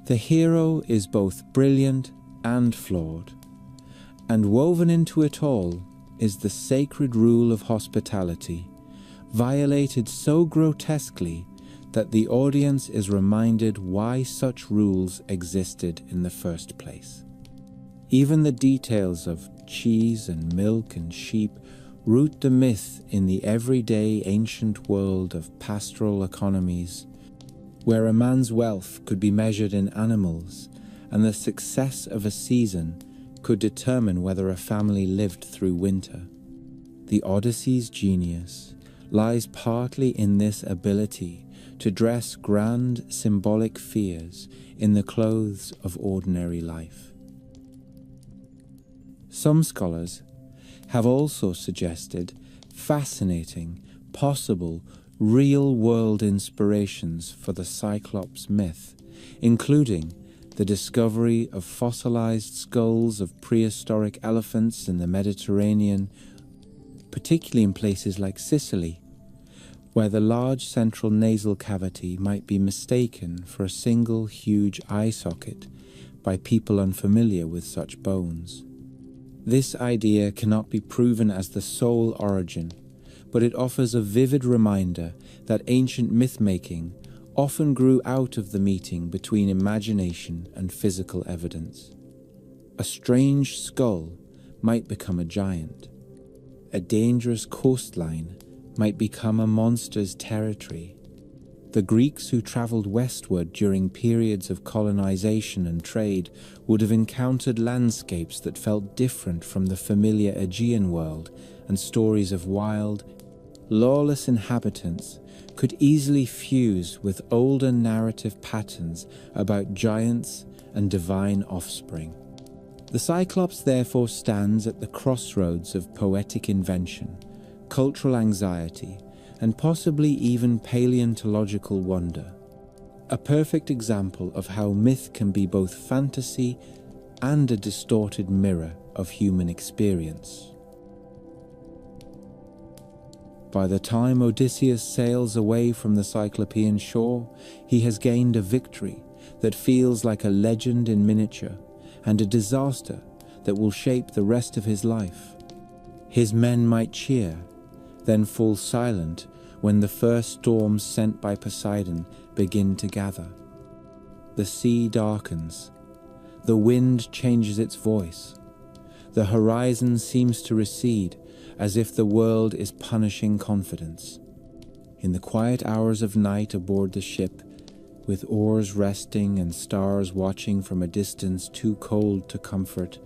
The hero is both brilliant and flawed, and woven into it all is the sacred rule of hospitality, violated so grotesquely that the audience is reminded why such rules existed in the first place. Even the details of cheese and milk and sheep root the myth in the everyday ancient world of pastoral economies, where a man's wealth could be measured in animals, and the success of a season could determine whether a family lived through winter. The Odyssey's genius lies partly in this ability to dress grand symbolic fears in the clothes of ordinary life. Some scholars have also suggested fascinating, possible, real-world inspirations for the Cyclops myth, including the discovery of fossilized skulls of prehistoric elephants in the Mediterranean, particularly in places like Sicily, where the large central nasal cavity might be mistaken for a single huge eye socket by people unfamiliar with such bones. This idea cannot be proven as the sole origin, but it offers a vivid reminder that ancient myth-making often grew out of the meeting between imagination and physical evidence. A strange skull might become a giant. A dangerous coastline might become a monster's territory. The Greeks who traveled westward during periods of colonization and trade would have encountered landscapes that felt different from the familiar Aegean world, and stories of wild, lawless inhabitants could easily fuse with older narrative patterns about giants and divine offspring. The Cyclops therefore stands at the crossroads of poetic invention, cultural anxiety, and possibly even paleontological wonder. A perfect example of how myth can be both fantasy and a distorted mirror of human experience. By the time Odysseus sails away from the Cyclopean shore, he has gained a victory that feels like a legend in miniature, and a disaster that will shape the rest of his life. His men might cheer, then fall silent when the first storms sent by Poseidon begin to gather. The sea darkens, the wind changes its voice, the horizon seems to recede as if the world is punishing confidence. In the quiet hours of night aboard the ship, with oars resting and stars watching from a distance too cold to comfort,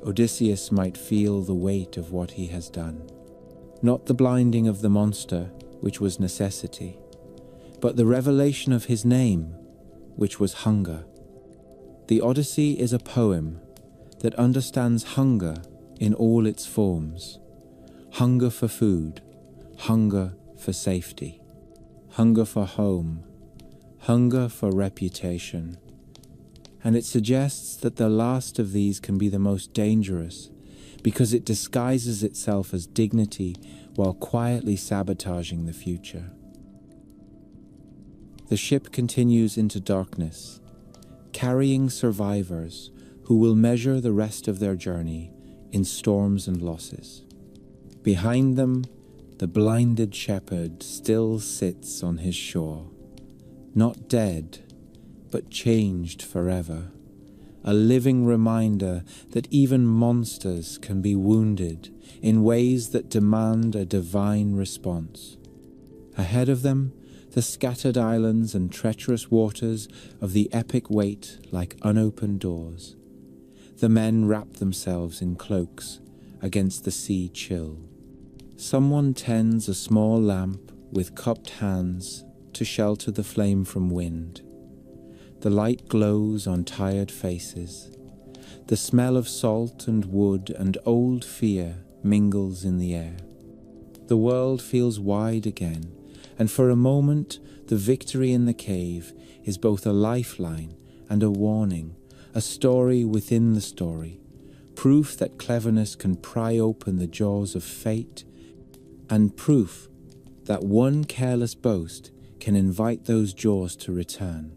Odysseus might feel the weight of what he has done. Not the blinding of the monster, which was necessity, but the revelation of his name, which was hunger. The Odyssey is a poem that understands hunger in all its forms. Hunger for food, hunger for safety, hunger for home, hunger for reputation. And it suggests that the last of these can be the most dangerous, because it disguises itself as dignity while quietly sabotaging the future. The ship continues into darkness, carrying survivors who will measure the rest of their journey in storms and losses. Behind them, the blinded shepherd still sits on his shore, not dead, but changed forever, a living reminder that even monsters can be wounded in ways that demand a divine response. Ahead of them, the scattered islands and treacherous waters of the epic wait like unopened doors. The men wrap themselves in cloaks against the sea chill. Someone tends a small lamp with cupped hands to shelter the flame from wind. The light glows on tired faces. The smell of salt and wood and old fear mingles in the air. The world feels wide again, and for a moment the victory in the cave is both a lifeline and a warning, a story within the story, proof that cleverness can pry open the jaws of fate, and proof that one careless boast can invite those jaws to return.